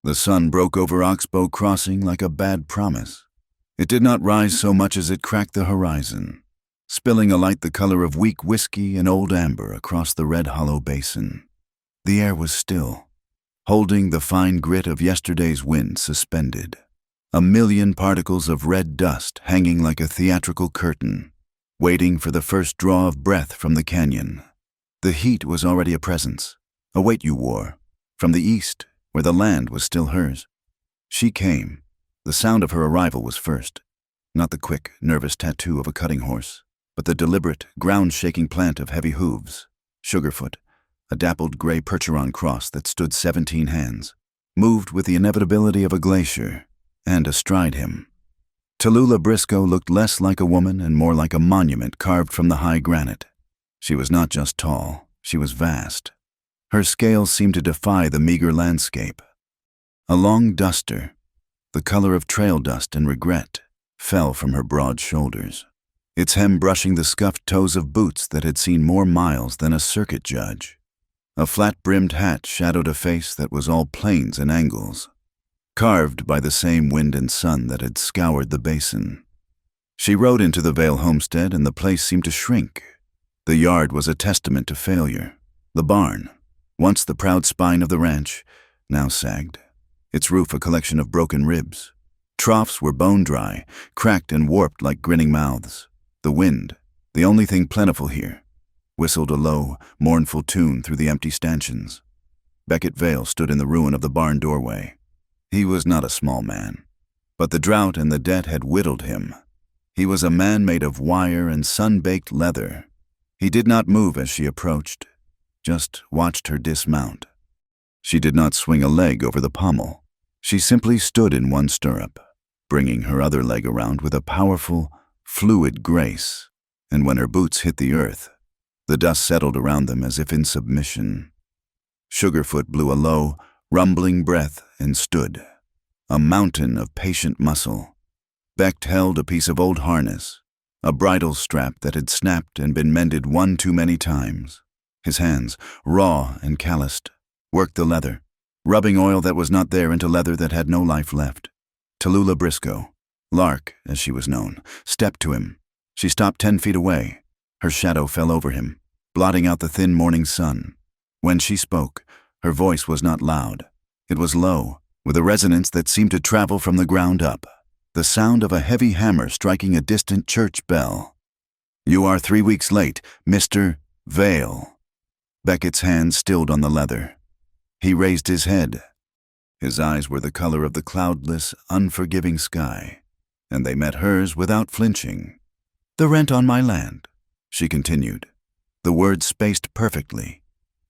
The sun broke over Oxbow Crossing like a bad promise. It did not rise so much as it cracked the horizon, spilling a light the color of weak whiskey and old amber across the red hollow basin. The air was still, holding the fine grit of yesterday's wind suspended. A million particles of red dust hanging like a theatrical curtain, waiting for the first draw of breath from the canyon. The heat was already a presence, a weight you wore, from the east, where the land was still hers. She came. The sound of her arrival was first, not the quick, nervous tattoo of a cutting horse, but the deliberate, ground-shaking plant of heavy hooves. Sugarfoot, a dappled gray Percheron cross that stood 17 hands, moved with the inevitability of a glacier, and astride him. Tallulah Briscoe looked less like a woman and more like a monument carved from the high granite. She was not just tall, she was vast. Her scales seemed to defy the meager landscape. A long duster, the color of trail dust and regret, fell from her broad shoulders, its hem brushing the scuffed toes of boots that had seen more miles than a circuit judge. A flat-brimmed hat shadowed a face that was all planes and angles, carved by the same wind and sun that had scoured the basin. She rode into the Vale homestead, and the place seemed to shrink. The yard was a testament to failure. The barn, once the proud spine of the ranch, now sagged, its roof a collection of broken ribs. Troughs were bone-dry, cracked and warped like grinning mouths. The wind, the only thing plentiful here, whistled a low, mournful tune through the empty stanchions. Beckett Vale stood in the ruin of the barn doorway. He was not a small man, but the drought and the debt had whittled him. He was a man made of wire and sun-baked leather. He did not move as she approached, just watched her dismount. She did not swing a leg over the pommel. She simply stood in one stirrup, bringing her other leg around with a powerful, fluid grace, and when her boots hit the earth, the dust settled around them as if in submission. Sugarfoot blew a low, rumbling breath and stood, a mountain of patient muscle. Beck held a piece of old harness, a bridle strap that had snapped and been mended one too many times. His hands, raw and calloused, worked the leather, rubbing oil that was not there into leather that had no life left. Tallulah Briscoe, Lark as she was known, stepped to him. She stopped 10 feet away. Her shadow fell over him, blotting out the thin morning sun. When she spoke, her voice was not loud. It was low, with a resonance that seemed to travel from the ground up, the sound of a heavy hammer striking a distant church bell. "You are 3 weeks late, Mr. Vale." Beckett's hand stilled on the leather. He raised his head. His eyes were the color of the cloudless, unforgiving sky, and they met hers without flinching. "The rent on my land," she continued, the words spaced perfectly,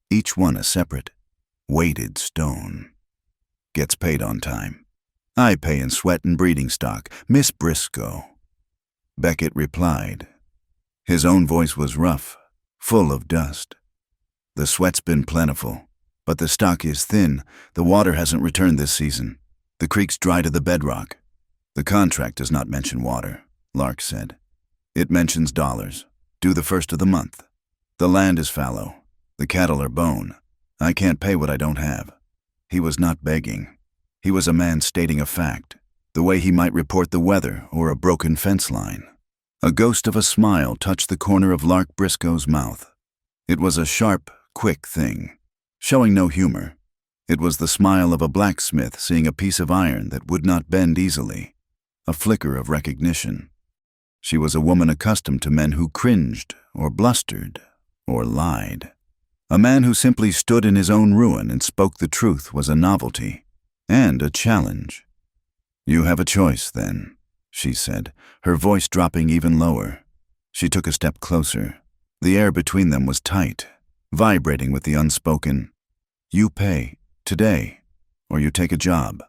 each one a separate, weighted stone. "Gets paid on time. I pay in sweat and breeding stock, Miss Briscoe." Beckett replied. His own voice was rough, full of dust. "The sweat's been plentiful, but the stock is thin. The water hasn't returned this season. The creek's dry to the bedrock." "The contract does not mention water," Lark said. "It mentions dollars, due the first of the month. The land is fallow. The cattle are bone. I can't pay what I don't have." He was not begging. He was a man stating a fact, the way he might report the weather or a broken fence line. A ghost of a smile touched the corner of Lark Briscoe's mouth. It was a sharp, quick thing, showing no humor. It was the smile of a blacksmith seeing a piece of iron that would not bend easily, a flicker of recognition. She was a woman accustomed to men who cringed or blustered or lied. A man who simply stood in his own ruin and spoke the truth was a novelty and a challenge. "You have a choice, then," she said, her voice dropping even lower. She took a step closer. The air between them was tight, vibrating with the unspoken. "You pay, today, or you take a job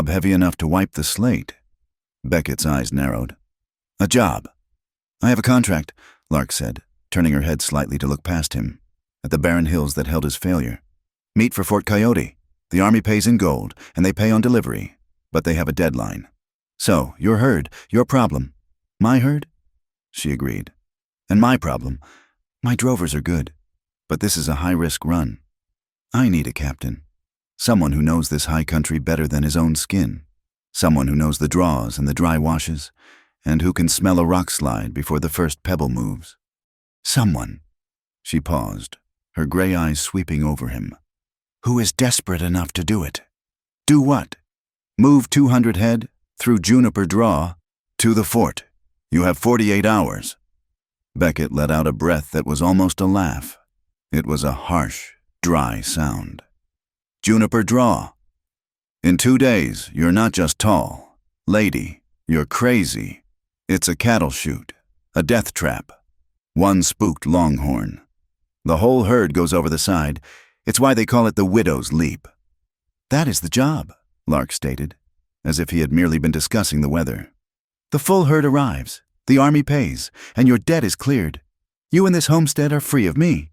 heavy enough to wipe the slate." Beckett's eyes narrowed. "A job." "I have a contract," Lark said, turning her head slightly to look past him, at the barren hills that held his failure. "Meet for Fort Coyote. The Army pays in gold, and they pay on delivery, but they have a deadline. So, your herd, your problem." "My herd?" she agreed. "And my problem. My drovers are good, but this is a high-risk run. I need a captain." Someone who knows this high country better than his own skin. Someone who knows the draws and the dry washes, and who can smell a rock slide before the first pebble moves. Someone. She paused, her gray eyes sweeping over him. Who is desperate enough to do it? Do what? Move 200 head, through Juniper Draw, to the fort. You have 48 hours. Beckett let out a breath that was almost a laugh. It was a harsh, dry sound. Juniper Draw. In 2 days, you're not just tall. Lady, you're crazy. It's a cattle chute, a death trap. One spooked longhorn. The whole herd goes over the side. It's why they call it the widow's leap. That is the job, Lark stated, as if he had merely been discussing the weather. The full herd arrives, the army pays, and your debt is cleared. You and this homestead are free of me.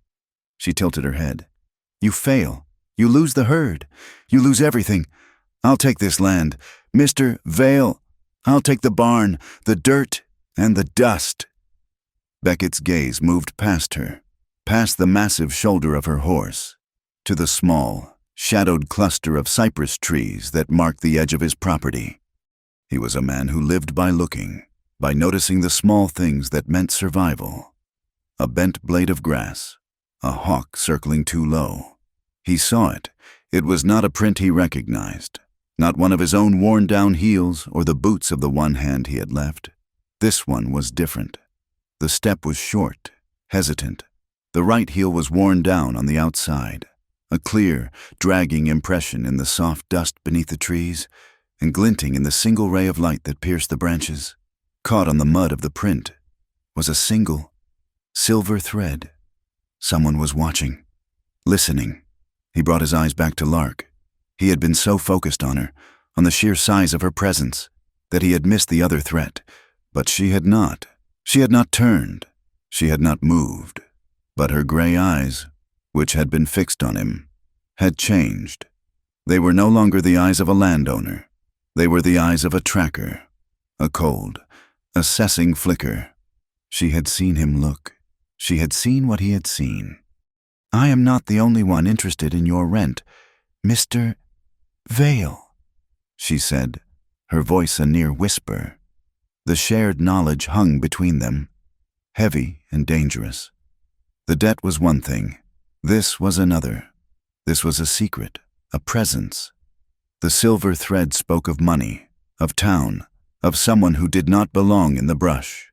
She tilted her head. You fail. You lose the herd. You lose everything. I'll take this land. Mr. Vale. I'll take the barn, the dirt, and the dust. Beckett's gaze moved past her, past the massive shoulder of her horse, to the small, shadowed cluster of cypress trees that marked the edge of his property. He was a man who lived by looking, by noticing the small things that meant survival. A bent blade of grass, a hawk circling too low. He saw it. It was not a print he recognized, not one of his own worn-down heels or the boots of the one hand he had left. This one was different. The step was short, hesitant. The right heel was worn down on the outside, a clear, dragging impression in the soft dust beneath the trees, and glinting in the single ray of light that pierced the branches, caught on the mud of the print, was a single, silver thread. Someone was watching, listening. He brought his eyes back to Lark. He had been so focused on her, on the sheer size of her presence, that he had missed the other threat, but she had not. She had not turned. She had not moved. But her gray eyes, which had been fixed on him, had changed. They were no longer the eyes of a landowner. They were the eyes of a tracker, a cold, assessing flicker. She had seen him look. She had seen what he had seen. I am not the only one interested in your rent, Mr. Vale, she said, her voice a near whisper. The shared knowledge hung between them, heavy and dangerous. The debt was one thing. This was another. This was a secret, a presence. The silver thread spoke of money, of town, of someone who did not belong in the brush.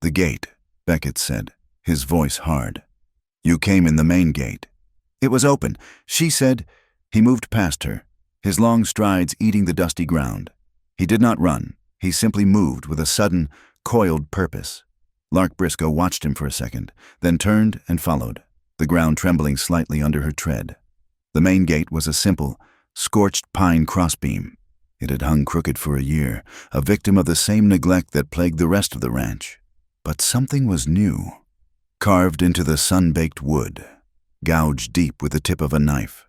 The gate, Beckett said, his voice hard. You came in the main gate. It was open, she said. He moved past her, his long strides eating the dusty ground. He did not run. He simply moved with a sudden, coiled purpose. Lark Briscoe watched him for a second, then turned and followed, the ground trembling slightly under her tread. The main gate was a simple, scorched pine crossbeam. It had hung crooked for a year, a victim of the same neglect that plagued the rest of the ranch. But something was new. Carved into the sun-baked wood, gouged deep with the tip of a knife,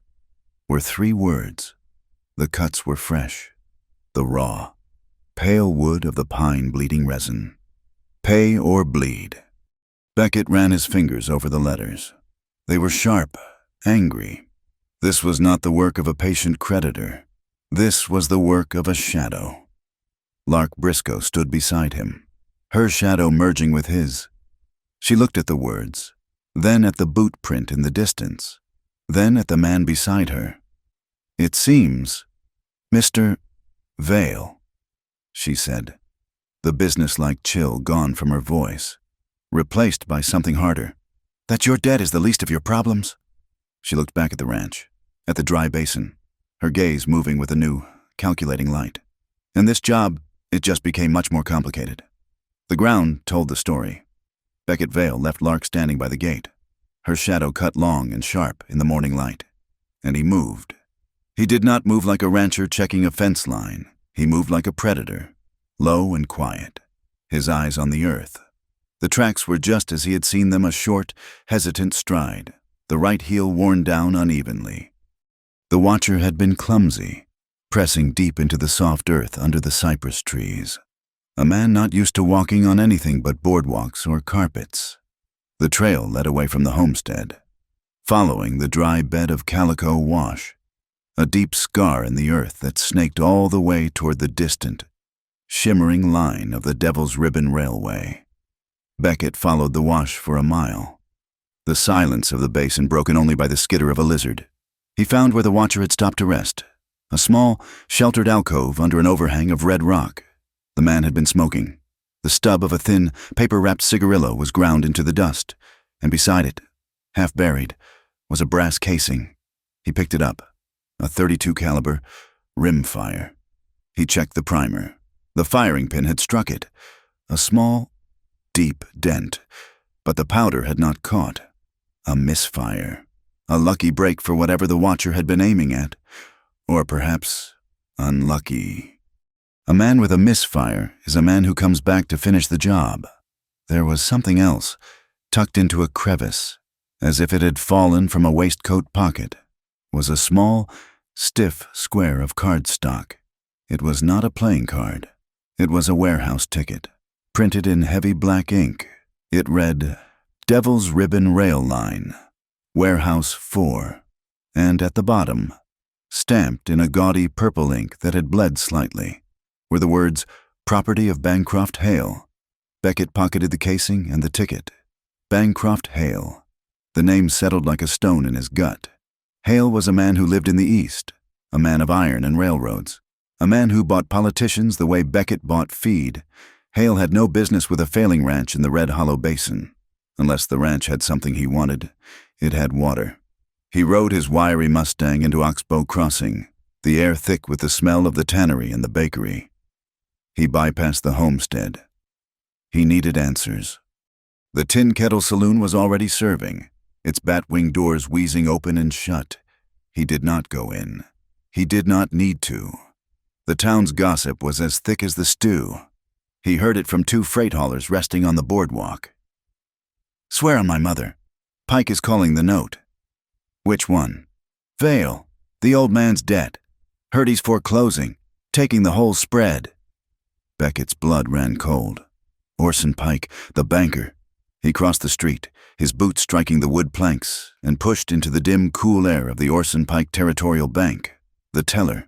were 3 words. The cuts were fresh, the raw, pale wood of the pine bleeding resin. Pay or bleed. Beckett ran his fingers over the letters. They were sharp, angry. This was not the work of a patient creditor. This was the work of a shadow. Lark Briscoe stood beside him, her shadow merging with his. She looked at the words, then at the boot print in the distance, then at the man beside her. It seems, Mr. Vale, she said, the businesslike chill gone from her voice, replaced by something harder. That your debt is the least of your problems? She looked back at the ranch, at the dry basin, her gaze moving with a new, calculating light. In this job, it just became much more complicated. The ground told the story. Beckett Vale left Lark standing by the gate, her shadow cut long and sharp in the morning light. And he moved. He did not move like a rancher checking a fence line. He moved like a predator, low and quiet, his eyes on the earth. The tracks were just as he had seen them, a short, hesitant stride, the right heel worn down unevenly. The watcher had been clumsy, pressing deep into the soft earth under the cypress trees. A man not used to walking on anything but boardwalks or carpets. The trail led away from the homestead, following the dry bed of Calico Wash. a deep scar in the earth that snaked all the way toward the distant, shimmering line of the Devil's Ribbon Railway. Beckett followed the wash for a mile, the silence of the basin broken only by the skitter of a lizard. He found where the watcher had stopped to rest, a small, sheltered alcove under an overhang of red rock. The man had been smoking. The stub of a thin, paper-wrapped cigarillo was ground into the dust, and beside it, half buried, was a brass casing. He picked it up, a .32 caliber rimfire. He checked the primer. The firing pin had struck it, a small, deep dent, but the powder had not caught. A misfire. A lucky break for whatever the watcher had been aiming at, or perhaps unlucky. A man with a misfire is a man who comes back to finish the job. There was something else, tucked into a crevice, as if it had fallen from a waistcoat pocket, was a small, stiff square of cardstock. It was not a playing card. It was a warehouse ticket, printed in heavy black ink. It read, Devil's Ribbon Rail Line, Warehouse 4, and at the bottom, stamped in a gaudy purple ink that had bled slightly, were the words, Property of Bancroft Hale. Beckett pocketed the casing and the ticket. Bancroft Hale. The name settled like a stone in his gut. Hale was a man who lived in the East, a man of iron and railroads, a man who bought politicians the way Beckett bought feed. Hale had no business with a failing ranch in the Red Hollow Basin. Unless the ranch had something he wanted, it had water. He rode his wiry Mustang into Oxbow Crossing, the air thick with the smell of the tannery and the bakery. He bypassed the homestead. He needed answers. The Tin Kettle Saloon was already serving, its bat-wing doors wheezing open and shut. He did not go in. He did not need to. The town's gossip was as thick as the stew. He heard it from 2 freight haulers resting on the boardwalk. Swear on my mother. Pike is calling the note. Which one? Vale. The old man's debt. Heard he's foreclosing, taking the whole spread. Beckett's blood ran cold. Orson Pike, the banker. He crossed the street, his boots striking the wood planks, and pushed into the dim, cool air of the Orson Pike Territorial Bank. The teller,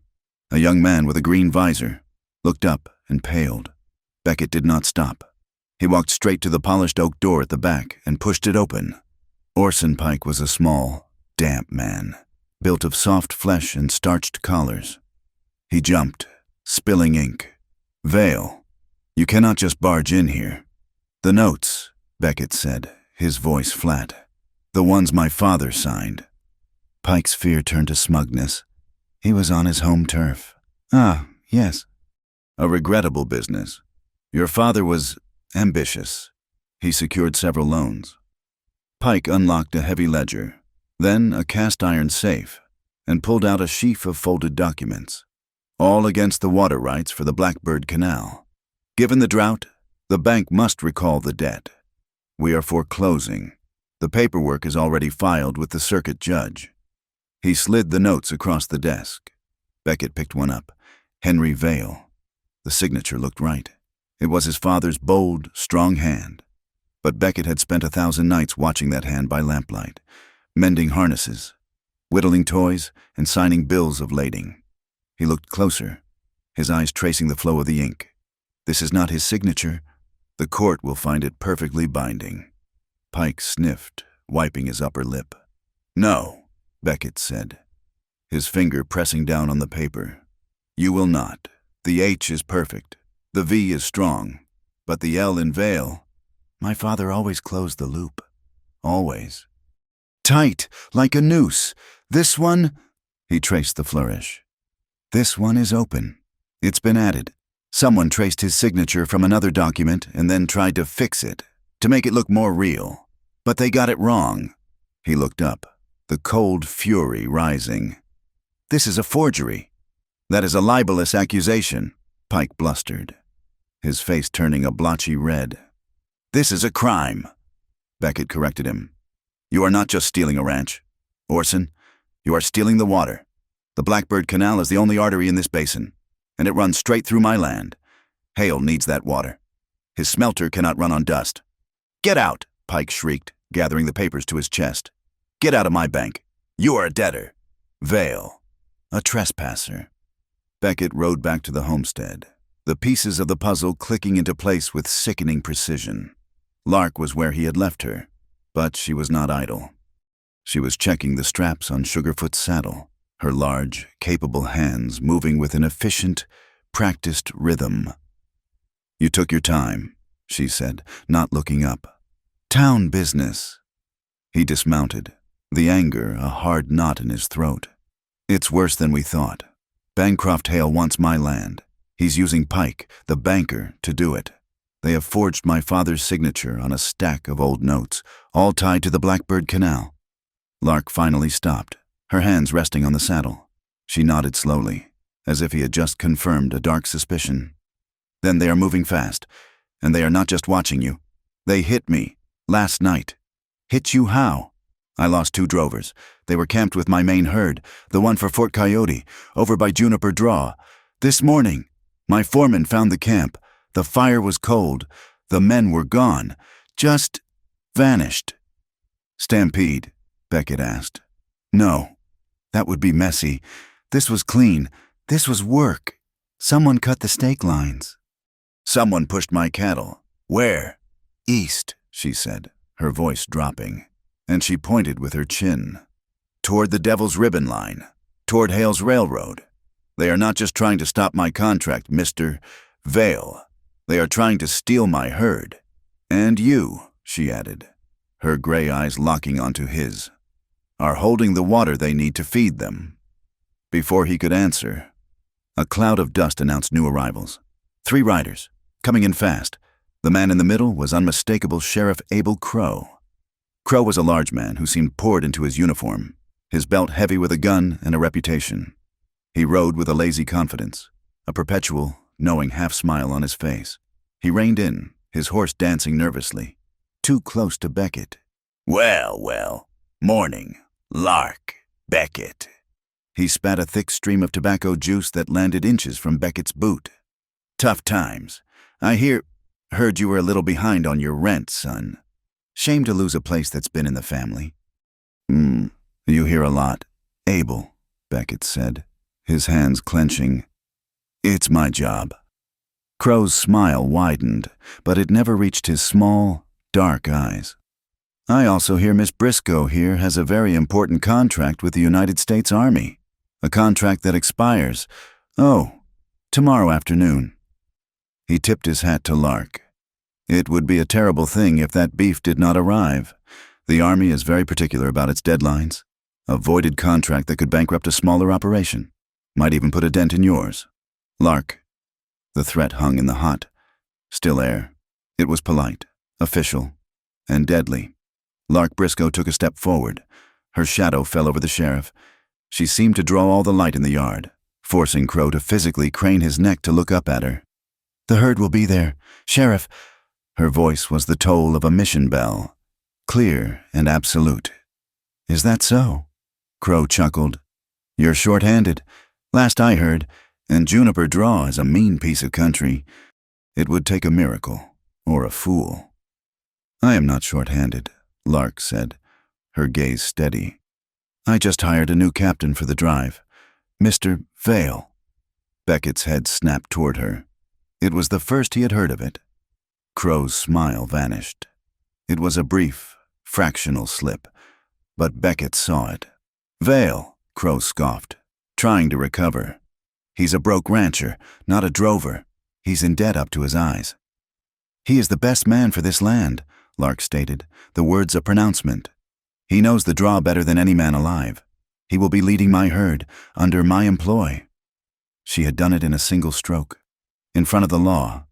a young man with a green visor, looked up and paled. Beckett did not stop. He walked straight to the polished oak door at the back and pushed it open. Orson Pike was a small, damp man, built of soft flesh and starched collars. He jumped, spilling ink. Vale, you cannot just barge in here. The notes, Beckett said, his voice flat. The ones my father signed. Pike's fear turned to smugness. He was on his home turf. Ah, yes. A regrettable business. Your father was ambitious. He secured several loans. Pike unlocked a heavy ledger, then a cast-iron safe, and pulled out a sheaf of folded documents, all against the water rights for the Blackbird Canal. Given the drought, the bank must recall the debt. We are foreclosing. The paperwork is already filed with the circuit judge. He slid the notes across the desk. Beckett picked one up. Henry Vale. The signature looked right. It was his father's bold, strong hand. But Beckett had spent 1,000 nights watching that hand by lamplight, mending harnesses, whittling toys, and signing bills of lading. He looked closer, his eyes tracing the flow of the ink. This is not his signature. The court will find it perfectly binding. Pike sniffed, wiping his upper lip. No, Beckett said, his finger pressing down on the paper. You will not. The H is perfect. The V is strong. But the L in Vale, my father always closed the loop. Always. Tight, like a noose. This one, he traced the flourish. This one is open. It's been added. Someone traced his signature from another document and then tried to fix it, to make it look more real. But they got it wrong. He looked up, the cold fury rising. This is a forgery. That is a libelous accusation, Pike blustered, his face turning a blotchy red. This is a crime, Beckett corrected him. You are not just stealing a ranch. Orson, you are stealing the water. The Blackbird Canal is the only artery in this basin, and it runs straight through my land. Hale needs that water. His smelter cannot run on dust. Get out, Pike shrieked, gathering the papers to his chest. Get out of my bank. You are a debtor. Vale. a trespasser. Beckett rode back to the homestead, the pieces of the puzzle clicking into place with sickening precision. Lark was where he had left her, but she was not idle. She was checking the straps on Sugarfoot's saddle, her large, capable hands moving with an efficient, practiced rhythm. "You took your time," she said, not looking up. "Town business." He dismounted, the anger a hard knot in his throat. "It's worse than we thought. Bancroft Hale wants my land. He's using Pike, the banker, to do it. They have forged my father's signature on a stack of old notes, all tied to the Blackbird Canal." Lark finally stopped, her hands resting on the saddle. She nodded slowly, as if he had just confirmed a dark suspicion. "Then they are moving fast, and they are not just watching you. They hit me, last night." "Hit you how?" "I lost 2 drovers. They were camped with my main herd, the one for Fort Coyote, over by Juniper Draw. This morning, my foreman found the camp. The fire was cold. The men were gone. Just vanished." "Stampede?" Beckett asked. "No. That would be messy. This was clean. This was work. Someone cut the stake lines." "Someone pushed my cattle. Where?" "East," she said, her voice dropping, and she pointed with her chin. "Toward the Devil's Ribbon line. Toward Hale's Railroad. They are not just trying to stop my contract, Mr. Vale. They are trying to steal my herd. And you," she added, her gray eyes locking onto his, "are holding the water they need to feed them." Before he could answer, a cloud of dust announced new arrivals. 3 riders, coming in fast. The man in the middle was unmistakable Sheriff Abel Crow. Crow was a large man who seemed poured into his uniform, his belt heavy with a gun and a reputation. He rode with a lazy confidence, a perpetual, knowing half-smile on his face. He reined in, his horse dancing nervously, too close to Beckett. Well, morning, Lark, Beckett." He spat a thick stream of tobacco juice that landed inches from Beckett's boot. "Tough times. I heard you were a little behind on your rent, son. Shame to lose a place that's been in the family." You hear a lot, Abel," Beckett said, his hands clenching. "It's my job." Crow's smile widened, but it never reached his small, dark eyes. "I also hear Miss Briscoe here has a very important contract with the United States Army. A contract that expires, tomorrow afternoon." He tipped his hat to Lark. "It would be a terrible thing if that beef did not arrive. The Army is very particular about its deadlines. A voided contract that could bankrupt a smaller operation. Might even put a dent in yours. Lark." The threat hung in the hot, still air. It was polite, official, and deadly. Lark Briscoe took a step forward. Her shadow fell over the sheriff. She seemed to draw all the light in the yard, forcing Crow to physically crane his neck to look up at her. "The herd will be there. Sheriff." Her voice was the toll of a mission bell, clear and absolute. "Is that so?" Crow chuckled. "You're short-handed. Last I heard, and Juniper Draw is a mean piece of country. It would take a miracle, or a fool." "I am not short-handed," Lark said, her gaze steady. "I just hired a new captain for the drive, Mr. Vale." Beckett's head snapped toward her. It was the first he had heard of it. Crow's smile vanished. It was a brief, fractional slip, but Beckett saw it. "Vale," Crow scoffed, trying to recover. "He's a broke rancher, not a drover. He's in debt up to his eyes." "He is the best man for this land," Lark stated, the words a pronouncement. "He knows the draw better than any man alive. He will be leading my herd, under my employ." She had done it in a single stroke. In front of the law,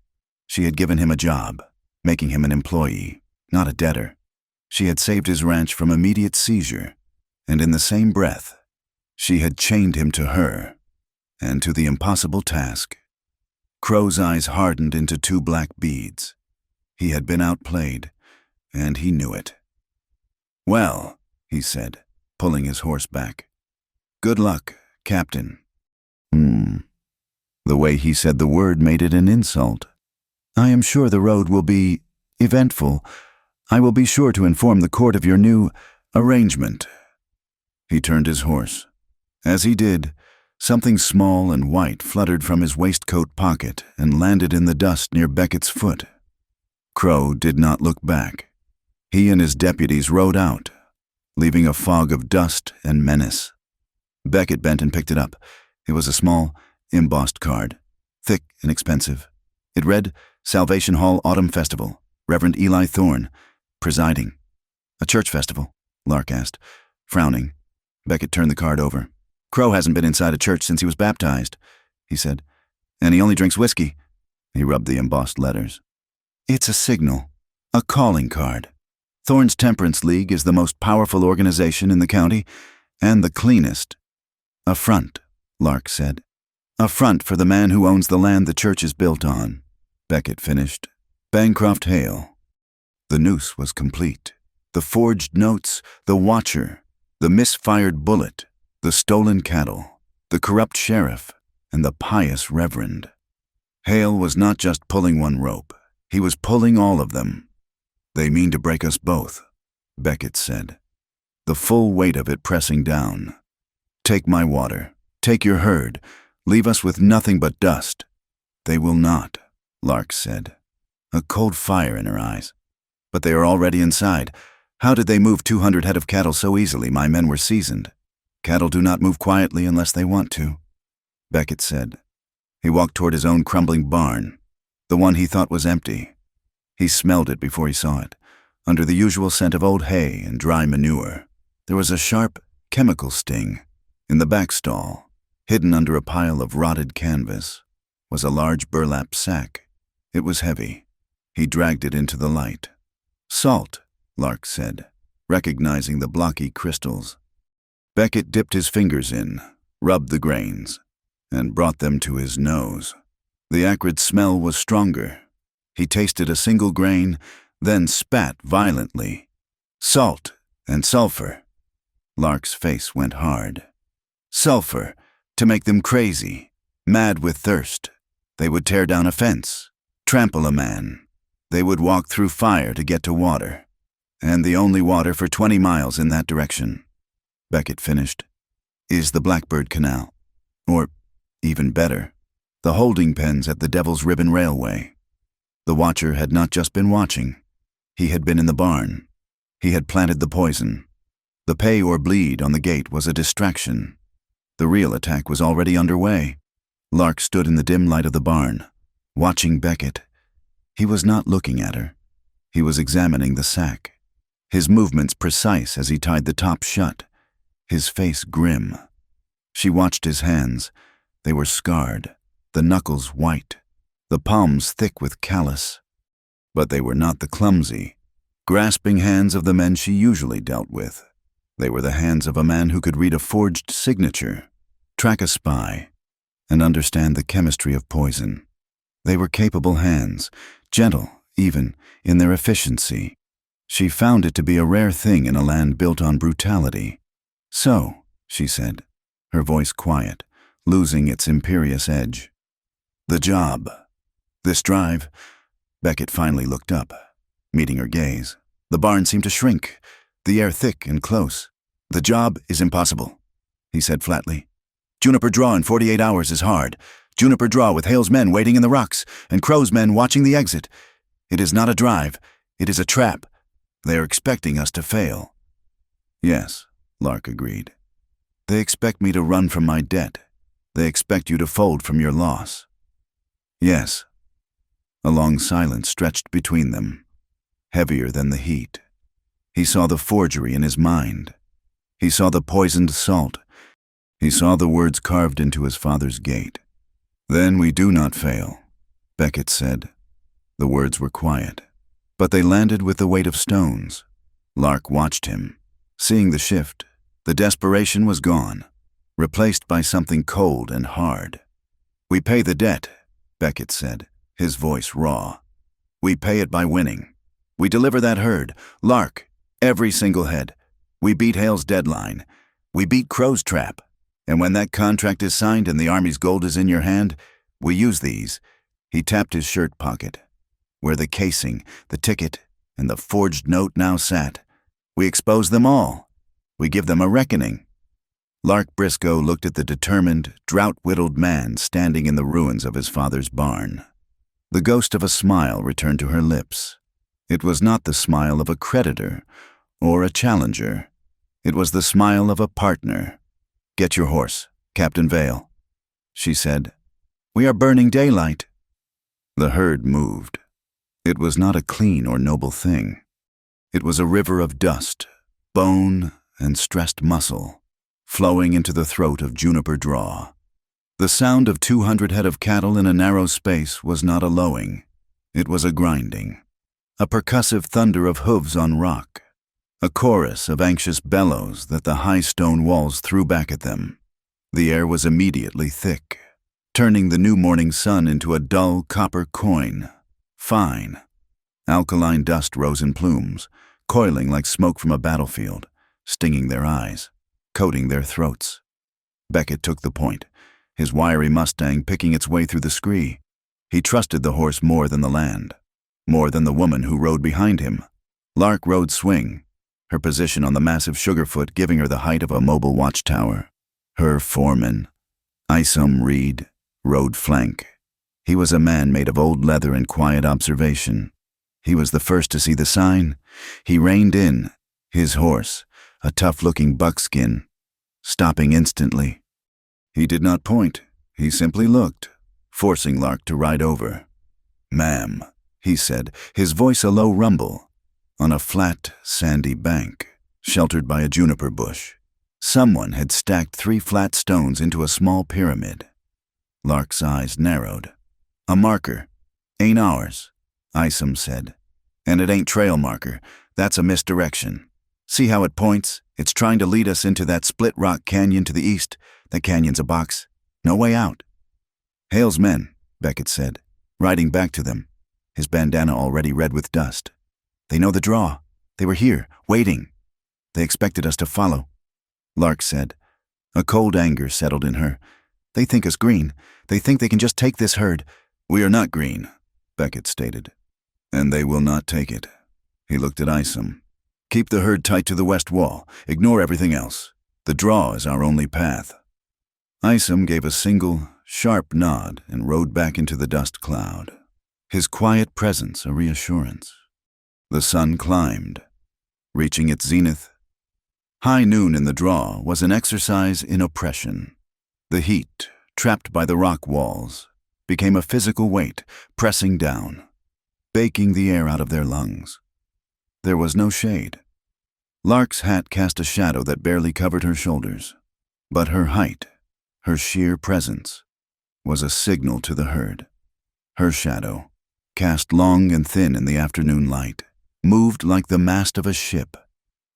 she had given him a job, making him an employee, not a debtor. She had saved his ranch from immediate seizure, and in the same breath, she had chained him to her, and to the impossible task. Crow's eyes hardened into 2 black beads. He had been outplayed, and he knew it. "Well," he said, pulling his horse back. "Good luck, Captain." The way he said the word made it an insult. "I am sure the road will be eventful. I will be sure to inform the court of your new arrangement." He turned his horse. As he did, Something small and white fluttered from his waistcoat pocket and landed in the dust near Beckett's foot. Crow did not look back. He and his deputies rode out, leaving a fog of dust and menace. Beckett bent and picked it up. It was a small, embossed card, thick and expensive. It read, Salvation Hall Autumn Festival, Reverend Eli Thorne, presiding. A church festival? Lark asked, frowning. Beckett turned the card over. Crow hasn't been inside a church since he was baptized, he said. And he only drinks whiskey. He rubbed the embossed letters. It's a signal, a calling card. Thorne's Temperance League is the most powerful organization in the county, and the cleanest. A front, Lark said. A front for the man who owns the land the church is built on, Beckett finished. Bancroft Hale. The noose was complete. The forged notes, the watcher, the misfired bullet, the stolen cattle, the corrupt sheriff, and the pious reverend. Hale was not just pulling one rope. He was pulling all of them. They mean to break us both, Beckett said, the full weight of it pressing down. Take my water. Take your herd. Leave us with nothing but dust. They will not, Lark said, a cold fire in her eyes. But they are already inside. How did they move 200 head of cattle so easily? My men were seasoned. Cattle do not move quietly unless they want to, Beckett said. He walked toward his own crumbling barn, the one he thought was empty. He smelled it before he saw it. Under the usual scent of old hay and dry manure, there was a sharp chemical sting. In the back stall, hidden under a pile of rotted canvas, was a large burlap sack. It was heavy. He dragged it into the light. Salt, Lark said, recognizing the blocky crystals. Beckett dipped his fingers in, rubbed the grains, and brought them to his nose. The acrid smell was stronger. He tasted a single grain, then spat violently. Salt and sulfur. Lark's face went hard. Sulfur, to make them crazy, mad with thirst. They would tear down a fence, trample a man. They would walk through fire to get to water, and the only water for 20 miles in that direction. Beckett finished, is the Blackbird Canal, or, even better, the holding pens at the Devil's Ribbon Railway. The watcher had not just been watching. He had been in the barn. He had planted the poison. The pay or bleed on the gate was a distraction. The real attack was already underway. Lark stood in the dim light of the barn, watching Beckett. He was not looking at her. He was examining the sack, his movements precise as he tied the top shut, his face grim. She watched his hands. They were scarred, the knuckles white, the palms thick with callus. But they were not the clumsy, grasping hands of the men she usually dealt with. They were the hands of a man who could read a forged signature, track a spy, and understand the chemistry of poison. They were capable hands, gentle, even, in their efficiency. She found it to be a rare thing in a land built on brutality. So, she said, her voice quiet, losing its imperious edge. The job. This drive. Beckett finally looked up, meeting her gaze. The barn seemed to shrink, the air thick and close. The job is impossible, he said flatly. Juniper Draw in 48 hours is hard. Juniper Draw with Hale's men waiting in the rocks and Crow's men watching the exit. It is not a drive. It is a trap. They are expecting us to fail. Yes, Lark agreed. They expect me to run from my debt. They expect you to fold from your loss. Yes. A long silence stretched between them, heavier than the heat. He saw the forgery in his mind. He saw the poisoned salt. He saw the words carved into his father's gate. Then we do not fail, Beckett said. The words were quiet, but they landed with the weight of stones. Lark watched him. Seeing the shift, the desperation was gone, replaced by something cold and hard. We pay the debt, Beckett said, his voice raw. We pay it by winning. We deliver that herd, Lark, every single head. We beat Hale's deadline. We beat Crow's trap. And when that contract is signed and the Army's gold is in your hand, we use these. He tapped his shirt pocket, where the casing, the ticket, and the forged note now sat. We expose them all. We give them a reckoning. Lark Briscoe looked at the determined, drought-whittled man standing in the ruins of his father's barn. The ghost of a smile returned to her lips. It was not the smile of a creditor or a challenger. It was the smile of a partner. "Get your horse, Captain Vale," she said. "We are burning daylight." The herd moved. It was not a clean or noble thing. It was a river of dust, bone, and stressed muscle, flowing into the throat of Juniper Draw. The sound of 200 head of cattle in a narrow space was not a lowing. It was a grinding, a percussive thunder of hooves on rock, a chorus of anxious bellows that the high stone walls threw back at them. The air was immediately thick, turning the new morning sun into a dull copper coin. Fine. Alkaline dust rose in plumes, coiling like smoke from a battlefield, stinging their eyes, coating their throats. Beckett took the point, his wiry Mustang picking its way through the scree. He trusted the horse more than the land, more than the woman who rode behind him. Lark rode swing, her position on the massive Sugarfoot giving her the height of a mobile watchtower. Her foreman, Isom Reed, rode flank. He was a man made of old leather and quiet observation. He was the first to see the sign. He reined in, his horse, a tough-looking buckskin, stopping instantly. He did not point. He simply looked, forcing Lark to ride over. "Ma'am," he said, his voice a low rumble. On a flat, sandy bank, sheltered by a juniper bush, someone had stacked 3 flat stones into a small pyramid. Lark's eyes narrowed. "A marker. Ain't ours," Isom said. "And it ain't trail marker. That's a misdirection. See how it points? It's trying to lead us into that split rock canyon to the east. The canyon's a box. No way out." "Hale's men," Beckett said, riding back to them, his bandana already red with dust. "They know the draw. They were here, waiting. They expected us to follow," Lark said. A cold anger settled in her. "They think us green. They think they can just take this herd." "We are not green," Beckett stated. "And they will not take it." He looked at Isom. "Keep the herd tight to the west wall. Ignore everything else. The draw is our only path." Isom gave a single, sharp nod and rode back into the dust cloud, his quiet presence a reassurance. The sun climbed, reaching its zenith. High noon in the draw was an exercise in oppression. The heat, trapped by the rock walls, became a physical weight, pressing down, baking the air out of their lungs. There was no shade. Lark's hat cast a shadow that barely covered her shoulders, but her height, her sheer presence, was a signal to the herd. Her shadow, cast long and thin in the afternoon light, moved like the mast of a ship.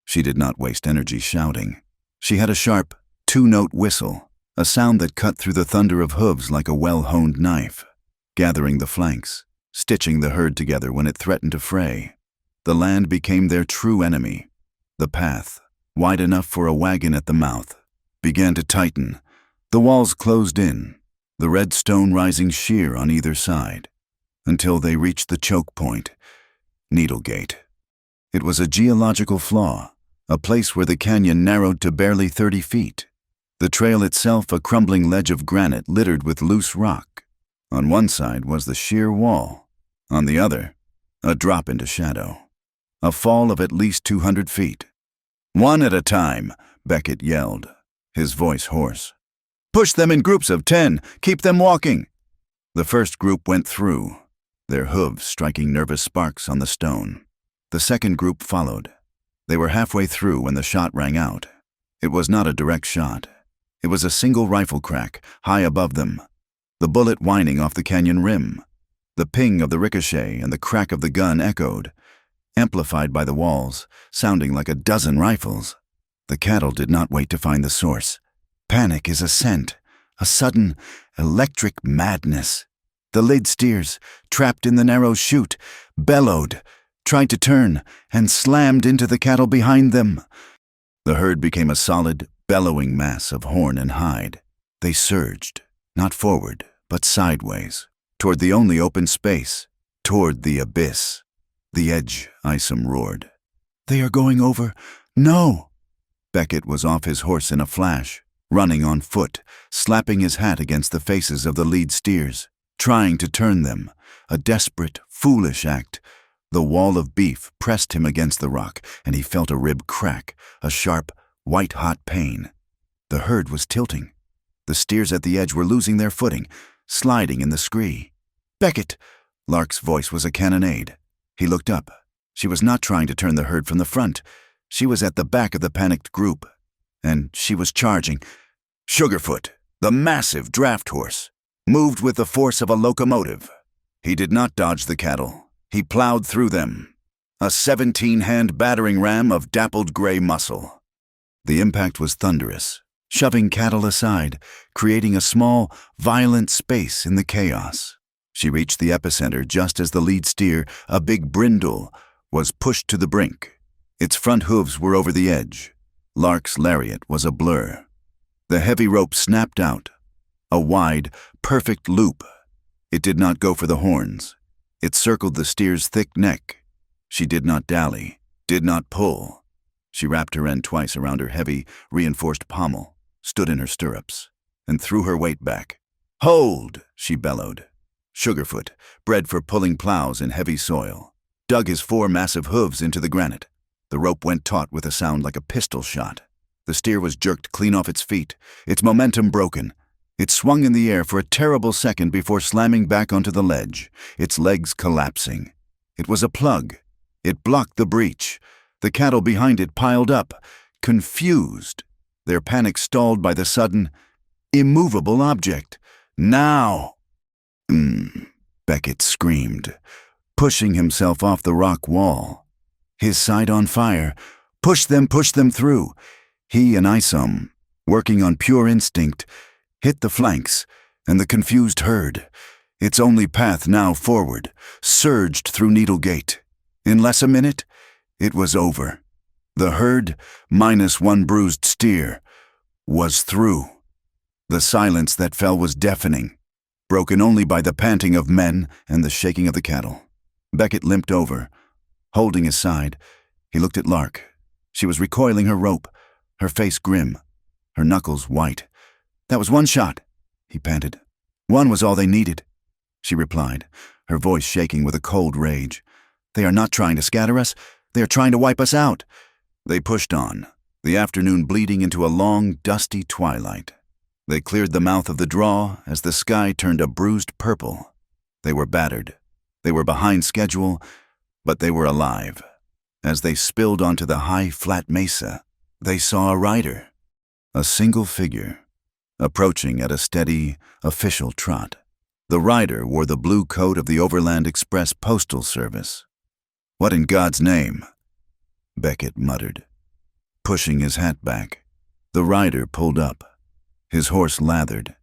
She did not waste energy shouting. She had a sharp, 2-note whistle, a sound that cut through the thunder of hooves like a well-honed knife, gathering the flanks, stitching the herd together when it threatened to fray. The land became their true enemy. The path, wide enough for a wagon at the mouth, began to tighten. The walls closed in, the red stone rising sheer on either side, until they reached the choke point, Needlegate. It was a geological flaw, a place where the canyon narrowed to barely 30 feet. The trail itself a crumbling ledge of granite littered with loose rock. On one side was the sheer wall, on the other, a drop into shadow. A fall of at least 200 feet. "One at a time," Beckett yelled, his voice hoarse. "Push them in groups of 10. Keep them walking." The first group went through, their hooves striking nervous sparks on the stone. The second group followed. They were halfway through when the shot rang out. It was not a direct shot. It was a single rifle crack, high above them, the bullet whining off the canyon rim. The ping of the ricochet and the crack of the gun echoed, amplified by the walls, sounding like a dozen rifles. The cattle did not wait to find the source. Panic is a scent, a sudden, electric madness. The lid steers, trapped in the narrow chute, bellowed, tried to turn, and slammed into the cattle behind them. The herd became a solid, bellowing mass of horn and hide. They surged, not forward, but sideways, toward the only open space, toward the abyss. The edge, Isom roared. "They are going over." "No!" Beckett was off his horse in a flash. running on foot, slapping his hat against the faces of the lead steers, trying to turn them, a desperate, foolish act. The wall of beef pressed him against the rock, and he felt a rib crack, a sharp, white-hot pain. The herd was tilting. The steers at the edge were losing their footing, sliding in the scree. "Beckett!" Lark's voice was a cannonade. He looked up. She was not trying to turn the herd from the front. She was at the back of the panicked group, and she was charging. Sugarfoot, the massive draft horse, moved with the force of a locomotive. He did not dodge the cattle. He plowed through them, a 17-hand battering ram of dappled gray muscle. The impact was thunderous, shoving cattle aside, creating a small, violent space in the chaos. She reached the epicenter just as the lead steer, a big brindle, was pushed to the brink. Its front hooves were over the edge. Lark's lariat was a blur. The heavy rope snapped out, a wide, perfect loop. It did not go for the horns. It circled the steer's thick neck. She did not dally, did not pull. She wrapped her end twice around her heavy, reinforced pommel, stood in her stirrups, and threw her weight back. "Hold!" she bellowed. Sugarfoot, bred for pulling plows in heavy soil, dug his 4 massive hooves into the granite. The rope went taut with a sound like a pistol shot. The steer was jerked clean off its feet, its momentum broken. It swung in the air for a terrible second before slamming back onto the ledge, its legs collapsing. It was a plug. It blocked the breach. The cattle behind it piled up, confused, their panic stalled by the sudden, immovable object. "Now!" Beckett screamed, pushing himself off the rock wall. His side on fire. Push them through. He and Isom, working on pure instinct, hit the flanks, and the confused herd, its only path now forward, surged through Needle Gate. In less a minute, it was over. The herd, minus 1 bruised steer, was through. The silence that fell was deafening, broken only by the panting of men and the shaking of the cattle. Beckett limped over. Holding his side, he looked at Lark. She was recoiling her rope, her face grim, her knuckles white. "That was 1 shot," he panted. "1 was all they needed," she replied, her voice shaking with a cold rage. "They are not trying to scatter us. They are trying to wipe us out." They pushed on, the afternoon bleeding into a long, dusty twilight. They cleared the mouth of the draw as the sky turned a bruised purple. They were battered. They were behind schedule, but they were alive. As they spilled onto the high, flat mesa, they saw a rider, a single figure, approaching at a steady, official trot. The rider wore the blue coat of the Overland Express Postal Service. "What in God's name?" Beckett muttered. Pushing his hat back, the rider pulled up. His horse lathered.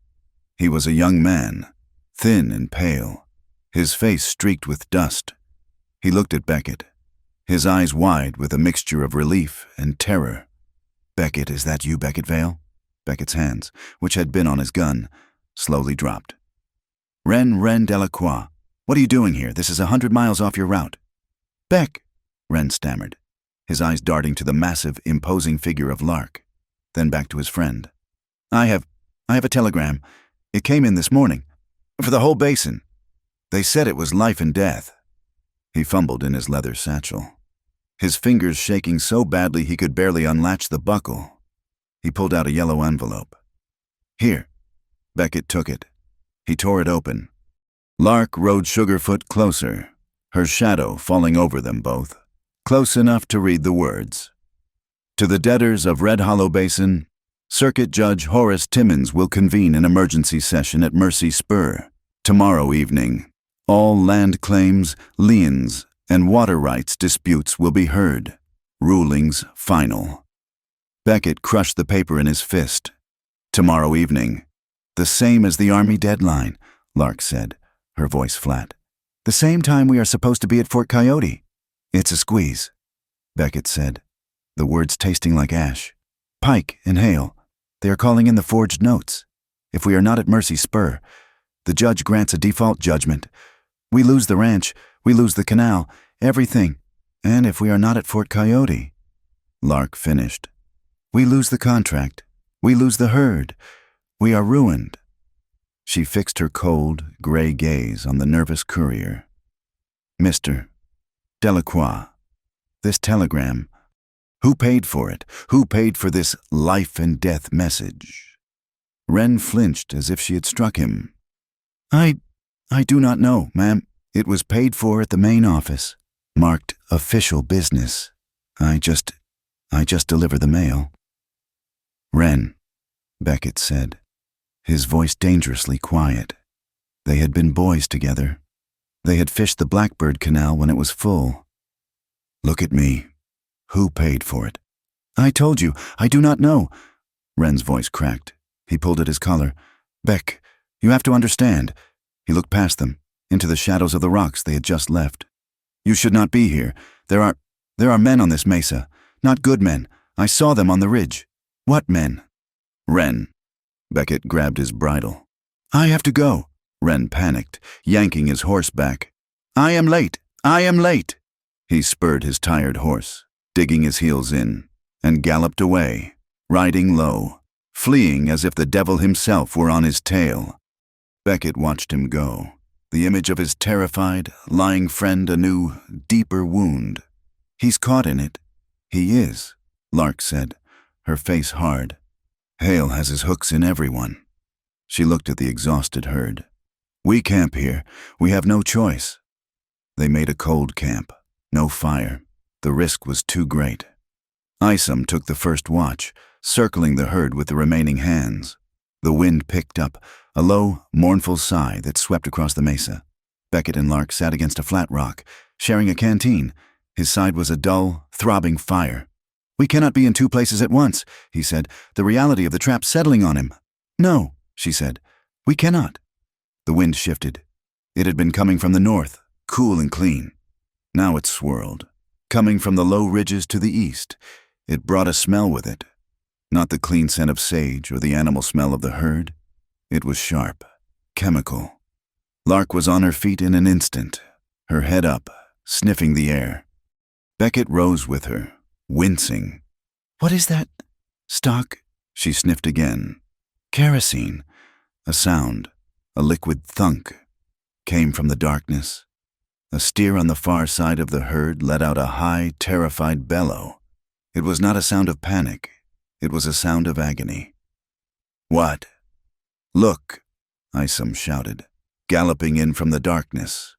He was a young man, thin and pale, his face streaked with dust. He looked at Beckett, his eyes wide with a mixture of relief and terror. "Beckett, is that you, Beckett Vale?" Beckett's hands, which had been on his gun, slowly dropped. Ren Delacroix, what are you doing here? This is 100 miles off your route." "Beck," Ren stammered, his eyes darting to the massive, imposing figure of Lark, then back to his friend. I have a telegram. It came in this morning. For the whole basin. They said it was life and death." He fumbled in his leather satchel, his fingers shaking so badly he could barely unlatch the buckle. He pulled out a yellow envelope. "Here." Beckett took it. He tore it open. Lark rode Sugarfoot closer, her shadow falling over them both, close enough to read the words. "To the debtors of Red Hollow Basin, Circuit Judge Horace Timmons will convene an emergency session at Mercy Spur tomorrow evening. All land claims, liens, and water rights disputes will be heard. Rulings final." Beckett crushed the paper in his fist. "Tomorrow evening. The same as the Army deadline," Lark said, her voice flat. "The same time we are supposed to be at Fort Coyote." "It's a squeeze," Beckett said, the words tasting like ash. "Pike and Hale, they are calling in the forged notes. If we are not at Mercy Spur, the judge grants a default judgment. We lose the ranch, we lose the canal, everything. And if we are not at Fort Coyote," Lark finished, "we lose the contract. We lose the herd. We are ruined. She fixed her cold, gray gaze on the nervous courier. Mr. Delacroix, this telegram. Who paid for it? Who paid for this life and death message? Wren flinched as if she had struck him. I do not know, ma'am. It was paid for at the main office, marked official business. I just deliver the mail. Wren, Beckett said, his voice dangerously quiet. They had been boys together. They had fished the Blackbird Canal when it was full. Look at me. Who paid for it? I told you, I do not know. Wren's voice cracked. He pulled at his collar. Beck, you have to understand. He looked past them, into the shadows of the rocks they had just left. You should not be here. There are men on this mesa. Not good men. I saw them on the ridge. What men? Wren. Beckett grabbed his bridle. I have to go. Wren panicked, yanking his horse back. I am late. I am late. He spurred his tired horse, digging his heels in, and galloped away, riding low, fleeing as if the devil himself were on his tail. Beckett watched him go, the image of his terrified, lying friend a new, deeper wound. He's caught in it. He is, Lark said, her face hard. Hale has his hooks in everyone. She looked at the exhausted herd. We camp here. We have no choice. They made a cold camp. No fire. The risk was too great. Isom took the first watch, circling the herd with the remaining hands. The wind picked up, a low, mournful sigh that swept across the mesa. Beckett and Lark sat against a flat rock, sharing a canteen. His side was a dull, throbbing fire. We cannot be in two places at once, he said, the reality of the trap settling on him. No, she said, we cannot. The wind shifted. It had been coming from the north, cool and clean. Now it swirled, coming from the low ridges to the east. It brought a smell with it. Not the clean scent of sage or the animal smell of the herd. It was sharp, chemical. Lark was on her feet in an instant, her head up, sniffing the air. Beckett rose with her, wincing. What is that? Stock? She sniffed again. Kerosene. A sound, a liquid thunk, came from the darkness. A steer on the far side of the herd let out a high, terrified bellow. It was not a sound of panic. It was a sound of agony. What? Look, Isom shouted, galloping in from the darkness.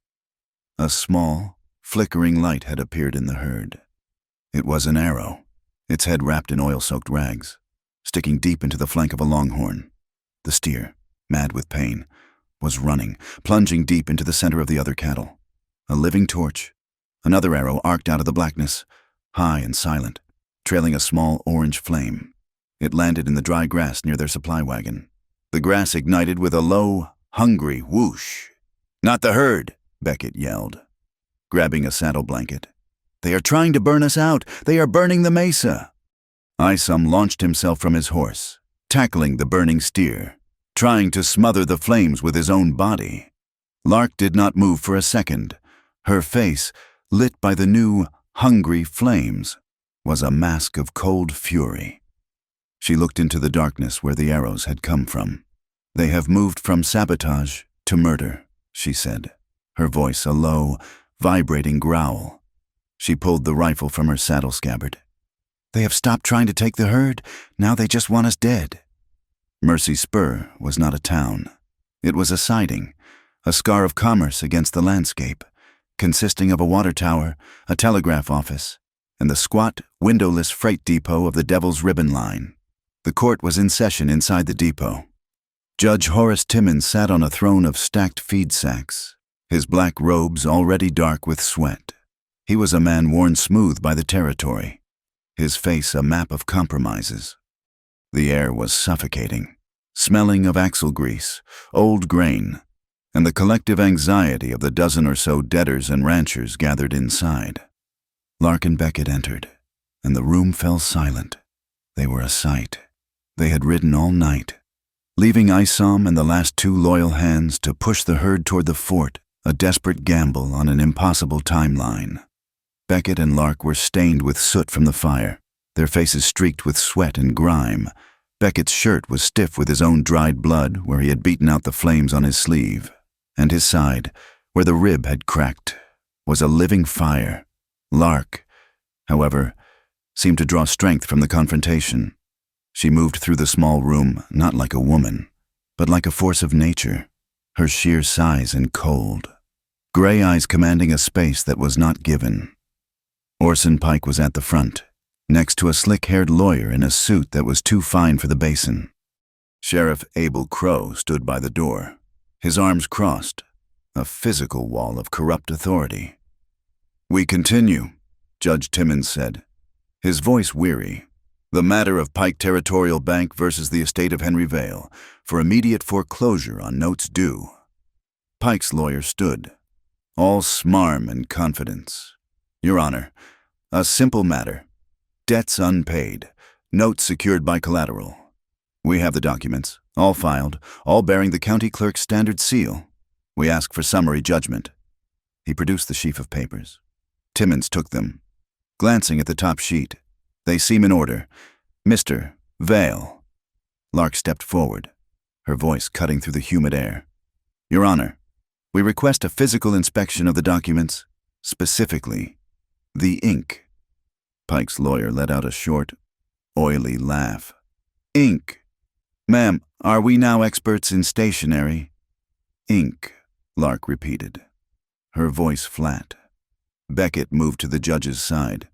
A small, flickering light had appeared in the herd. It was an arrow, its head wrapped in oil-soaked rags, sticking deep into the flank of a longhorn. The steer, mad with pain, was running, plunging deep into the center of the other cattle. A living torch. Another arrow arced out of the blackness, high and silent, trailing a small orange flame. It landed in the dry grass near their supply wagon. The grass ignited with a low, hungry whoosh. Not the herd, Beckett yelled, grabbing a saddle blanket. They are trying to burn us out. They are burning the mesa. Isom launched himself from his horse, tackling the burning steer, trying to smother the flames with his own body. Lark did not move for a second. Her face, lit by the new, hungry flames, was a mask of cold fury. She looked into the darkness where the arrows had come from. They have moved from sabotage to murder, she said, her voice a low, vibrating growl. She pulled the rifle from her saddle scabbard. They have stopped trying to take the herd. Now they just want us dead. Mercy Spur was not a town. It was a siding, a scar of commerce against the landscape, consisting of a water tower, a telegraph office, and the squat, windowless freight depot of the Devil's Ribbon Line. The court was in session inside the depot. Judge Horace Timmons sat on a throne of stacked feed sacks, his black robes already dark with sweat. He was a man worn smooth by the territory, his face a map of compromises. The air was suffocating, smelling of axle grease, old grain, and the collective anxiety of the dozen or so debtors and ranchers gathered inside. Lark and Beckett entered, and the room fell silent. They were a sight. They had ridden all night, leaving Isom and the last two loyal hands to push the herd toward the fort, a desperate gamble on an impossible timeline. Beckett and Lark were stained with soot from the fire, their faces streaked with sweat and grime, Beckett's shirt was stiff with his own dried blood where he had beaten out the flames on his sleeve, and his side, where the rib had cracked, was a living fire. Lark, however, seemed to draw strength from the confrontation. She moved through the small room not like a woman, but like a force of nature, her sheer size and cold, gray eyes commanding a space that was not given. Orson Pike was at the front, next to a slick-haired lawyer in a suit that was too fine for the basin. Sheriff Abel Crow stood by the door, his arms crossed, a physical wall of corrupt authority. "We continue," Judge Timmons said, his voice weary. "The matter of Pike Territorial Bank versus the estate of Henry Vale for immediate foreclosure on notes due." Pike's lawyer stood, all smarm and confidence. "Your Honor, a simple matter. Debts unpaid, notes secured by collateral. We have the documents, all filed, all bearing the county clerk's standard seal. We ask for summary judgment." He produced the sheaf of papers. Timmons took them. Glancing at the top sheet, "They seem in order. Mr. Vale." Lark stepped forward, her voice cutting through the humid air. "Your Honor, we request a physical inspection of the documents, specifically the ink." Pike's lawyer let out a short, oily laugh. "Ink? Ma'am, are we now experts in stationery?" "Ink," Lark repeated, her voice flat. Beckett moved to the judge's side,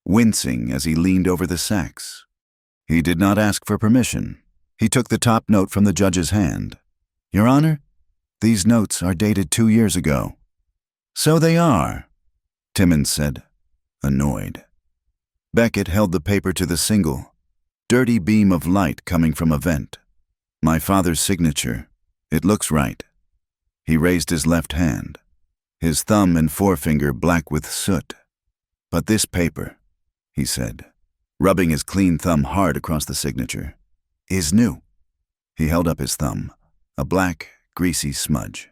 wincing as he leaned over the sacks. He did not ask for permission. He took the top note from the judge's hand. "Your Honor, these notes are dated 2 years ago." "So they are," Timmons said, annoyed. Beckett held the paper to the single, dirty beam of light coming from a vent. "My father's signature. It looks right." He raised his left hand, his thumb and forefinger black with soot. "But this paper," he said, rubbing his clean thumb hard across the signature, "is new." He held up his thumb, a black, greasy smudge.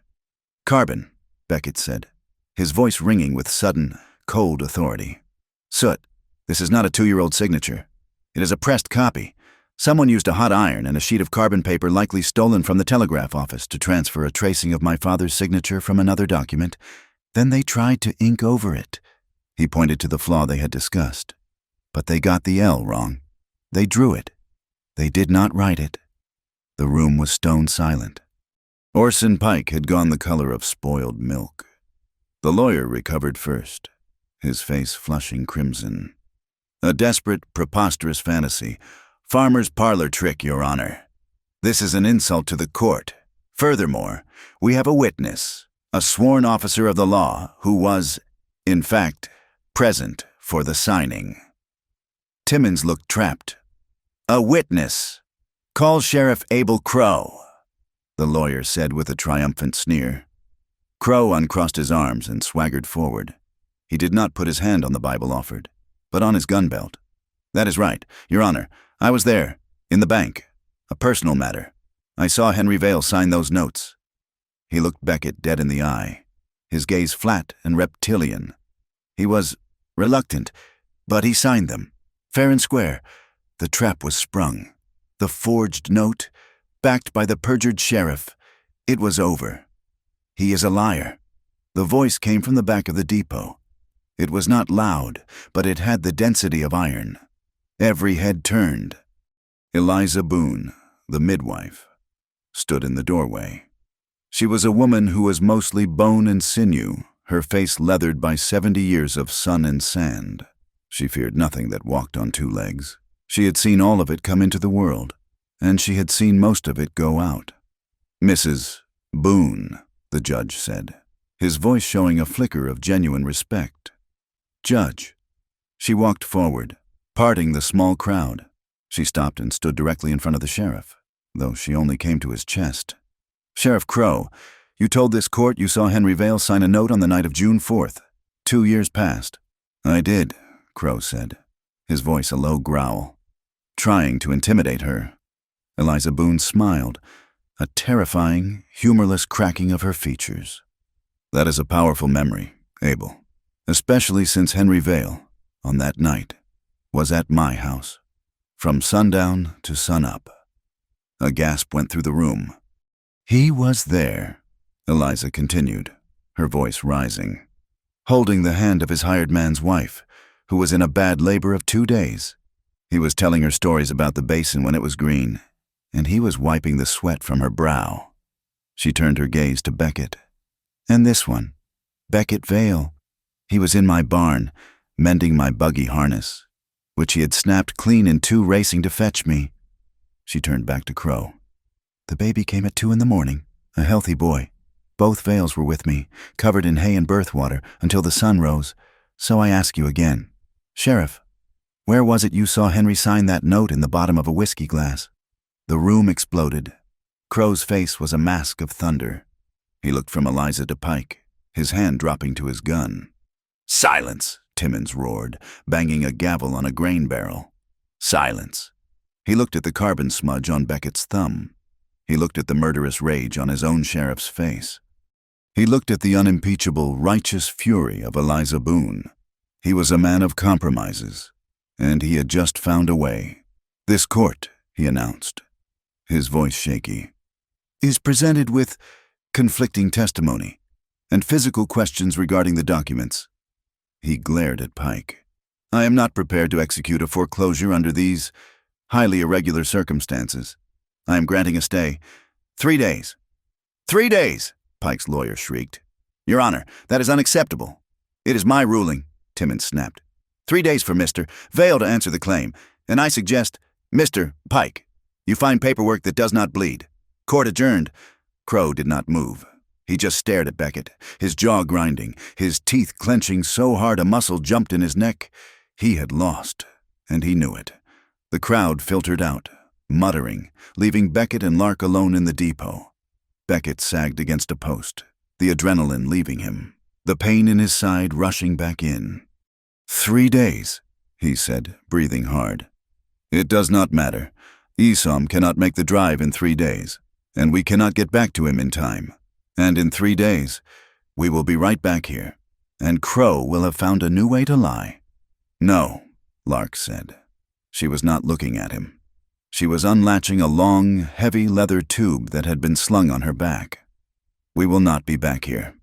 "Carbon," Beckett said, his voice ringing with sudden, cold authority. "Soot, this is not a 2-year-old signature. It is a pressed copy. Someone used a hot iron and a sheet of carbon paper likely stolen from the telegraph office to transfer a tracing of my father's signature from another document. Then they tried to ink over it." He pointed to the flaw they had discussed. "But they got the L wrong. They drew it. They did not write it." The room was stone silent. Orson Pike had gone the color of spoiled milk. The lawyer recovered first, his face flushing crimson. "A desperate, preposterous fantasy. Farmer's parlor trick, Your Honor. This is an insult to the court. Furthermore, we have a witness, a sworn officer of the law who was, in fact, present for the signing." Timmons looked trapped. "A witness. Call Sheriff Abel Crow," the lawyer said with a triumphant sneer. Crow uncrossed his arms and swaggered forward. He did not put his hand on the Bible offered, but on his gun belt. "That is right, Your Honor. I was there, in the bank. A personal matter. I saw Henry Vale sign those notes." He looked Beckett dead in the eye, his gaze flat and reptilian. He was reluctant, but he signed them, fair and square. The trap was sprung. The forged note, backed by the perjured sheriff. It was over. "He is a liar." The voice came from the back of the depot. It was not loud, but it had the density of iron. Every head turned. Eliza Boone, the midwife, stood in the doorway. She was a woman who was mostly bone and sinew, her face leathered by 70 years of sun and sand. She feared nothing that walked on 2 legs. She had seen all of it come into the world, and she had seen most of it go out. "Mrs. Boone," the judge said, his voice showing a flicker of genuine respect. "Judge." She walked forward, parting the small crowd. She stopped and stood directly in front of the sheriff, though she only came to his chest. "Sheriff Crow, you told this court you saw Henry Vale sign a note on the night of June 4th. 2 years passed." "I did," Crow said, his voice a low growl, trying to intimidate her. Eliza Boone smiled, a terrifying, humorless cracking of her features. "That is a powerful memory, Abel, especially since Henry Vale, on that night, was at my house. from sundown to sunup. A gasp went through the room. He was there, Eliza continued, her voice rising, holding the hand of his hired man's wife, who was in a bad labor of 2 days. He was telling her stories about the basin when it was green, and he was wiping the sweat from her brow. She turned her gaze to Beckett. And this one, Beckett Vale. He was in my barn, mending my buggy harness, which he had snapped clean in 2 racing to fetch me. She turned back to Crow. The baby came at 2 in the morning, a healthy boy. Both Vales were with me, covered in hay and birthwater, until the sun rose. So I ask you again, Sheriff, where was it you saw Henry sign that note in the bottom of a whiskey glass? The room exploded. Crow's face was a mask of thunder. He looked from Eliza to Pike, his hand dropping to his gun. Silence, Timmons roared, banging a gavel on a grain barrel. Silence. He looked at the carbon smudge on Beckett's thumb. He looked at the murderous rage on his own sheriff's face. He looked at the unimpeachable, righteous fury of Eliza Boone. He was a man of compromises, and he had just found a way. This court, he announced, his voice shaky, is presented with conflicting testimony and physical questions regarding the documents. He glared at Pike. I am not prepared to execute a foreclosure under these highly irregular circumstances. I am granting a stay. 3 days. 3 days, Pike's lawyer shrieked. Your Honor, that is unacceptable. It is my ruling, Timmons snapped. 3 days for Mr. Vale to answer the claim, and I suggest, Mr. Pike, you find paperwork that does not bleed. Court adjourned. Crow did not move. He just stared at Beckett, his jaw grinding, his teeth clenching so hard a muscle jumped in his neck. He had lost, and he knew it. The crowd filtered out, muttering, leaving Beckett and Lark alone in the depot. Beckett sagged against a post, the adrenaline leaving him, the pain in his side rushing back in. 3 days, he said, breathing hard. It does not matter. Esom cannot make the drive in 3 days, and we cannot get back to him in time. And in 3 days, we will be right back here, and Crow will have found a new way to lie. No, Lark said. She was not looking at him. She was unlatching a long, heavy leather tube that had been slung on her back. We will not be back here.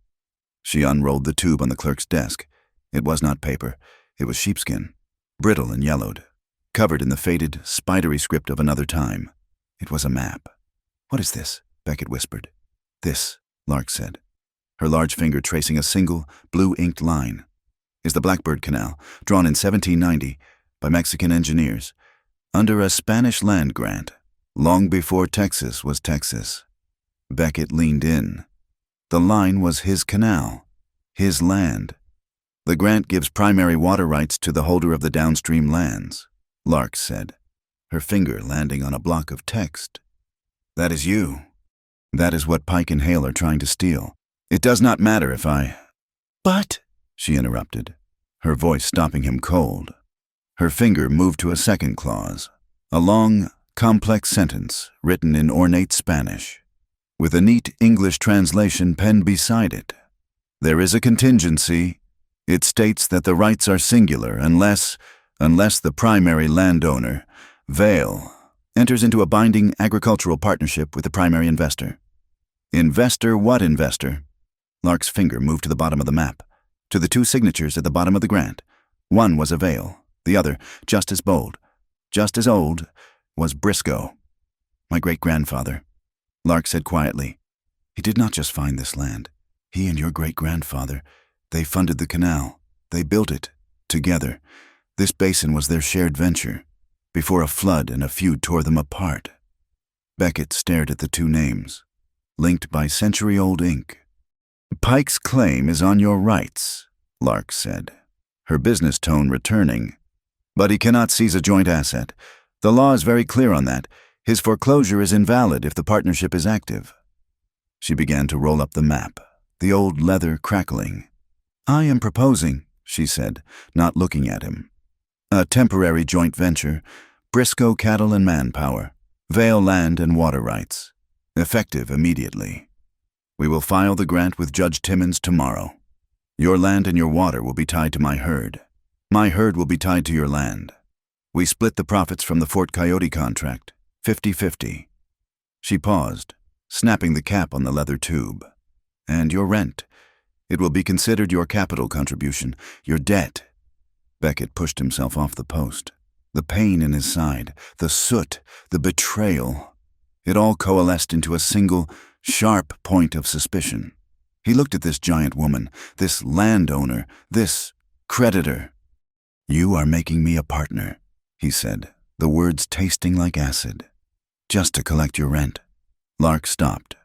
She unrolled the tube on the clerk's desk. It was not paper. It was sheepskin, brittle and yellowed, covered in the faded, spidery script of another time. It was a map. What is this? Beckett whispered. This, Lark said, her large finger tracing a single, blue-inked line, is the Blackbird Canal, drawn in 1790 by Mexican engineers, under a Spanish land grant, long before Texas was Texas. Beckett leaned in. The line was his canal, his land. The grant gives primary water rights to the holder of the downstream lands, Lark said, her finger landing on a block of text. That is you. That is what Pike and Hale are trying to steal. It does not matter if I— But, she interrupted, her voice stopping him cold. Her finger moved to a second clause, a long, complex sentence written in ornate Spanish, with a neat English translation penned beside it. There is a contingency. It states that the rights are singular unless the primary landowner, Vale, enters into a binding agricultural partnership with the primary investor. Investor what investor? Lark's finger moved to the bottom of the map, to the 2 signatures at the bottom of the grant. One was a Vale, the other, just as bold, just as old, was Briscoe. My great-grandfather, Lark said quietly. He did not just find this land. He and your great-grandfather, they funded the canal. They built it, together. This basin was their shared venture, before a flood and a feud tore them apart. Beckett stared at the 2 names, linked by century-old ink. Pike's claim is on your rights, Lark said, her business tone returning. But he cannot seize a joint asset. The law is very clear on that. His foreclosure is invalid if the partnership is active. She began to roll up the map, the old leather crackling. I am proposing, she said, not looking at him, a temporary joint venture, Briscoe cattle and manpower, Vale land and water rights, effective immediately. We will file the grant with Judge Timmons tomorrow. Your land and your water will be tied to my herd. My herd will be tied to your land. We split the profits from the Fort Coyote contract, 50-50. She paused, snapping the cap on the leather tube. And your rent. It will be considered your capital contribution, your debt. Beckett pushed himself off the post. The pain in his side, the soot, the betrayal. It all coalesced into a single, sharp point of suspicion. He looked at this giant woman, this landowner, this creditor. "You are making me a partner," he said, the words tasting like acid. "Just to collect your rent." Lark stopped.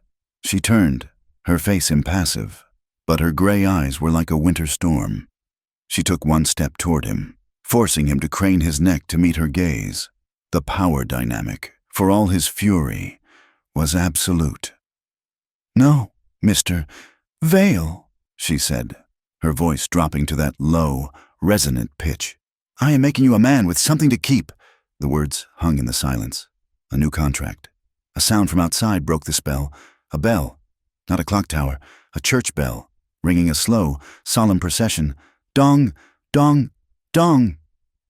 She turned, her face impassive, but her gray eyes were like a winter storm. She took one step toward him, forcing him to crane his neck to meet her gaze. The power dynamic, for all his fury, was absolute. "No, Mr. Vale," she said, her voice dropping to that low, resonant pitch. "I am making you a man with something to keep." The words hung in the silence. A new contract. A sound from outside broke the spell. A bell. Not a clock tower, a church bell, ringing a slow, solemn procession. Dong, dong, dong.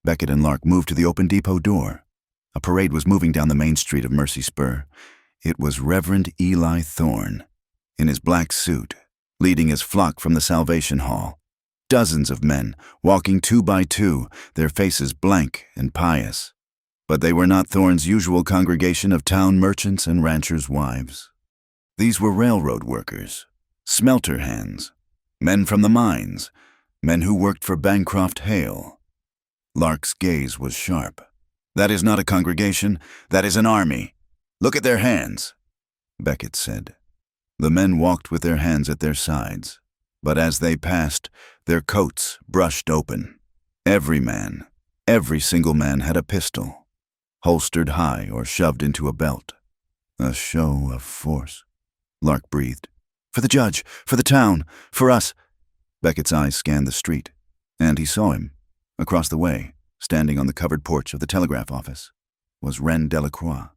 Beckett and Lark moved to the open depot door. A parade was moving down the main street of Mercy Spur. It was Reverend Eli Thorne, in his black suit, leading his flock from the Salvation Hall. Dozens of men, walking 2 by 2, their faces blank and pious. But they were not Thorne's usual congregation of town merchants and ranchers' wives. These were railroad workers, smelter hands, men from the mines, men who worked for Bancroft Hale. Lark's gaze was sharp. "That is not a congregation, that is an army. Look at their hands," Beckett said. The men walked with their hands at their sides, but as they passed, their coats brushed open. Every man, every single man had a pistol, holstered high or shoved into a belt. A show of force. Lark breathed. "For the judge, for the town, for us." Beckett's eyes scanned the street, and he saw him. Across the way, standing on the covered porch of the telegraph office, was Wren Delacroix.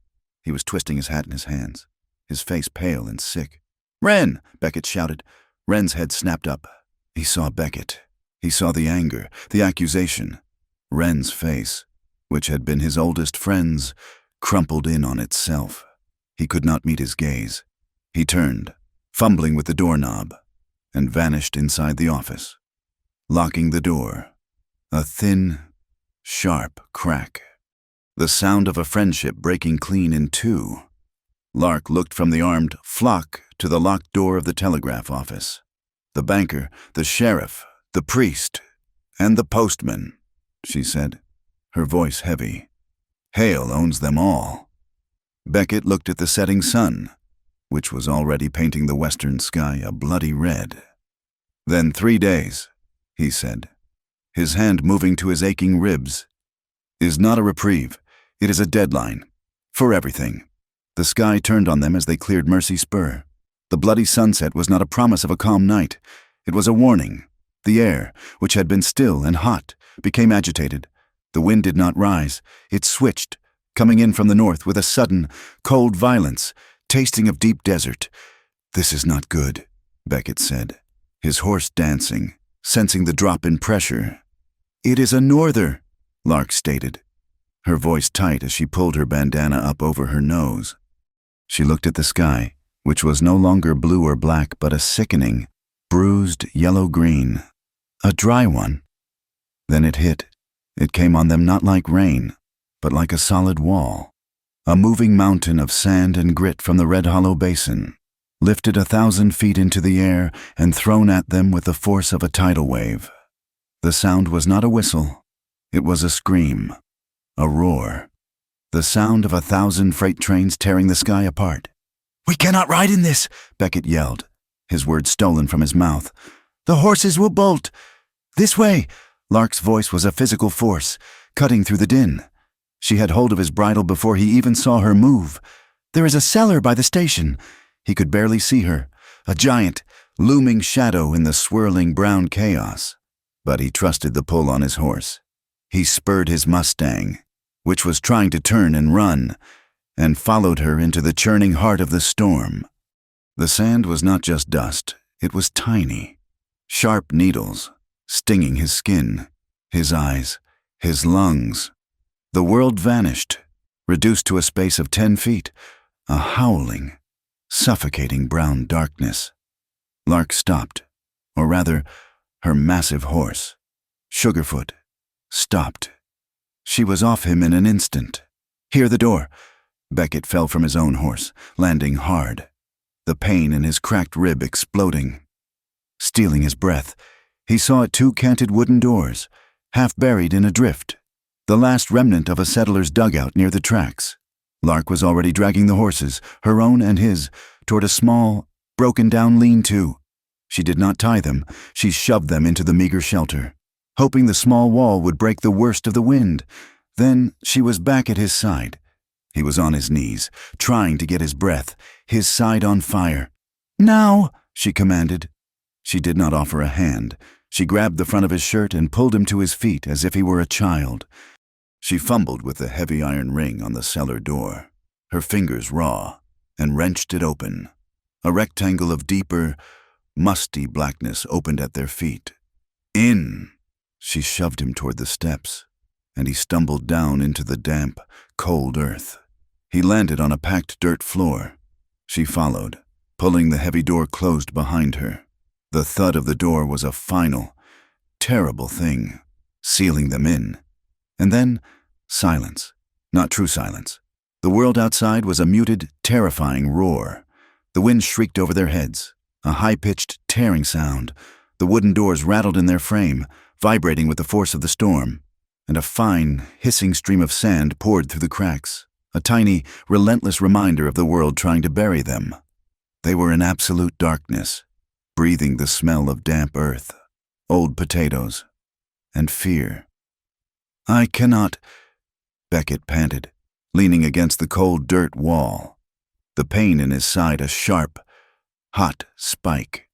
He was twisting his hat in his hands, his face pale and sick. "Wren!" Beckett shouted. Wren's head snapped up. He saw Beckett. He saw the anger, the accusation. Wren's face, which had been his oldest friend's, crumpled in on itself. He could not meet his gaze. He turned, fumbling with the doorknob, and vanished inside the office. Locking the door, a thin, sharp crack. The sound of a friendship breaking clean in two. Lark looked from the armed flock to the locked door of the telegraph office. "The banker, the sheriff, the priest, and the postman," she said, her voice heavy. "Hale owns them all." Beckett looked at the setting sun, which was already painting the western sky a bloody red. "Then 3 days," he said, his hand moving to his aching ribs, "is not a reprieve. It is a deadline. For everything." The sky turned on them as they cleared Mercy Spur. The bloody sunset was not a promise of a calm night. It was a warning. The air, which had been still and hot, became agitated. The wind did not rise. It switched, coming in from the north with a sudden, cold violence, tasting of deep desert. "This is not good," Beckett said, his horse dancing, sensing the drop in pressure. "It is a norther," Lark stated, her voice tight as she pulled her bandana up over her nose. She looked at the sky, which was no longer blue or black but a sickening, bruised yellow-green. A dry one. Then it hit. It came on them not like rain, but like a solid wall. A moving mountain of sand and grit from the Red Hollow Basin, lifted 1,000 feet into the air and thrown at them with the force of a tidal wave. The sound was not a whistle. It was a scream, a roar. The sound of 1,000 freight trains tearing the sky apart. "We cannot ride in this," Beckett yelled, his words stolen from his mouth. "The horses will bolt." "This way!" Lark's voice was a physical force, cutting through the din. She had hold of his bridle before he even saw her move. "There is a cellar by the station." He could barely see her, a giant, looming shadow in the swirling brown chaos. But he trusted the pull on his horse. He spurred his Mustang, which was trying to turn and run, and followed her into the churning heart of the storm. The sand was not just dust, it was tiny. Sharp needles, stinging his skin, his eyes, his lungs. The world vanished, reduced to a space of 10 feet, a howling, suffocating brown darkness. Lark stopped, or rather, her massive horse, Sugarfoot, stopped. She was off him in an instant. "Hear the door." Beckett fell from his own horse, landing hard, the pain in his cracked rib exploding. Stealing his breath, he saw two canted wooden doors, half buried in a drift, the last remnant of a settler's dugout near the tracks. Lark was already dragging the horses, her own and his, toward a small, broken-down lean-to. She did not tie them, she shoved them into the meager shelter, hoping the small wall would break the worst of the wind. Then she was back at his side. He was on his knees, trying to get his breath, his side on fire. "Now!" she commanded. She did not offer a hand. She grabbed the front of his shirt and pulled him to his feet as if he were a child. She fumbled with the heavy iron ring on the cellar door, her fingers raw, and wrenched it open. A rectangle of deeper, musty blackness opened at their feet. "In!" She shoved him toward the steps, and he stumbled down into the damp, cold earth. He landed on a packed dirt floor. She followed, pulling the heavy door closed behind her. The thud of the door was a final, terrible thing, sealing them in. And then, silence. Not true silence. The world outside was a muted, terrifying roar. The wind shrieked over their heads, a high-pitched, tearing sound. The wooden doors rattled in their frame, vibrating with the force of the storm, and a fine, hissing stream of sand poured through the cracks, a tiny, relentless reminder of the world trying to bury them. They were in absolute darkness, breathing the smell of damp earth, old potatoes, and fear. "I cannot," Beckett panted, leaning against the cold dirt wall, the pain in his side a sharp, hot spike.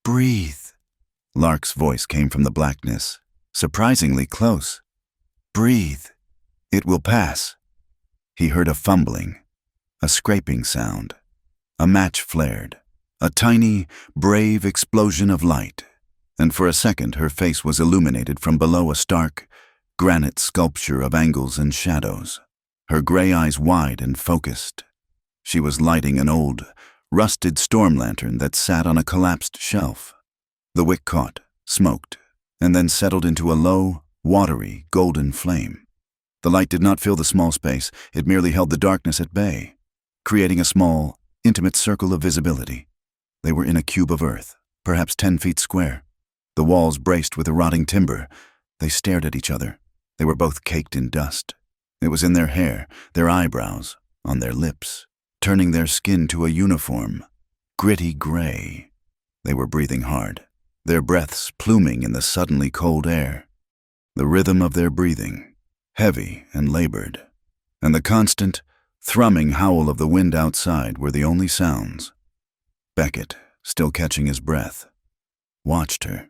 "Breathe." Lark's voice came from the blackness, surprisingly close. "Breathe. It will pass." He heard a fumbling, a scraping sound. A match flared, a tiny, brave explosion of light, and for a second her face was illuminated from below a stark, granite sculpture of angles and shadows, her gray eyes wide and focused. She was lighting an old, rusted storm lantern that sat on a collapsed shelf. The wick caught, smoked, and then settled into a low, watery, golden flame. The light did not fill the small space, it merely held the darkness at bay, creating a small, intimate circle of visibility. They were in a cube of earth, perhaps 10 feet square. The walls braced with a rotting timber. They stared at each other. They were both caked in dust. It was in their hair, their eyebrows, on their lips, turning their skin to a uniform, gritty gray. They were breathing hard, their breaths pluming in the suddenly cold air. The rhythm of their breathing, heavy and labored, and the constant, thrumming howl of the wind outside were the only sounds. Beckett, still catching his breath, watched her.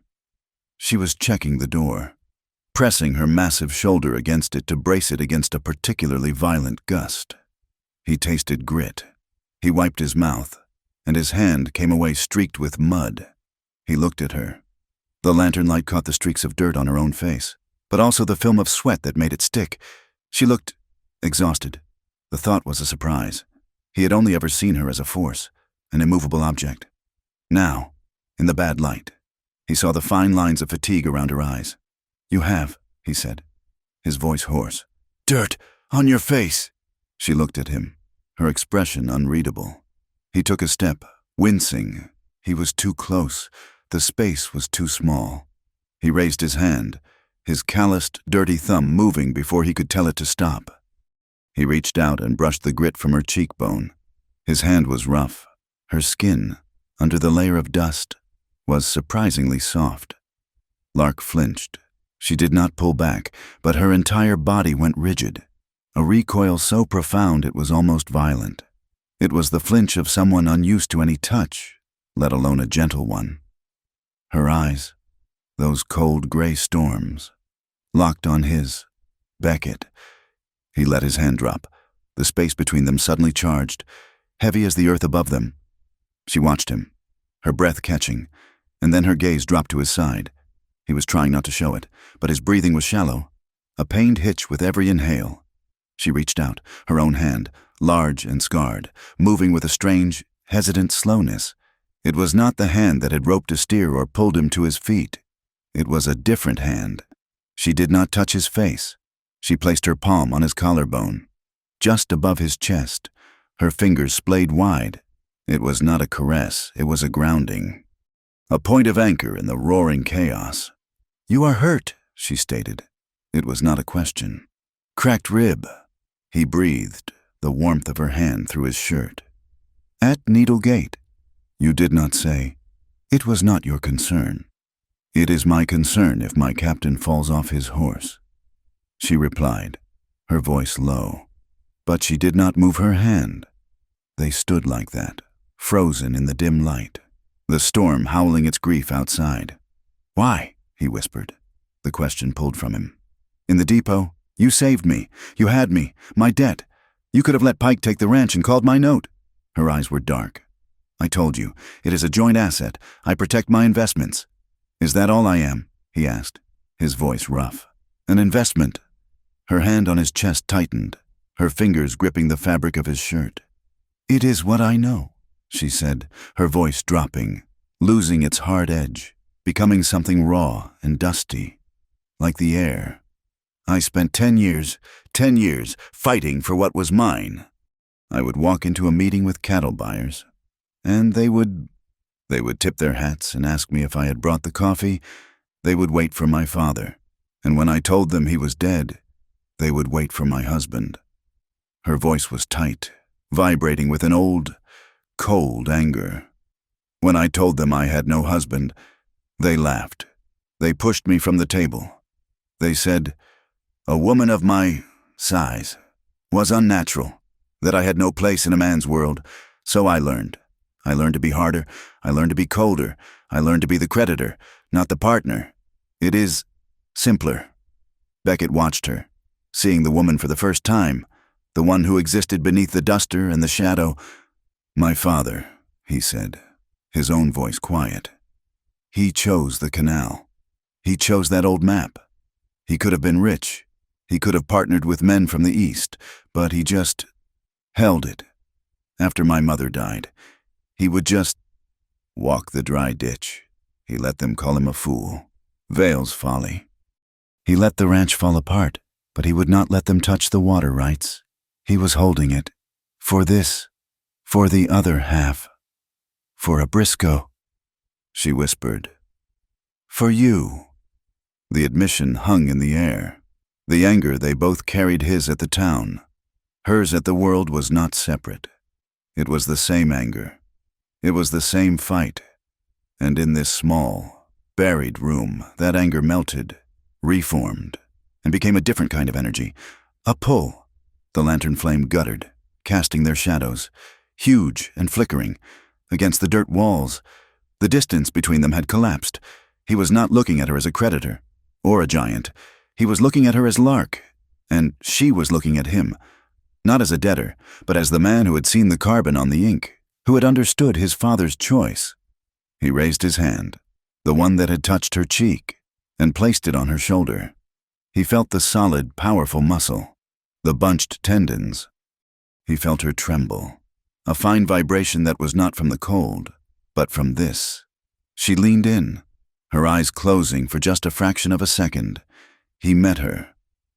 She was checking the door, pressing her massive shoulder against it to brace it against a particularly violent gust. He tasted grit. He wiped his mouth, and his hand came away streaked with mud. He looked at her. The lantern light caught the streaks of dirt on her own face, but also the film of sweat that made it stick. She looked exhausted. The thought was a surprise. He had only ever seen her as a force, an immovable object. Now, in the bad light, he saw the fine lines of fatigue around her eyes. "You have," he said, his voice hoarse. "Dirt on your face." She looked at him, her expression unreadable. He took a step, wincing. He was too close. The space was too small. He raised his hand, his calloused, dirty thumb moving before he could tell it to stop. He reached out and brushed the grit from her cheekbone. His hand was rough. Her skin, under the layer of dust, was surprisingly soft. Lark flinched. She did not pull back, but her entire body went rigid, a recoil so profound it was almost violent. It was the flinch of someone unused to any touch, let alone a gentle one. Her eyes, those cold gray storms, locked on his. Beckett. He let his hand drop. The space between them suddenly charged, heavy as the earth above them. She watched him, her breath catching, and then her gaze dropped to his side. He was trying not to show it, but his breathing was shallow. a pained hitch with every inhale. She reached out, her own hand, large and scarred, moving with a strange, hesitant slowness. It was not the hand that had roped a steer or pulled him to his feet. It was a different hand. She did not touch his face. She placed her palm on his collarbone, just above his chest, her fingers splayed wide. It was not a caress, it was a grounding. A point of anchor in the roaring chaos. "You are hurt," she stated. It was not a question. "Cracked rib." He breathed, the warmth of her hand through his shirt. "At Needle Gate." "You did not say." "It was not your concern." "It is my concern if my captain falls off his horse," she replied, her voice low. But she did not move her hand. They stood like that, frozen in the dim light, the storm howling its grief outside. "Why?" he whispered. The question pulled from him. "In the depot, you saved me. You had me, my debt. You could have let Pike take the ranch and called my note." Her eyes were dark. "I told you, it is a joint asset. I protect my investments." "Is that all I am?" he asked, his voice rough. "An investment." Her hand on his chest tightened, her fingers gripping the fabric of his shirt. "It is what I know," she said, her voice dropping, losing its hard edge, becoming something raw and dusty, like the air. "I spent 10 years fighting for what was mine. I would walk into a meeting with cattle buyers, and they would tip their hats and ask me if I had brought the coffee. They would wait for my father, and when I told them he was dead, they would wait for my husband." Her voice was tight, vibrating with an old, cold anger. "When I told them I had no husband, they laughed. They pushed me from the table. They said a woman of my size was unnatural, that I had no place in a man's world. So I learned. I learned to be harder. I learned to be colder. I learned to be the creditor, not the partner. It is simpler." Beckett watched her, seeing the woman for the first time, the one who existed beneath the duster and the shadow. "My father," he said, his own voice quiet. "He chose the canal. He chose that old map. He could have been rich. He could have partnered with men from the East, but he just held it. After my mother died, he would just walk the dry ditch. He let them call him a fool. Vale's folly. He let the ranch fall apart, but he would not let them touch the water rights. He was holding it. For this. For the other half. For a Briscoe," she whispered. "For you." The admission hung in the air. The anger they both carried, his at the town, hers at the world, was not separate. It was the same anger. It was the same fight. And in this small, buried room, that anger melted, reformed, and became a different kind of energy. A pull. The lantern flame guttered, casting their shadows, huge and flickering, against the dirt walls. The distance between them had collapsed. He was not looking at her as a creditor, or a giant. He was looking at her as Lark, and she was looking at him, not as a debtor, but as the man who had seen the carbon on the ink, who had understood his father's choice. He raised his hand, the one that had touched her cheek, and placed it on her shoulder. He felt the solid, powerful muscle, the bunched tendons. He felt her tremble, a fine vibration that was not from the cold, but from this. She leaned in, her eyes closing for just a fraction of a second. He met her.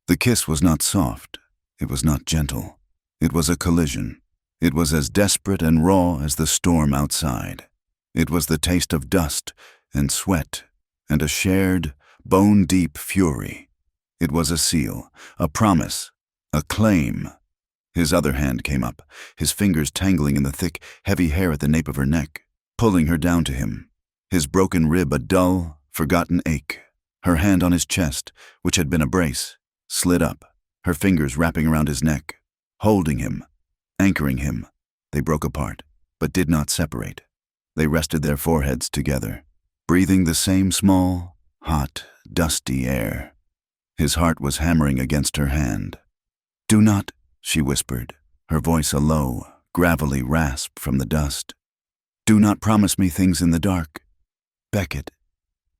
The kiss was not soft. It was not gentle. It was a collision. It was as desperate and raw as the storm outside. It was the taste of dust and sweat and a shared, bone-deep fury. It was a seal, a promise, a claim. His other hand came up, his fingers tangling in the thick, heavy hair at the nape of her neck, pulling her down to him, his broken rib a dull, forgotten ache. Her hand on his chest, which had been a brace, slid up, her fingers wrapping around his neck, holding him, anchoring him. They broke apart, but did not separate. They rested their foreheads together, breathing the same small, hot, dusty air. His heart was hammering against her hand. "Do not," she whispered, her voice a low, gravelly rasp from the dust. "Do not promise me things in the dark, Beckett.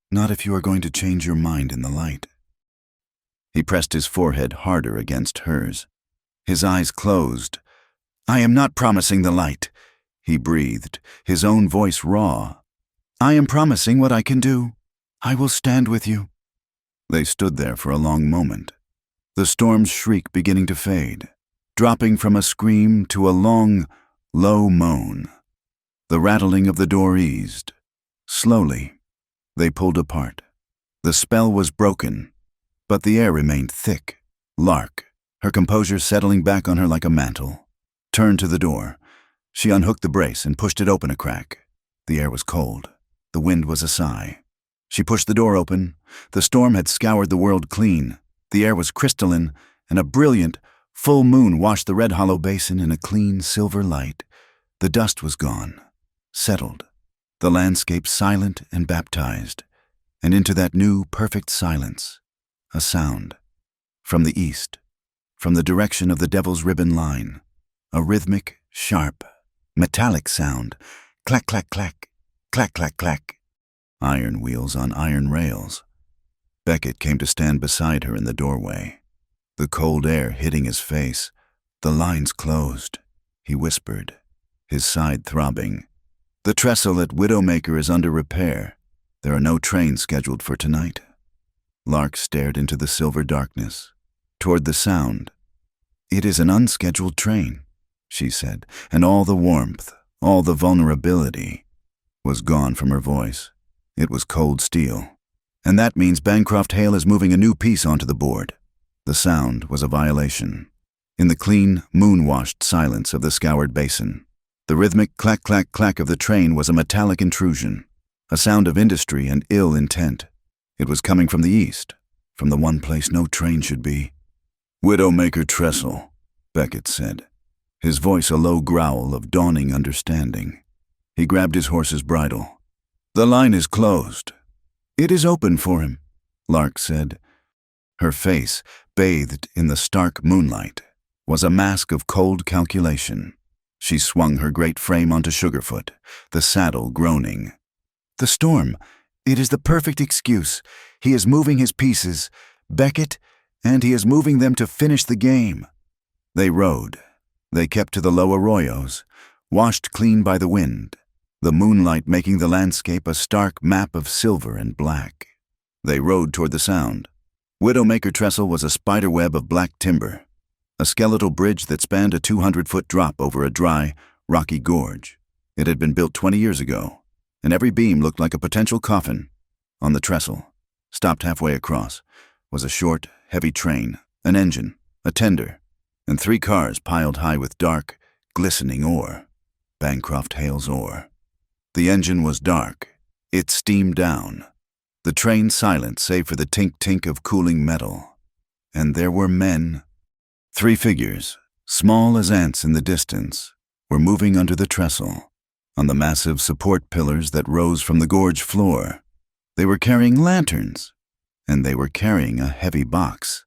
Not if you are going to change your mind in the light." He pressed his forehead harder against hers. His eyes closed. "I am not promising the light," he breathed, his own voice raw. "I am promising what I can do. I will stand with you." They stood there for a long moment, the storm's shriek beginning to fade, dropping from a scream to a long, low moan. The rattling of the door eased. Slowly, they pulled apart. The spell was broken, but the air remained thick. Lark, her composure settling back on her like a mantle, turned to the door. She unhooked the brace and pushed it open a crack. The air was cold. The wind was a sigh. She pushed the door open. The storm had scoured the world clean. The air was crystalline, and a brilliant, full moon washed the red hollow basin in a clean silver light. The dust was gone, settled, the landscape silent and baptized, and into that new, perfect silence, a sound. From the east, from the direction of the Devil's Ribbon line, a rhythmic, sharp, metallic sound. Clack, clack, clack, clack, clack, clack. Iron wheels on iron rails. Beckett came to stand beside her in the doorway, the cold air hitting his face. "The line's closed," he whispered, his side throbbing. "The trestle at Widowmaker is under repair. There are no trains scheduled for tonight." Lark stared into the silver darkness, toward the sound. "It is an unscheduled train," she said, and all the warmth, all the vulnerability, was gone from her voice. It was cold steel. "And that means Bancroft Hale is moving a new piece onto the board." The sound was a violation. In the clean, moon-washed silence of the scoured basin, the rhythmic clack, clack, clack of the train was a metallic intrusion, a sound of industry and ill intent. It was coming from the east, from the one place no train should be. "Widowmaker Trestle," Beckett said, his voice a low growl of dawning understanding. He grabbed his horse's bridle. "The line is closed." "It is open for him," Lark said. Her face, bathed in the stark moonlight, was a mask of cold calculation. She swung her great frame onto Sugarfoot, the saddle groaning. "The storm. It is the perfect excuse. He is moving his pieces, Beckett, and he is moving them to finish the game." They rode. They kept to the low arroyos, washed clean by the wind, the moonlight making the landscape a stark map of silver and black. They rode toward the sound. Widowmaker Trestle was a spiderweb of black timber, a skeletal bridge that spanned a 200-foot drop over a dry, rocky gorge. It had been built 20 years ago, and every beam looked like a potential coffin. On the trestle, stopped halfway across, was a short, heavy train, an engine, a tender, and 3 cars piled high with dark, glistening ore. Bancroft Hale's ore. The engine was dark. It steamed down. The train silent save for the tink-tink of cooling metal. And there were men. 3 figures, small as ants in the distance, were moving under the trestle, on the massive support pillars that rose from the gorge floor. They were carrying lanterns, and they were carrying a heavy box.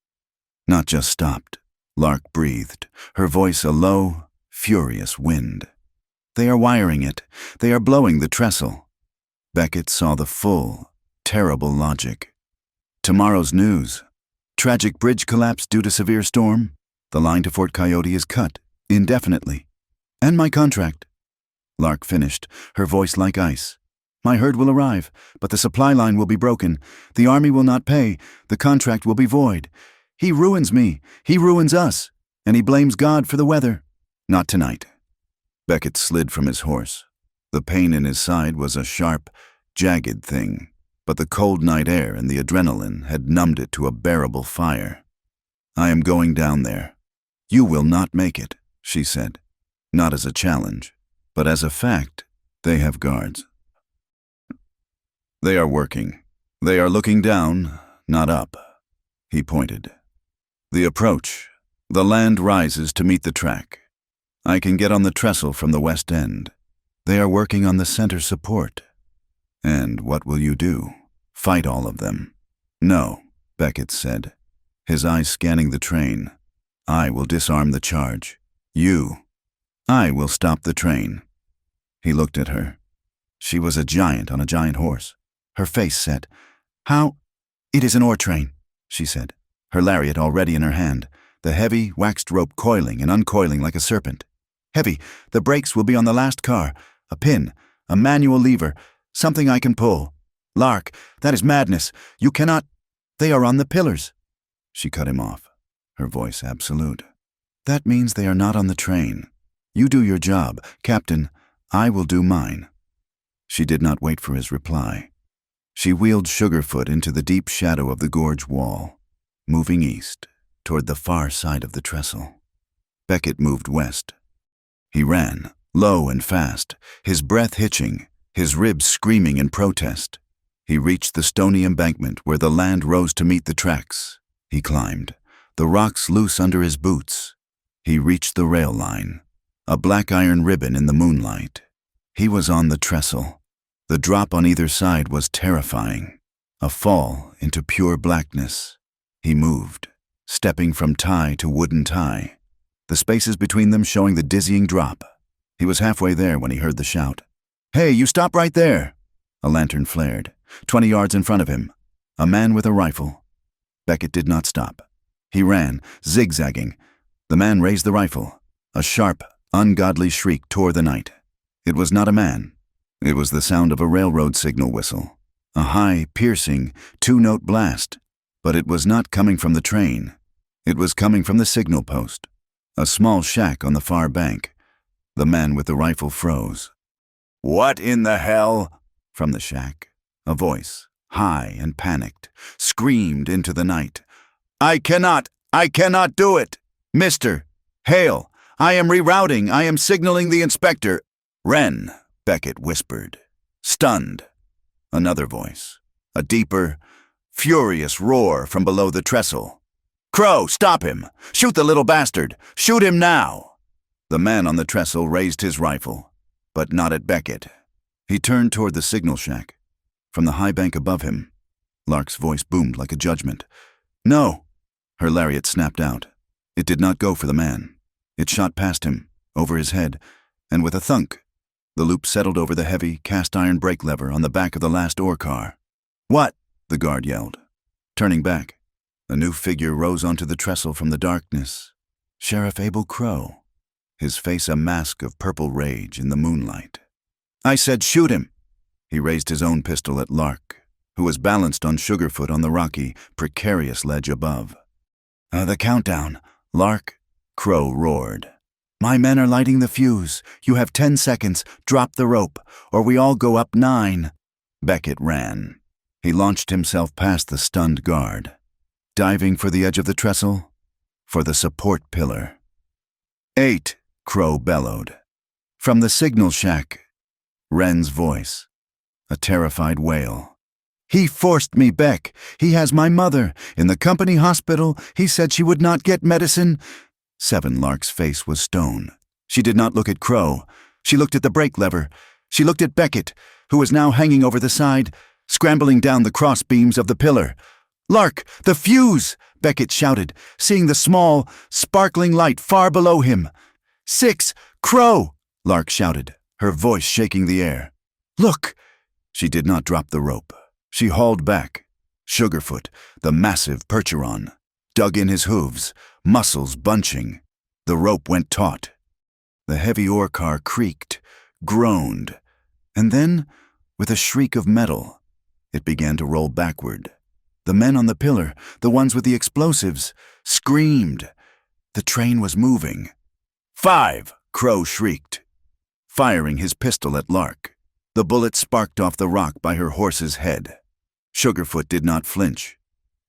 "Not just stopped," Lark breathed, her voice a low, furious wind. "They are wiring it. They are blowing the trestle." Beckett saw the full, terrible logic. Tomorrow's news. Tragic bridge collapse due to severe storm. The line to Fort Coyote is cut, indefinitely. "And my contract." Lark finished, her voice like ice. "My herd will arrive, but the supply line will be broken. The army will not pay. The contract will be void. He ruins me. He ruins us. And he blames God for the weather." "Not tonight." Beckett slid from his horse. The pain in his side was a sharp, jagged thing, but the cold night air and the adrenaline had numbed it to a bearable fire. "I am going down there." "You will not make it," she said. Not as a challenge, but as a fact. They have guards. They are working. They are looking down, not up. He pointed. The approach. The land rises to meet the track. I can get on the trestle from the west end. They are working on the center support. And what will you do? Fight all of them? No, Beckett said, his eyes scanning the train. I will disarm the charge. I will stop the train. He looked at her. She was a giant on a giant horse, her face set. How? It is an ore train, she said. her lariat already in her hand, the heavy, waxed rope coiling and uncoiling like a serpent. Heavy, the brakes will be on the last car. A pin, a manual lever, something I can pull. Lark, that is madness. You cannot. They are on the pillars. She cut him off, her voice absolute. That means they are not on the train. You do your job, Captain. I will do mine. She did not wait for his reply. She wheeled Sugarfoot into the deep shadow of the gorge wall, moving east, toward the far side of the trestle. Beckett moved west. He ran, low and fast, his breath hitching, his ribs screaming in protest. He reached the stony embankment where the land rose to meet the tracks. He climbed, the rocks loose under his boots. He reached the rail line, a black iron ribbon in the moonlight. He was on the trestle. The drop on either side was terrifying, a fall into pure blackness. He moved, stepping from tie to wooden tie, the spaces between them showing the dizzying drop. He was halfway there when he heard the shout. "Hey, you stop right there!" A lantern flared, 20 yards in front of him. A man with a rifle. Beckett did not stop. He ran, zigzagging. The man raised the rifle. A sharp, ungodly shriek tore the night. It was not a man. It was the sound of a railroad signal whistle. A high, piercing, two-note blast. But it was not coming from the train. It was coming from the signal post. A small shack on the far bank. The man with the rifle froze. "What in the hell?" From the shack, a voice, high and panicked, screamed into the night. I cannot do it! Mister, Hale, I am rerouting, I am signaling the inspector." "Wren," Beckett whispered, stunned. Another voice, a deeper, furious roar from below the trestle. "Crow, stop him! Shoot the little bastard! Shoot him now!" The man on the trestle raised his rifle, but not at Beckett. He turned toward the signal shack. From the high bank above him, Lark's voice boomed like a judgment. "No!" Her lariat snapped out. It did not go for the man. It shot past him, over his head, and with a thunk, the loop settled over the heavy, cast-iron brake lever on the back of the last ore car. "What?" the guard yelled. Turning back, a new figure rose onto the trestle from the darkness. Sheriff Abel Crow, his face a mask of purple rage in the moonlight. "I said shoot him!" He raised his own pistol at Lark, who was balanced on Sugarfoot on the rocky, precarious ledge above. The countdown, Lark," Crow roared. "My men are lighting the fuse. You have 10 seconds. Drop the rope, or we all go up 9. Beckett ran. He launched himself past the stunned guard, diving for the edge of the trestle, for the support pillar. 8, Crow bellowed. From the signal shack, Wren's voice, a terrified wail. "He forced me, Beck. He has my mother. In the company hospital, he said she would not get medicine." 7, Lark's face was stone. She did not look at Crow. She looked at the brake lever. She looked at Beckett, who was now hanging over the side, scrambling down the cross beams of the pillar. "Lark, the fuse!" Beckett shouted, seeing the small, sparkling light far below him. 6, Crow! Lark shouted, her voice shaking the air. "Look!" She did not drop the rope. She hauled back. Sugarfoot, the massive Percheron, dug in his hooves, muscles bunching. The rope went taut. The heavy ore car creaked, groaned, and then, with a shriek of metal, it began to roll backward. The men on the pillar, the ones with the explosives, screamed. The train was moving. 5, Crow shrieked, firing his pistol at Lark. The bullet sparked off the rock by her horse's head. Sugarfoot did not flinch.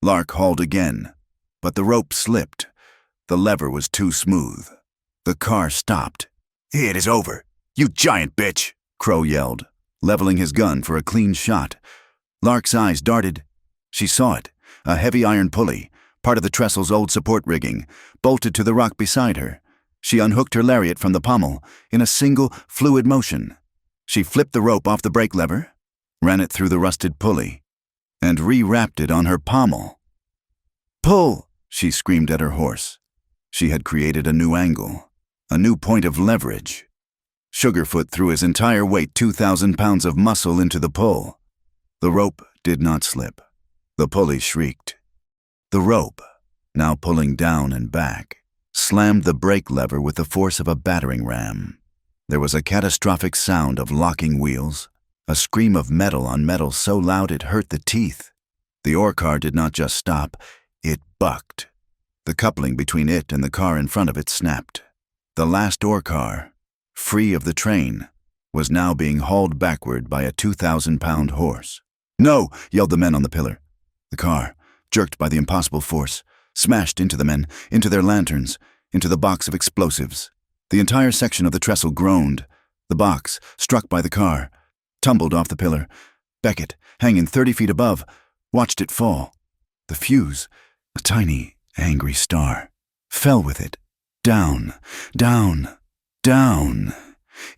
Lark hauled again, but the rope slipped. The lever was too smooth. The car stopped. "It is over, you giant bitch!" Crow yelled, leveling his gun for a clean shot. Lark's eyes darted. She saw it, a heavy iron pulley, part of the trestle's old support rigging, bolted to the rock beside her. She unhooked her lariat from the pommel in a single, fluid motion. She flipped the rope off the brake lever, ran it through the rusted pulley, and re-wrapped it on her pommel. "Pull!" she screamed at her horse. She had created a new angle, a new point of leverage. Sugarfoot threw his entire weight, 2,000 pounds of muscle, into the pull. The rope did not slip. The pulley shrieked. The rope, now pulling down and back, slammed the brake lever with the force of a battering ram. There was a catastrophic sound of locking wheels, a scream of metal on metal so loud it hurt the teeth. The ore car did not just stop, it bucked. The coupling between it and the car in front of it snapped. The last ore car, free of the train, was now being hauled backward by a 2,000-pound horse. "No!" yelled the men on the pillar. The car, jerked by the impossible force, smashed into the men, into their lanterns, into the box of explosives. The entire section of the trestle groaned. The box, struck by the car, tumbled off the pillar. Beckett, hanging 30 feet above, watched it fall. The fuse, a tiny, angry star, fell with it, down, down, down,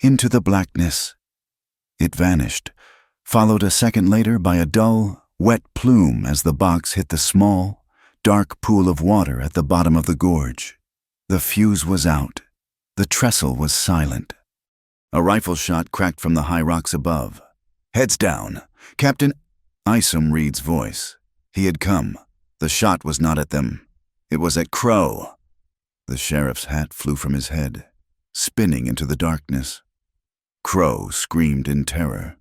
into the blackness. It vanished, followed a second later by a dull, wet plume as the box hit the small, dark pool of water at the bottom of the gorge. The fuse was out. The trestle was silent. A rifle shot cracked from the high rocks above. "Heads down, Captain—" Isom Reed's voice. He had come. The shot was not at them. It was at Crow. The sheriff's hat flew from his head, spinning into the darkness. Crow screamed in terror,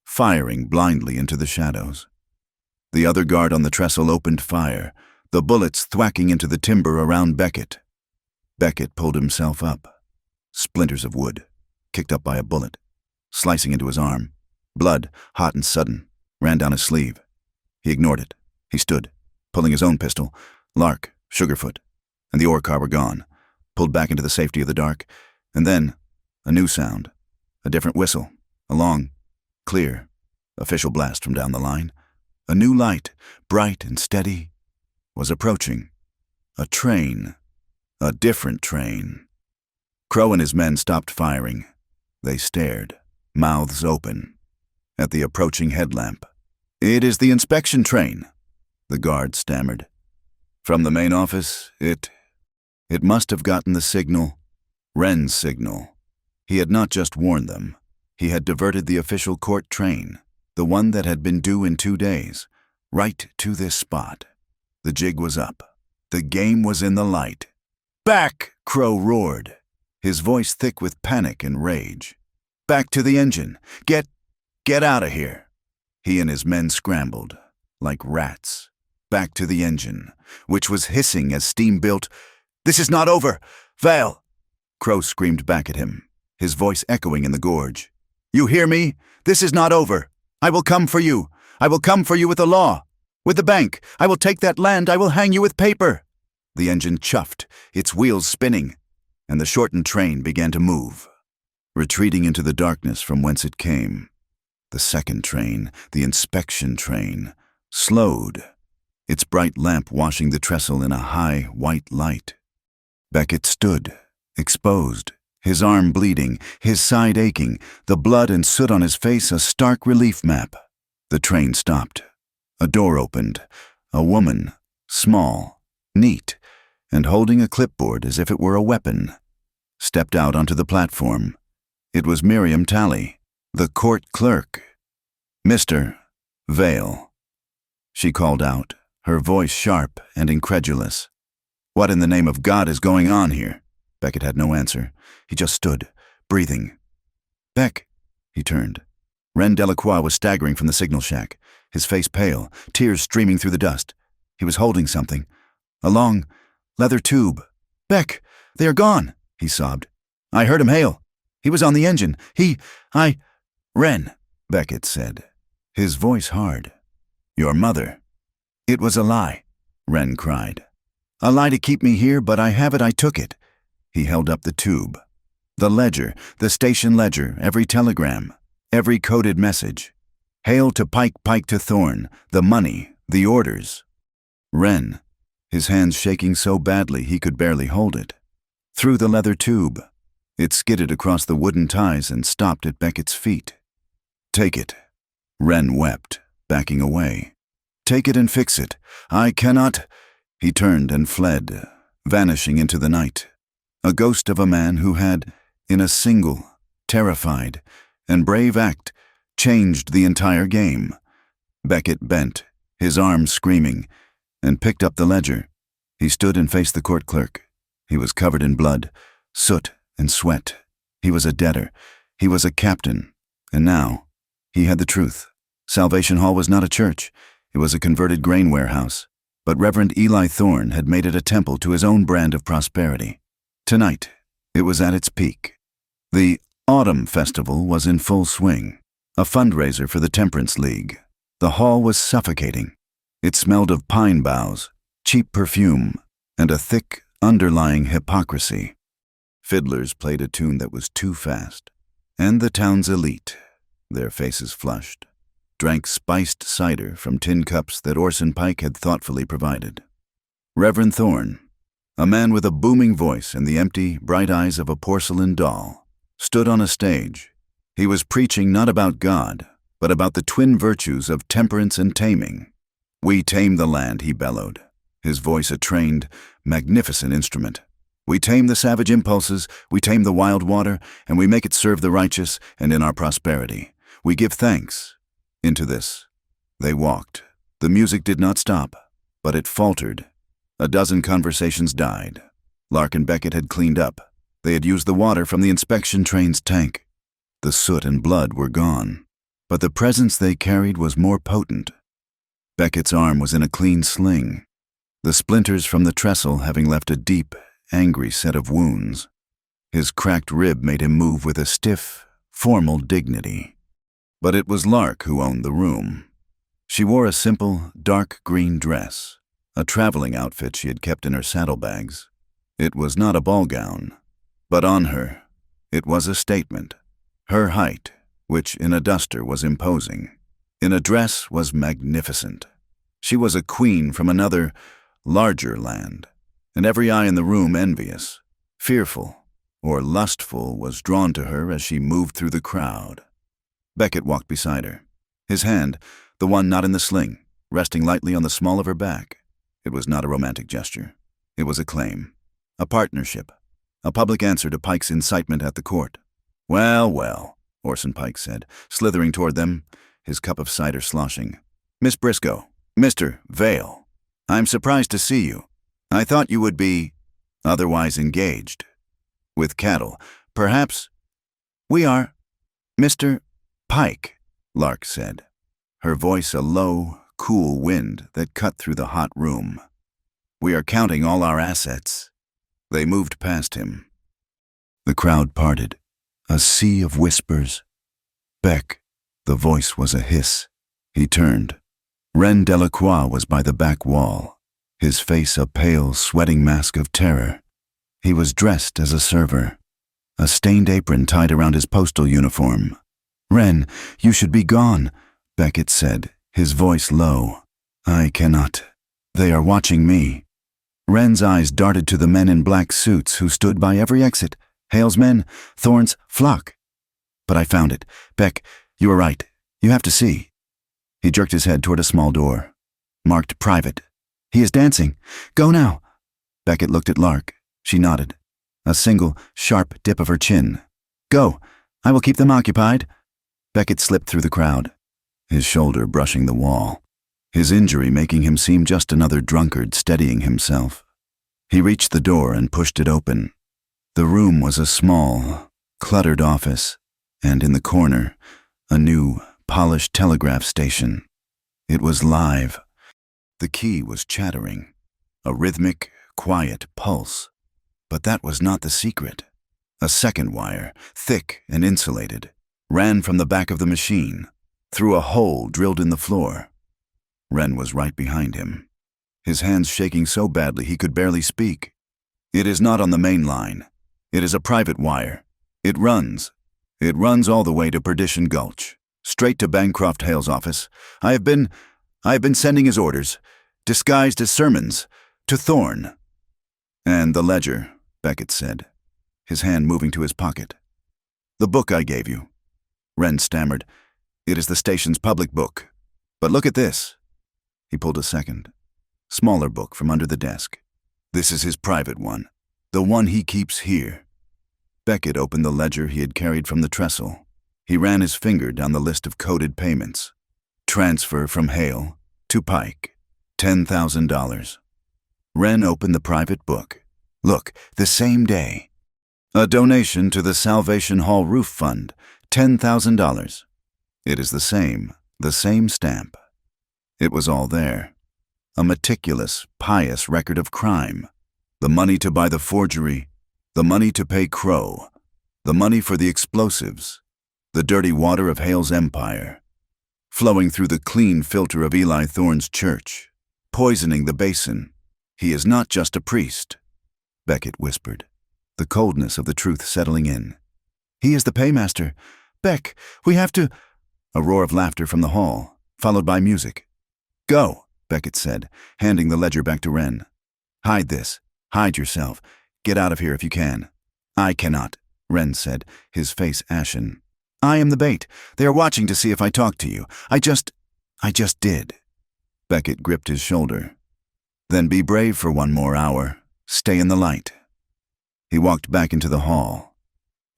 firing blindly into the shadows. The other guard on the trestle opened fire, the bullets thwacking into the timber around Beckett. Beckett pulled himself up. Splinters of wood, kicked up by a bullet, slicing into his arm. Blood, hot and sudden, ran down his sleeve. He ignored it. He stood, pulling his own pistol. Lark, Sugarfoot, and the ore car were gone, pulled back into the safety of the dark. And then, a new sound, a different whistle, a long, clear, official blast from down the line. A new light, bright and steady, was approaching. A train. A different train. Crow and his men stopped firing. They stared, mouths open, at the approaching headlamp. "It is the inspection train," the guard stammered. "From the main office, it must have gotten the signal, Wren's signal." He had not just warned them. He had diverted the official court train, the one that had been due in 2 days, right to this spot. The jig was up. The game was in the light. "Back!" Crow roared, his voice thick with panic and rage. "Back to the engine! Get out of here!" He and his men scrambled, like rats, back to the engine, which was hissing as steam built. "This is not over! Val!" Crow screamed back at him, his voice echoing in the gorge. "You hear me? This is not over! I will come for you! I will come for you with the law! With the bank! I will take that land! I will hang you with paper!" The engine chuffed, its wheels spinning, and the shortened train began to move, retreating into the darkness from whence it came. The second train, the inspection train, slowed, its bright lamp washing the trestle in a high, white light. Beckett stood, exposed, his arm bleeding, his side aching, the blood and soot on his face a stark relief map. The train stopped. A door opened. A woman, small, neat, and holding a clipboard as if it were a weapon, stepped out onto the platform. It was Miriam Talley, the court clerk. "Mr. Vale," she called out, her voice sharp and incredulous. "What in the name of God is going on here?" Beckett had no answer. He just stood, breathing. "Beck," he turned. Wren Delacroix was staggering from the signal shack, his face pale, tears streaming through the dust. He was holding something, a long, leather tube. "Beck, they are gone," he sobbed. "I heard him hail. He was on the engine. Wren," Beckett said, his voice hard. "Your mother." "It was a lie," Wren cried. "A lie to keep me here, but I have it, I took it." He held up the tube. The ledger, the station ledger, every telegram, every coded message. Hail to Pike, Pike to Thorne, the money, the orders. Wren, his hands shaking so badly he could barely hold it, through the leather tube. It skidded across the wooden ties and stopped at Beckett's feet. "Take it." Wren wept, backing away. "Take it and fix it. I cannot—" He turned and fled, vanishing into the night. A ghost of a man who had, in a single, terrified, and brave act, changed the entire game. Beckett bent, his arm screaming, and picked up the ledger. He stood and faced the court clerk. He was covered in blood, soot, and sweat. He was a debtor. He was a captain. And now, he had the truth. Salvation Hall was not a church. It was a converted grain warehouse. But Reverend Eli Thorne had made it a temple to his own brand of prosperity. Tonight, it was at its peak. The Autumn Festival was in full swing, a fundraiser for the Temperance League. The hall was suffocating. It smelled of pine boughs, cheap perfume, and a thick, underlying hypocrisy. Fiddlers played a tune that was too fast, and the town's elite, their faces flushed, drank spiced cider from tin cups that Orson Pike had thoughtfully provided. Reverend Thorne, a man with a booming voice and the empty, bright eyes of a porcelain doll, stood on a stage. He was preaching not about God, but about the twin virtues of temperance and taming. "We tame the land," he bellowed, his voice a trained, magnificent instrument. "We tame the savage impulses, we tame the wild water, and we make it serve the righteous, and in our prosperity, we give thanks." Into this, they walked. The music did not stop, but it faltered. A dozen conversations died. Lark and Beckett had cleaned up. They had used the water from the inspection train's tank. The soot and blood were gone, but the presence they carried was more potent. Beckett's arm was in a clean sling, the splinters from the trestle having left a deep, angry set of wounds. His cracked rib made him move with a stiff, formal dignity. But it was Lark who owned the room. She wore a simple, dark green dress, a traveling outfit she had kept in her saddlebags. It was not a ball gown, but on her, it was a statement. Her height, which in a duster was imposing, in a dress was magnificent. She was a queen from another, larger land, and every eye in the room envious, fearful, or lustful was drawn to her as she moved through the crowd. Beckett walked beside her, his hand, the one not in the sling, resting lightly on the small of her back. It was not a romantic gesture. It was a claim, a partnership, a public answer to Pike's incitement at the court. "Well, well," Orson Pike said, slithering toward them, his cup of cider sloshing. "Miss Briscoe, Mr. Vale, I'm surprised to see you. I thought you would be otherwise engaged. With cattle, perhaps?" "We are, Mr. Pike," Lark said, her voice a low, cool wind that cut through the hot room. "We are counting all our assets." They moved past him. The crowd parted, a sea of whispers. "Beck," the voice was a hiss. He turned. Ren Delacroix was by the back wall, his face a pale, sweating mask of terror. He was dressed as a server, a stained apron tied around his postal uniform. "Ren, you should be gone," Beckett said, his voice low. "I cannot. They are watching me." Ren's eyes darted to the men in black suits who stood by every exit. Hale's men, Thorne's flock. "But I found it. Beck, you are right. You have to see." He jerked his head toward a small door, marked private. "He is dancing. Go now." Beckett looked at Lark. She nodded, a single, sharp dip of her chin. "Go. I will keep them occupied." Beckett slipped through the crowd, his shoulder brushing the wall, his injury making him seem just another drunkard steadying himself. He reached the door and pushed it open. The room was a small, cluttered office, and in the corner, a new, polished telegraph station. It was live. The key was chattering, a rhythmic, quiet pulse. But that was not the secret. A second wire, thick and insulated, ran from the back of the machine, through a hole drilled in the floor. Ren was right behind him, his hands shaking so badly he could barely speak. "It is not on the main line. It is a private wire. It runs all the way to Perdition Gulch, straight to Bancroft Hale's office. I have been sending his orders, disguised as sermons, to Thorne." "And the ledger," Beckett said, his hand moving to his pocket. "The book I gave you." Ren stammered. "It is the station's public book. But look at this." He pulled a second, smaller book from under the desk. "This is his private one, the one he keeps here." Beckett opened the ledger he had carried from the trestle. He ran his finger down the list of coded payments. Transfer from Hale to Pike, $10,000. Wren opened the private book. Look, the same day. A donation to the Salvation Hall Roof Fund, $10,000. It is the same stamp. It was all there. A meticulous, pious record of crime. The money to buy the forgery, the money to pay Crow, the money for the explosives, the dirty water of Hale's empire, flowing through the clean filter of Eli Thorne's church, poisoning the basin. He is not just a priest, Beckett whispered, the coldness of the truth settling in. He is the paymaster. Beck, we have to— A roar of laughter from the hall, followed by music. Go, Beckett said, handing the ledger back to Wren. Hide this. Hide yourself. Get out of here if you can. I cannot, Wren said, his face ashen. I am the bait. They are watching to see if I talk to you. I just did. Beckett gripped his shoulder. Then be brave for one more hour. Stay in the light. He walked back into the hall.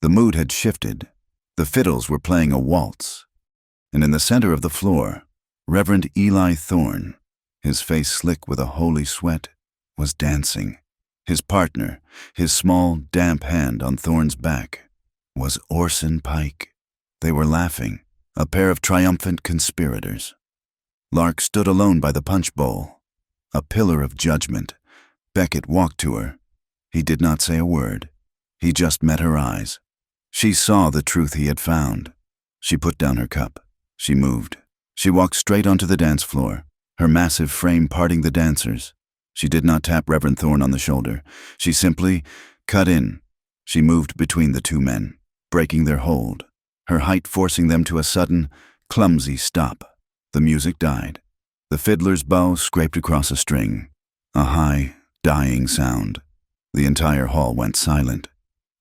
The mood had shifted. The fiddles were playing a waltz. And in the center of the floor, Reverend Eli Thorne, his face slick with a holy sweat, was dancing. His partner, his small, damp hand on Thorne's back, was Orson Pike. They were laughing, a pair of triumphant conspirators. Lark stood alone by the punch bowl, a pillar of judgment. Beckett walked to her. He did not say a word. He just met her eyes. She saw the truth he had found. She put down her cup. She moved. She walked straight onto the dance floor, her massive frame parting the dancers. She did not tap Reverend Thorne on the shoulder. She simply cut in. She moved between the two men, breaking their hold, her height forcing them to a sudden, clumsy stop. The music died. The fiddler's bow scraped across a string, a high, dying sound. The entire hall went silent.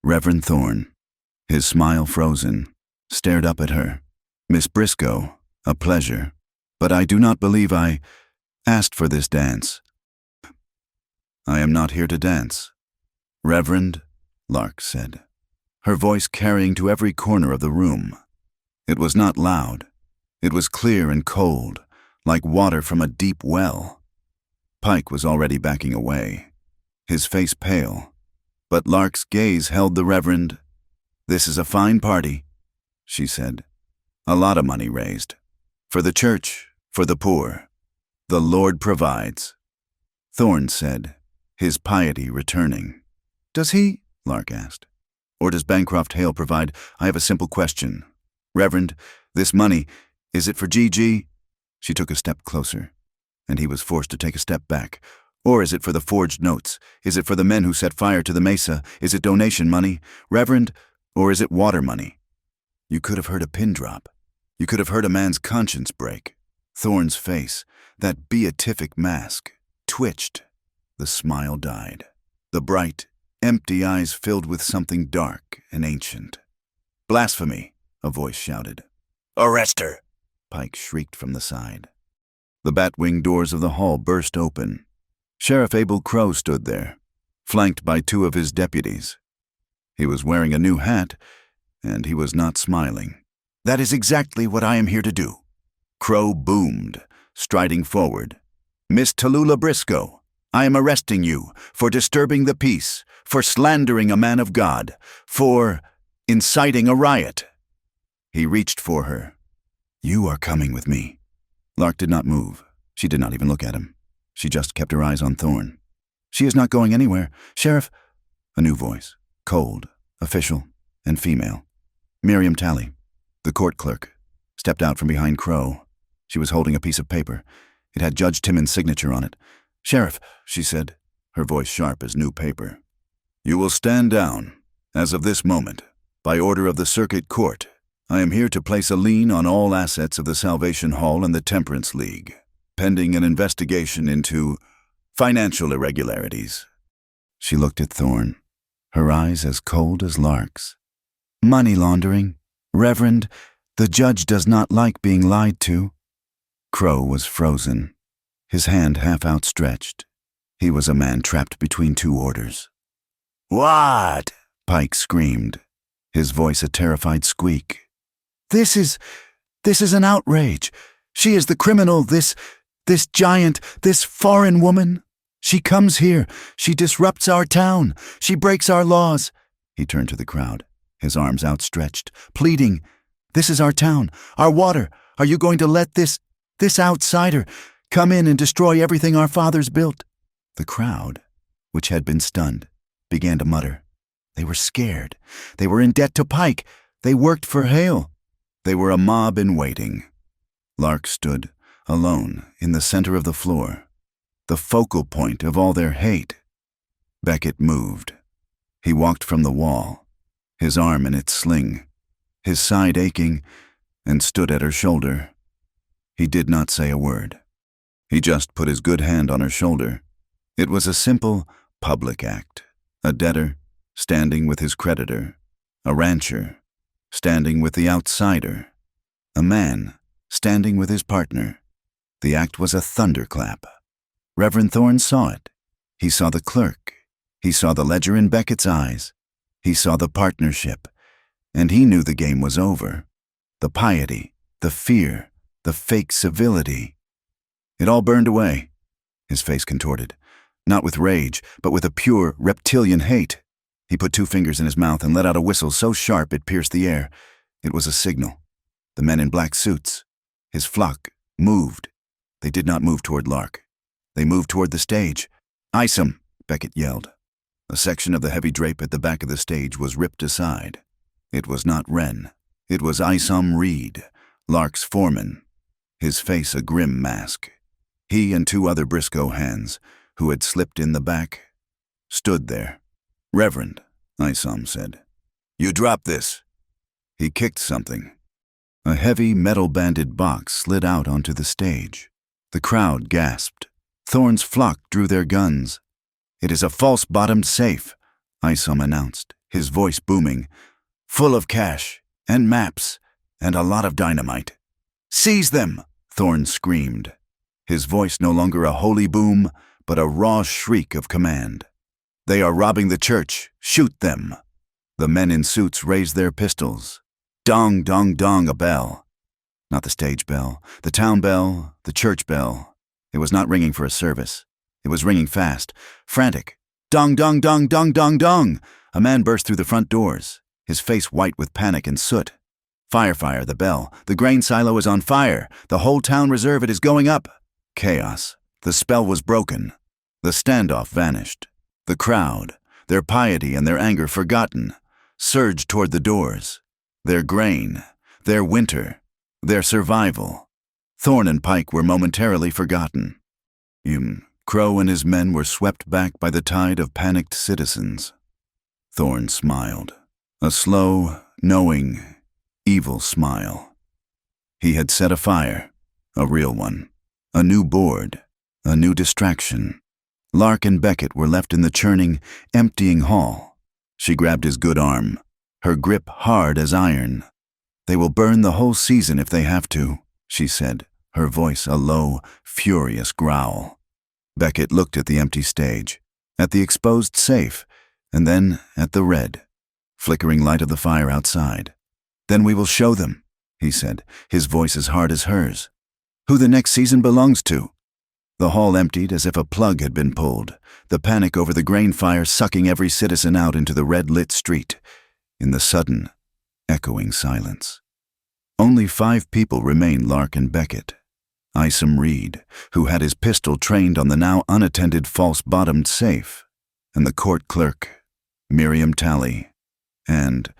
Reverend Thorne, his smile frozen, stared up at her. Miss Briscoe, a pleasure, but I do not believe I asked for this dance. I am not here to dance. Reverend, Lark said, her voice carrying to every corner of the room. It was not loud. It was clear and cold, like water from a deep well. Pike was already backing away, his face pale, but Lark's gaze held the Reverend. This is a fine party, she said. A lot of money raised. For the church, for the poor. The Lord provides. Thorne said, his piety returning. Does he? Lark asked. Or does Bancroft Hale provide? I have a simple question. Reverend, this money, is it for Gigi? She took a step closer, and he was forced to take a step back. Or is it for the forged notes? Is it for the men who set fire to the mesa? Is it donation money? Reverend, or is it water money? You could have heard a pin drop. You could have heard a man's conscience break. Thorne's face, that beatific mask, twitched. The smile died. The bright, empty eyes filled with something dark and ancient. Blasphemy, a voice shouted. Arrest her, Pike shrieked from the side. The bat-wing doors of the hall burst open. Sheriff Abel Crow stood there, flanked by two of his deputies. He was wearing a new hat, and he was not smiling. That is exactly what I am here to do. Crow boomed, striding forward. Miss Tallulah Briscoe, I am arresting you for disturbing the peace, for slandering a man of God, for inciting a riot. He reached for her. You are coming with me. Lark did not move. She did not even look at him. She just kept her eyes on Thorne. She is not going anywhere. Sheriff, a new voice, cold, official, and female. Miriam Talley, the court clerk, stepped out from behind Crow. She was holding a piece of paper. It had Judge Timmons' signature on it. Sheriff, she said, her voice sharp as new paper. You will stand down. As of this moment, by order of the Circuit Court, I am here to place a lien on all assets of the Salvation Hall and the Temperance League, pending an investigation into financial irregularities. She looked at Thorne, her eyes as cold as Lark's. Money laundering. Reverend, the judge does not like being lied to. Crow was frozen, his hand half outstretched. He was a man trapped between two orders. What? Pike screamed, his voice a terrified squeak. This is an outrage. She is the criminal, this giant, this foreign woman. She comes here. She disrupts our town. She breaks our laws. He turned to the crowd, his arms outstretched, pleading, "This is our town, our water. Are you going to let this outsider come in and destroy everything our fathers built?" The crowd, which had been stunned, began to mutter. They were scared. They were in debt to Pike. They worked for Hale. They were a mob in waiting. Lark stood, alone, in the center of the floor, the focal point of all their hate. Beckett moved. He walked from the wall, his arm in its sling, his side aching, and stood at her shoulder. He did not say a word. He just put his good hand on her shoulder. It was a simple, public act. A debtor standing with his creditor, a rancher standing with the outsider, a man standing with his partner. The act was a thunderclap. Reverend Thorne saw it. He saw the clerk. He saw the ledger in Beckett's eyes. He saw the partnership. And he knew the game was over. The piety, the fear, the fake civility. It all burned away. His face contorted, not with rage, but with a pure, reptilian hate. He put 2 fingers in his mouth and let out a whistle so sharp it pierced the air. It was a signal. The men in black suits, his flock, moved. They did not move toward Lark. They moved toward the stage. "Ice 'em," Beckett yelled. A section of the heavy drape at the back of the stage was ripped aside. It was not Wren. It was Isom Reed, Lark's foreman, his face a grim mask. He and 2 other Briscoe hands, who had slipped in the back, stood there. "Reverend," Isom said, "you drop this." He kicked something. A heavy, metal-banded box slid out onto the stage. The crowd gasped. Thorne's flock drew their guns. "It is a false-bottomed safe," Isom announced, his voice booming, "full of cash, and maps, and a lot of dynamite." "Seize them!" Thorne screamed, his voice no longer a holy boom, but a raw shriek of command. "They are robbing the church. Shoot them!" The men in suits raised their pistols. Dong, dong, dong, a bell. Not the stage bell, the town bell, the church bell. It was not ringing for a service. It was ringing fast, frantic. Dong, dong, dong, dong, dong, dong. A man burst through the front doors, his face white with panic and soot. "Fire, fire, the bell. The grain silo is on fire. The whole town reserve, it is going up." Chaos. The spell was broken. The standoff vanished. The crowd, their piety and their anger forgotten, surged toward the doors. Their grain, their winter, their survival. Thorne and Pike were momentarily forgotten. Crow and his men were swept back by the tide of panicked citizens. Thorne smiled, a slow, knowing, evil smile. He had set a fire, a real one, a new board, a new distraction. Lark and Beckett were left in the churning, emptying hall. She grabbed his good arm, her grip hard as iron. "They will burn the whole season if they have to," she said, her voice a low, furious growl. Beckett looked at the empty stage, at the exposed safe, and then at the red, flickering light of the fire outside. "Then we will show them," he said, his voice as hard as hers, "who the next season belongs to." The hall emptied as if a plug had been pulled, the panic over the grain fire sucking every citizen out into the red-lit street, in the sudden, echoing silence. Only 5 people remained Lark and Beckett. Isom Reed, who had his pistol trained on the now unattended false-bottomed safe, and the court clerk, Miriam Talley, and,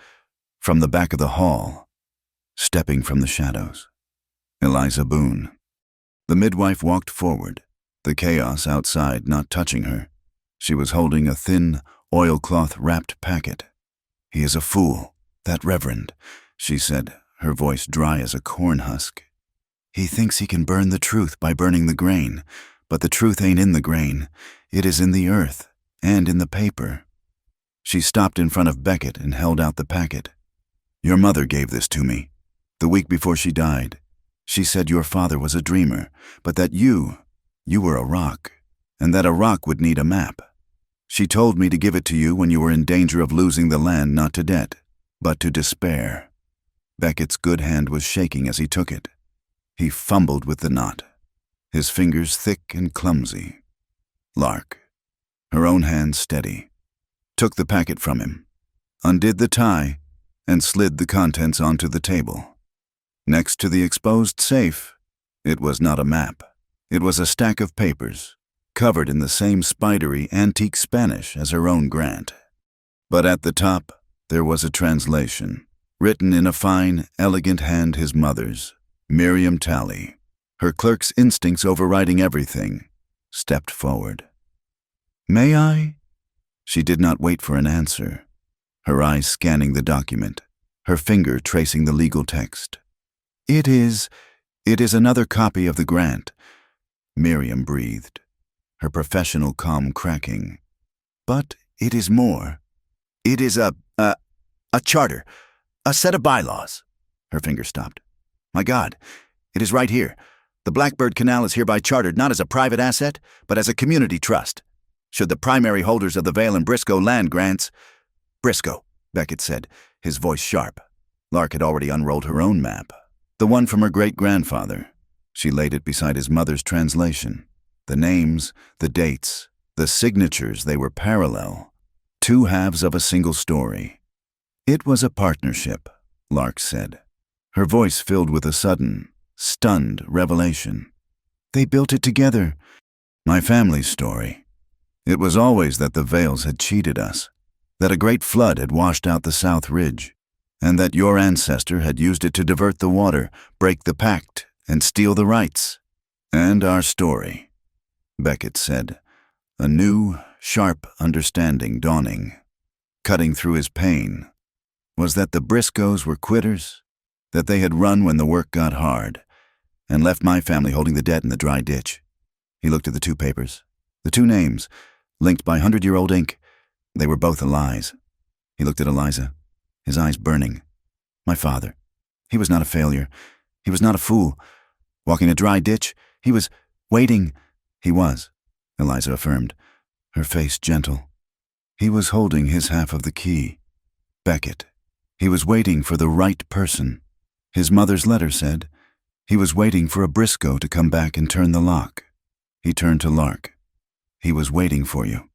from the back of the hall, stepping from the shadows, Eliza Boone. The midwife walked forward, the chaos outside not touching her. She was holding a thin, oilcloth-wrapped packet. "He is a fool, that reverend," she said, her voice dry as a corn husk. "He thinks he can burn the truth by burning the grain, but the truth ain't in the grain. It is in the earth, and in the paper." She stopped in front of Beckett and held out the packet. "Your mother gave this to me, the week before she died. She said your father was a dreamer, but that you were a rock, and that a rock would need a map. She told me to give it to you when you were in danger of losing the land not to debt, but to despair." Beckett's good hand was shaking as he took it. He fumbled with the knot, his fingers thick and clumsy. Lark, her own hand steady, took the packet from him, undid the tie, and slid the contents onto the table. Next to the exposed safe, it was not a map. It was a stack of papers, covered in the same spidery antique Spanish as her own grant. But at the top, there was a translation, written in a fine, elegant hand his mother's, Miriam Talley. Her clerk's instincts overriding everything, stepped forward. "May I?" She did not wait for an answer, her eyes scanning the document, her finger tracing the legal text. It is another copy of the grant," Miriam breathed, her professional calm cracking. "But it is more. It is a charter, a set of bylaws." Her finger stopped. "My God, it is right here. The Blackbird Canal is hereby chartered not as a private asset, but as a community trust. Should the primary holders of the Vale and Briscoe land grants—" "Briscoe," Beckett said, his voice sharp. Lark had already unrolled her own map, the one from her great-grandfather. She laid it beside his mother's translation. The names, the dates, the signatures, they were parallel. Two halves of a single story. "It was a partnership," Lark said, her voice filled with a sudden, stunned revelation. "They built it together. My family's story. It was always that the Vales had cheated us, that a great flood had washed out the South Ridge, and that your ancestor had used it to divert the water, break the pact, and steal the rights. And our story," Beckett said, a new, sharp understanding dawning, cutting through his pain, was that the Briscoes were quitters, that they had run when the work got hard, and left my family holding the debt in the dry ditch. He looked at the two papers, the two names, linked by 100-year-old ink. They were both Eli's. He looked at Eliza, his eyes burning. My father. He was not a failure. He was not a fool. Walking a dry ditch, he was waiting. He was, Eliza affirmed, her face gentle. He was holding his half of the key. Beckett. He was waiting for the right person. His mother's letter said he was waiting for a Briscoe to come back and turn the lock. He turned to Lark. He was waiting for you.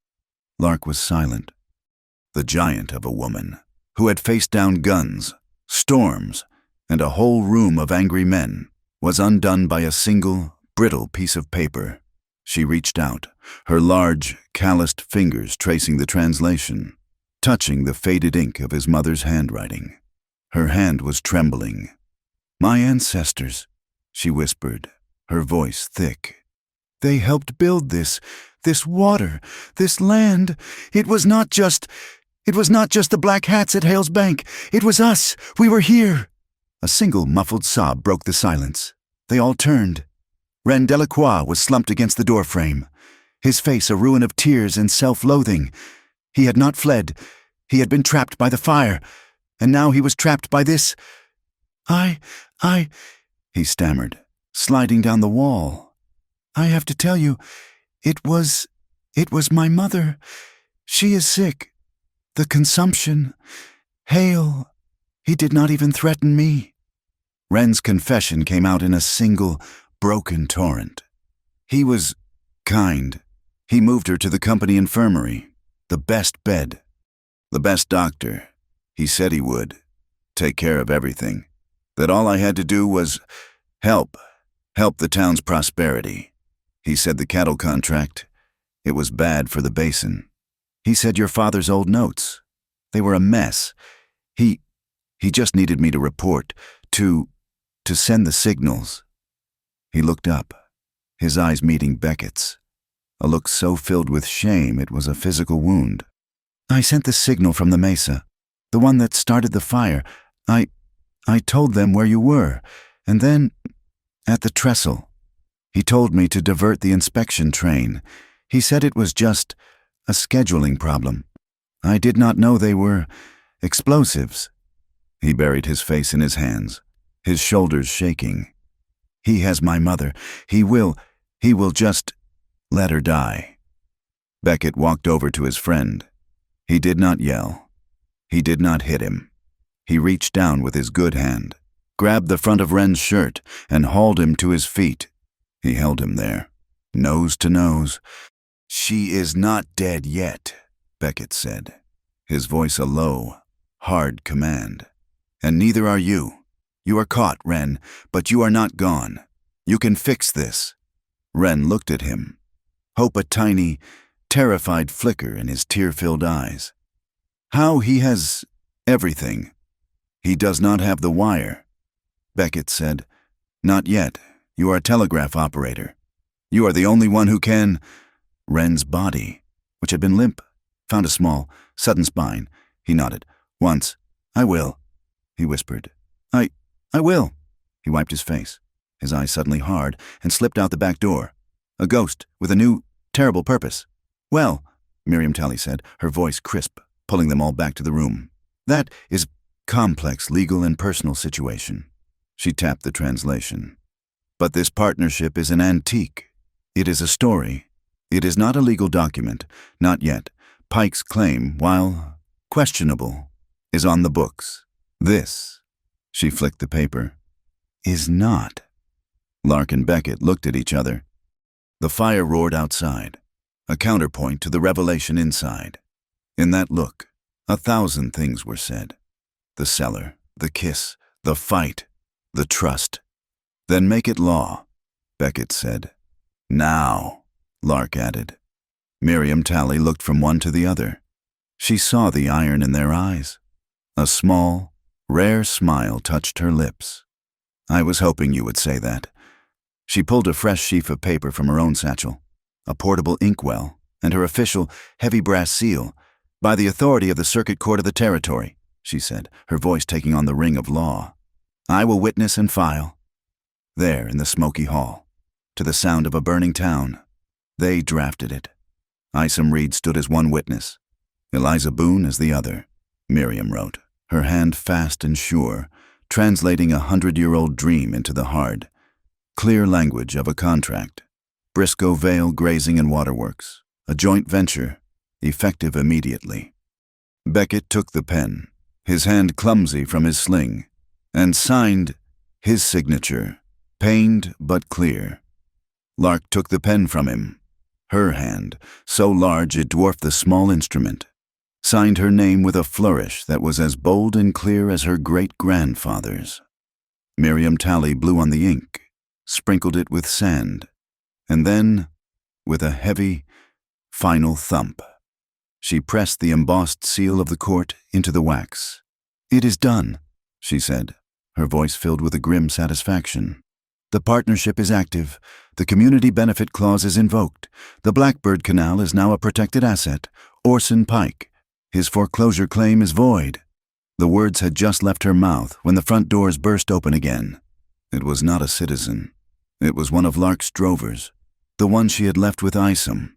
Lark was silent. The giant of a woman, who had faced down guns, storms, and a whole room of angry men, was undone by a single, brittle piece of paper. She reached out, her large, calloused fingers tracing the translation, touching the faded ink of his mother's handwriting. Her hand was trembling. "My ancestors," she whispered, her voice thick. "They helped build this water, this land. It was not just the black hats at Hale's Bank. It was us. We were here." A single muffled sob broke the silence. They all turned. Ren Delacroix was slumped against the doorframe, his face a ruin of tears and self-loathing. He had not fled. He had been trapped by the fire, and now he was trapped by this. I, he stammered, sliding down the wall. "I have to tell you, it was my mother. She is sick. The consumption. Hale. He did not even threaten me." Ren's confession came out in a single, broken torrent. He was kind. He moved her to the company infirmary, the best bed, the best doctor. He said he would take care of everything, that all I had to do was help the town's prosperity. He said the cattle contract, it was bad for the basin. He said your father's old notes, they were a mess. He just needed me to report, to send the signals. He looked up, his eyes meeting Beckett's, a look so filled with shame it was a physical wound. "I sent the signal from the mesa, the one that started the fire. I told them where you were, and then, at the trestle, he told me to divert the inspection train. He said it was just a scheduling problem. I did not know they were explosives." He buried his face in his hands, his shoulders shaking. "He has my mother. He will just let her die." Beckett walked over to his friend. He did not yell. He did not hit him. He reached down with his good hand, grabbed the front of Ren's shirt, and hauled him to his feet. He held him there, nose to nose. "She is not dead yet," Beckett said, his voice a low, hard command. "And neither are you. You are caught, Wren, but you are not gone. You can fix this." Wren looked at him, hope a tiny, terrified flicker in his tear-filled eyes. "How he has everything. He does not have the wire." Beckett said, "Not yet. You are a telegraph operator. You are the only one who can—" Wren's body, which had been limp, found a small, sudden spine. He nodded. "Once. I will," he whispered. I will." He wiped his face, his eyes suddenly hard, and slipped out the back door. A ghost with a new, terrible purpose. "Well," Miriam Talley said, her voice crisp, pulling them all back to the room. "That is complex legal and personal situation." She tapped the translation. "But this partnership is an antique. It is a story. It is not a legal document, not yet. Pike's claim, while questionable, is on the books. This," she flicked the paper, "is not." Lark and Beckett looked at each other. The fire roared outside, a counterpoint to the revelation inside. In that look, 1,000 things were said. The cellar, the kiss, the fight, the trust. "Then make it law," Beckett said. "Now," Lark added. Miriam Talley looked from one to the other. She saw the iron in their eyes. A small, rare smile touched her lips. "I was hoping you would say that." She pulled a fresh sheaf of paper from her own satchel, a portable inkwell, and her official, heavy brass seal. "By the authority of the Circuit Court of the Territory," she said, her voice taking on the ring of law. "I will witness and file." There in the smoky hall, to the sound of a burning town, they drafted it. Isom Reed stood as one witness, Eliza Boone as the other. Miriam wrote, her hand fast and sure, translating a 100-year-old dream into the hard, clear language of a contract. Briscoe Vale Grazing and Waterworks, a joint venture, effective immediately. Beckett took the pen, his hand clumsy from his sling, and signed his signature, pained but clear. Lark took the pen from him, her hand, so large it dwarfed the small instrument, signed her name with a flourish that was as bold and clear as her great-grandfather's. Miriam Talley blew on the ink, sprinkled it with sand, and then, with a heavy, final thump, she pressed the embossed seal of the court into the wax. "It is done," she said, her voice filled with a grim satisfaction. "The partnership is active. The community benefit clause is invoked. The Blackbird Canal is now a protected asset. Orson Pike. His foreclosure claim is void." The words had just left her mouth when the front doors burst open again. It was not a citizen. It was one of Lark's drovers, the one she had left with Isom,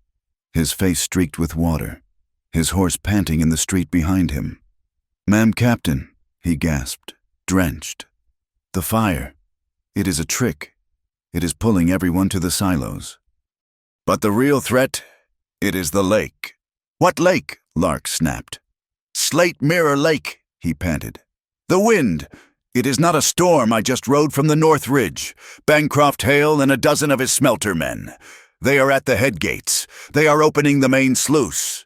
his face streaked with water, his horse panting in the street behind him. "Ma'am, Captain," he gasped, drenched. "The fire. It is a trick. It is pulling everyone to the silos." "But the real threat, it is the lake." "What lake?" Lark snapped. "Slate Mirror Lake," he panted. "The wind. It is not a storm I just rode from the North Ridge. Bancroft Hale and a dozen of his smelter men. They are at the head gates. They are opening the main sluice."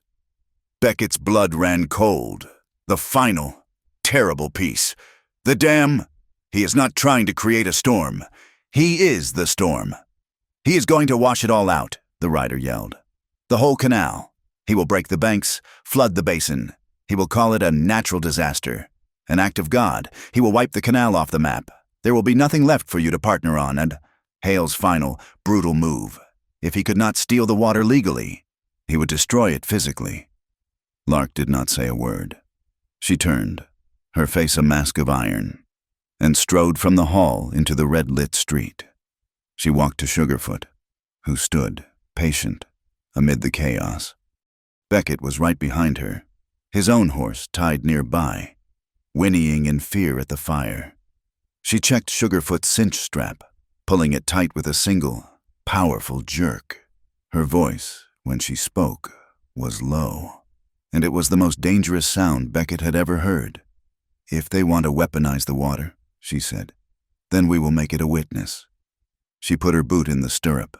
Beckett's blood ran cold. The final, terrible piece. The dam. He is not trying to create a storm. He is the storm. "He is going to wash it all out," the rider yelled. "The whole canal. He will break the banks, flood the basin. He will call it a natural disaster. An act of God. He will wipe the canal off the map. There will be nothing left for you to partner on, and Hale's final, brutal move. If he could not steal the water legally, he would destroy it physically." Lark did not say a word. She turned, her face a mask of iron, and strode from the hall into the red-lit street. She walked to Sugarfoot, who stood, patient, amid the chaos. Beckett was right behind her, his own horse tied nearby, whinnying in fear at the fire. She checked Sugarfoot's cinch strap, pulling it tight with a single, powerful jerk. Her voice, when she spoke, was low, and it was the most dangerous sound Beckett had ever heard. "If they want to weaponize the water," she said, "then we will make it a witness." She put her boot in the stirrup.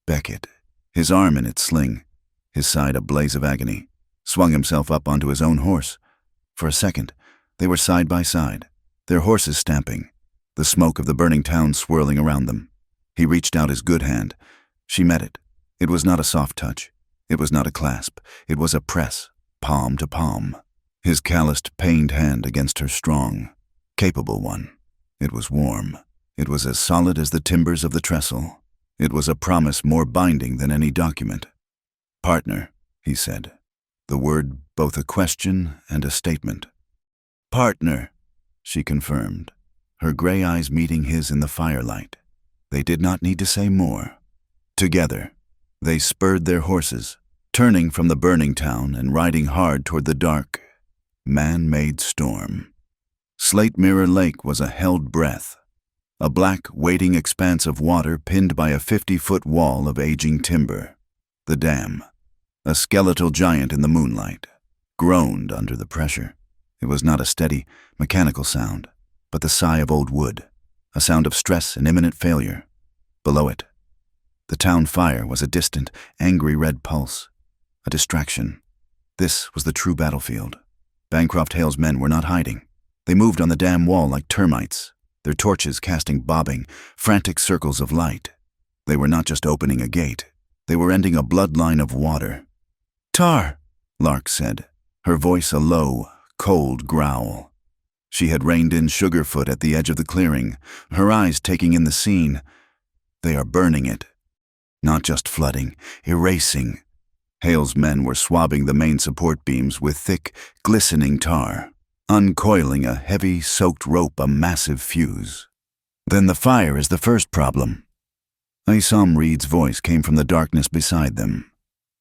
Beckett, his arm in its sling, his side a blaze of agony, swung himself up onto his own horse. For a second, they were side by side, their horses stamping, the smoke of the burning town swirling around them. He reached out his good hand. She met it. It was not a soft touch. It was not a clasp. It was a press, palm to palm. His calloused, pained hand against her strong, capable one. It was warm. It was as solid as the timbers of the trestle. It was a promise more binding than any document. "Partner," he said, the word both a question and a statement. "Partner," she confirmed, her gray eyes meeting his in the firelight. They did not need to say more. Together, they spurred their horses, turning from the burning town and riding hard toward the dark, man-made storm. Slate Mirror Lake was a held breath, a black, waiting expanse of water pinned by a 50-foot wall of aging timber. The dam, a skeletal giant in the moonlight, groaned under the pressure. It was not a steady, mechanical sound, but the sigh of old wood, a sound of stress and imminent failure. Below it, the town fire was a distant, angry red pulse, a distraction. This was the true battlefield. Bancroft Hale's men were not hiding. They moved on the dam wall like termites, their torches casting bobbing, frantic circles of light. They were not just opening a gate. They were ending a bloodline of water. "Tar," Lark said, her voice a low, cold growl. She had reined in Sugarfoot at the edge of the clearing, her eyes taking in the scene. They are burning it. Not just flooding, erasing. Hale's men were swabbing the main support beams with thick, glistening tar, uncoiling a heavy, soaked rope, a massive fuse. Then the fire is the first problem. Isom Reed's voice came from the darkness beside them.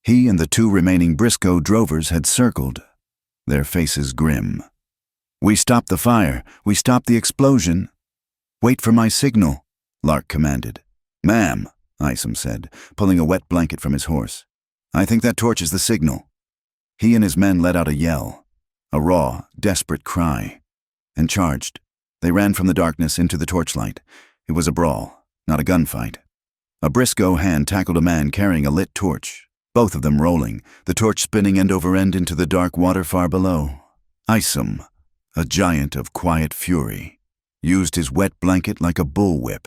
He and the two remaining Briscoe drovers had circled, their faces grim. "We stopped the fire. We stopped the explosion." "Wait for my signal," Lark commanded. "Ma'am," Isom said, pulling a wet blanket from his horse. "I think that torch is the signal." He and his men let out a yell, a raw, desperate cry, and charged. They ran from the darkness into the torchlight. It was a brawl, not a gunfight. A Briscoe hand tackled a man carrying a lit torch, both of them rolling, the torch spinning end over end into the dark water far below. Isom, a giant of quiet fury, used his wet blanket like a bullwhip,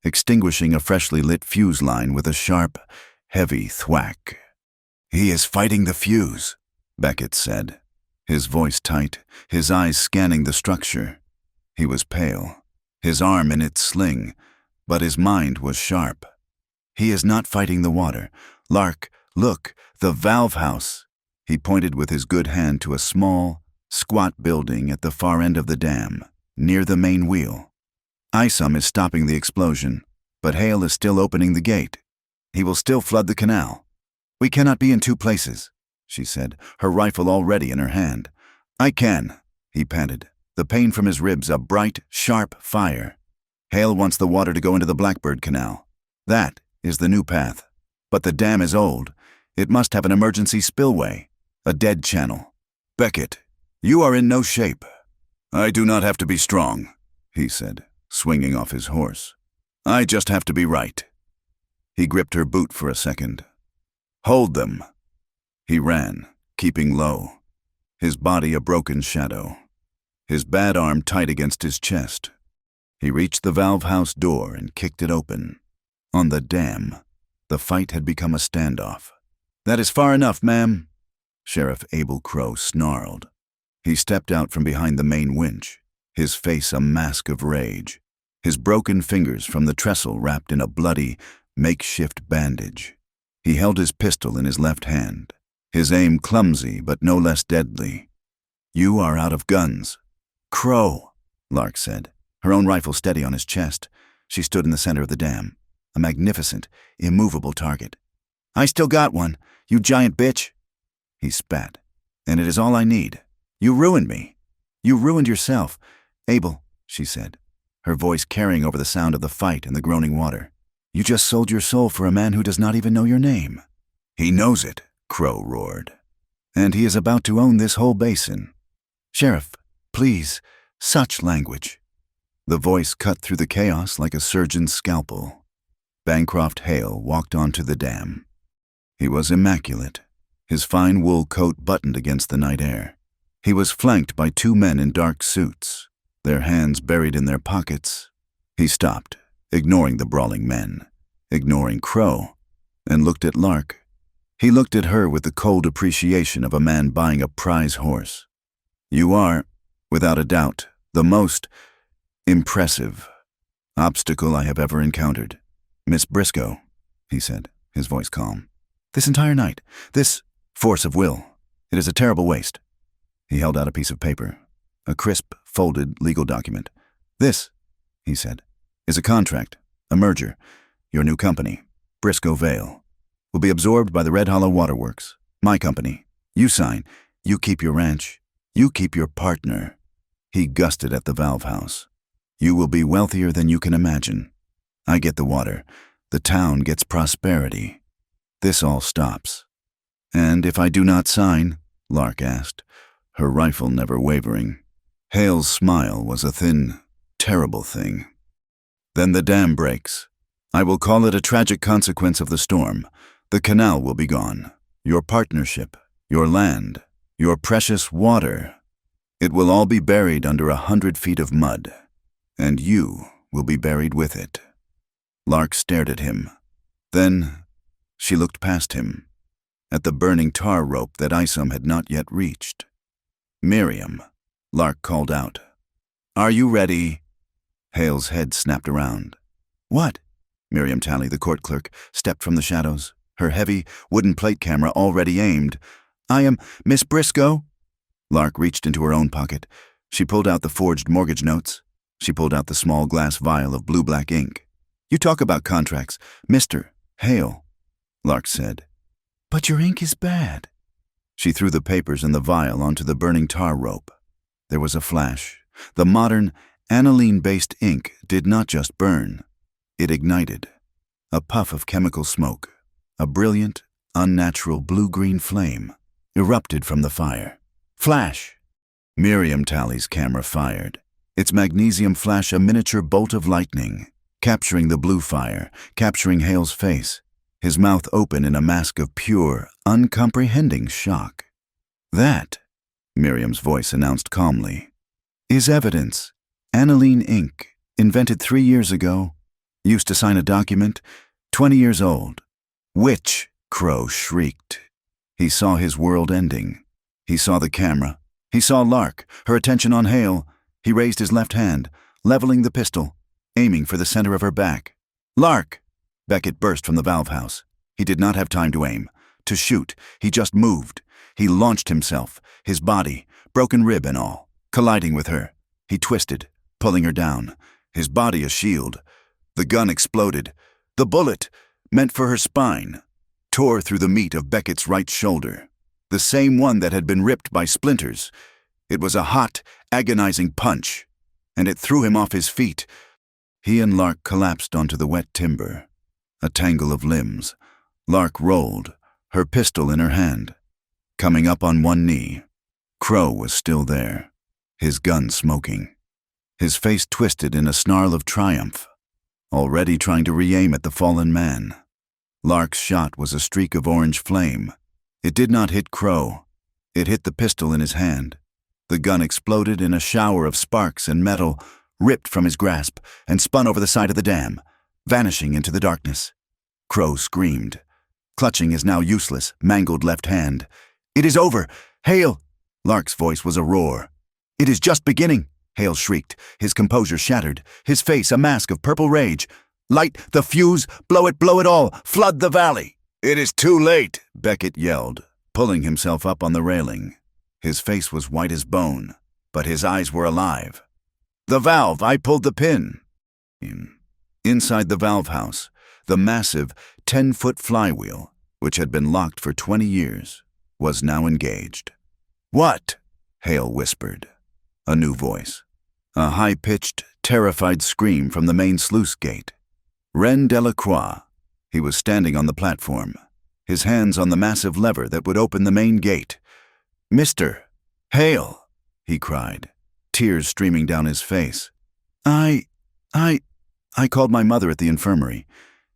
extinguishing a freshly lit fuse line with a sharp, heavy thwack. "He is fighting the fuse," Beckett said, his voice tight, his eyes scanning the structure. He was pale, his arm in its sling, but his mind was sharp. "He is not fighting the water. Lark, look, the valve house." He pointed with his good hand to a small, squat building at the far end of the dam, near the main wheel. "Isom is stopping the explosion, but Hale is still opening the gate. He will still flood the canal. We cannot be in two places," she said, her rifle already in her hand. "I can," he panted, the pain from his ribs a bright, sharp fire. "Hale wants the water to go into the Blackbird Canal. That is the new path. But the dam is old. It must have an emergency spillway, a dead channel. Beckett, you are in no shape." "I do not have to be strong," he said, swinging off his horse. "I just have to be right." He gripped her boot for a second. "Hold them." He ran, keeping low, his body a broken shadow, his bad arm tight against his chest. He reached the valve house door and kicked it open. On the dam, the fight had become a standoff. "That is far enough, ma'am," Sheriff Abel Crow snarled. He stepped out from behind the main winch, his face a mask of rage, his broken fingers from the trestle wrapped in a bloody, makeshift bandage. He held his pistol in his left hand, his aim clumsy but no less deadly. "You are out of guns." "Crow," Lark said, her own rifle steady on his chest. She stood in the center of the dam, a magnificent, immovable target. "I still got one, you giant bitch." He spat. "And it is all I need. You ruined me. You ruined yourself." "Abel," she said, her voice carrying over the sound of the fight and the groaning water. "You just sold your soul for a man who does not even know your name." "He knows it," Crow roared. "And he is about to own this whole basin." "Sheriff, please, such language." The voice cut through the chaos like a surgeon's scalpel. Bancroft Hale walked onto the dam. He was immaculate, his fine wool coat buttoned against the night air. He was flanked by two men in dark suits, their hands buried in their pockets. He stopped, ignoring the brawling men, ignoring Crow, and looked at Lark. He looked at her with the cold appreciation of a man buying a prize horse. "You are, without a doubt, the most impressive obstacle I have ever encountered, Miss Briscoe," he said, his voice calm. "This entire night, this force of will, it is a terrible waste." He held out a piece of paper, a crisp, folded legal document. "This," he said, "is a contract, a merger. Your new company, Briscoe Vale, will be absorbed by the Red Hollow Waterworks, my company. You sign. You keep your ranch. You keep your partner." He gusted at the valve house. "You will be wealthier than you can imagine. I get the water. The town gets prosperity. This all stops." "And if I do not sign?" Lark asked, her rifle never wavering. Hale's smile was a thin, terrible thing. "Then the dam breaks. I will call it a tragic consequence of the storm. The canal will be gone. Your partnership, your land, your precious water. It will all be buried under 100 feet of mud, and you will be buried with it." Lark stared at him. Then she looked past him, at the burning tar rope that Isom had not yet reached. "Miriam," Lark called out. "Are you ready?" Hale's head snapped around. "What?" Miriam Talley, the court clerk, stepped from the shadows, her heavy wooden plate camera already aimed. "I am Miss Briscoe." Lark reached into her own pocket. She pulled out the forged mortgage notes. She pulled out the small glass vial of blue-black ink. "You talk about contracts, Mr. Hale," Lark said. "But your ink is bad." She threw the papers and the vial onto the burning tar rope. There was a flash. The modern, aniline-based ink did not just burn. It ignited. A puff of chemical smoke, a brilliant, unnatural blue-green flame, erupted from the fire. Flash! Miriam Talley's camera fired. Its magnesium flash a miniature bolt of lightning, capturing the blue fire, capturing Hale's face, his mouth open in a mask of pure, uncomprehending shock. "That," Miriam's voice announced calmly, "is evidence. Aniline ink, invented 3 years ago, used to sign a document, 20 years old." "Which?" Crow shrieked. He saw his world ending. He saw the camera. He saw Lark, her attention on Hale. He raised his left hand, leveling the pistol, aiming for the center of her back. "Lark!" Beckett burst from the valve house. He did not have time to aim, to shoot. He just moved. He launched himself, his body, broken rib and all, colliding with her. He twisted, pulling her down, his body a shield. The gun exploded. The bullet, meant for her spine, tore through the meat of Beckett's right shoulder, the same one that had been ripped by splinters. It was a hot, agonizing punch, and it threw him off his feet. He and Lark collapsed onto the wet timber, a tangle of limbs. Lark rolled, her pistol in her hand, coming up on one knee. Crow was still there, his gun smoking, his face twisted in a snarl of triumph, already trying to re-aim at the fallen man. Lark's shot was a streak of orange flame. It did not hit Crow. It hit the pistol in his hand. The gun exploded in a shower of sparks and metal, ripped from his grasp, and spun over the side of the dam, vanishing into the darkness. Crow screamed, clutching his now useless, mangled left hand. "It is over! Hale!" Lark's voice was a roar. "It is just beginning!" Hale shrieked, his composure shattered, his face a mask of purple rage. "Light the fuse! Blow it all! Flood the valley!" "It is too late!" Beckett yelled, pulling himself up on the railing. His face was white as bone, but his eyes were alive. "The valve! I pulled the pin!" Inside the valve house, the massive 10-foot flywheel, which had been locked for 20 years, was now engaged. "What?" Hale whispered. A new voice. A high-pitched, terrified scream from the main sluice gate. Ren Delacroix. He was standing on the platform, his hands on the massive lever that would open the main gate. "Mr. Hale," he cried, tears streaming down his face. I called my mother at the infirmary.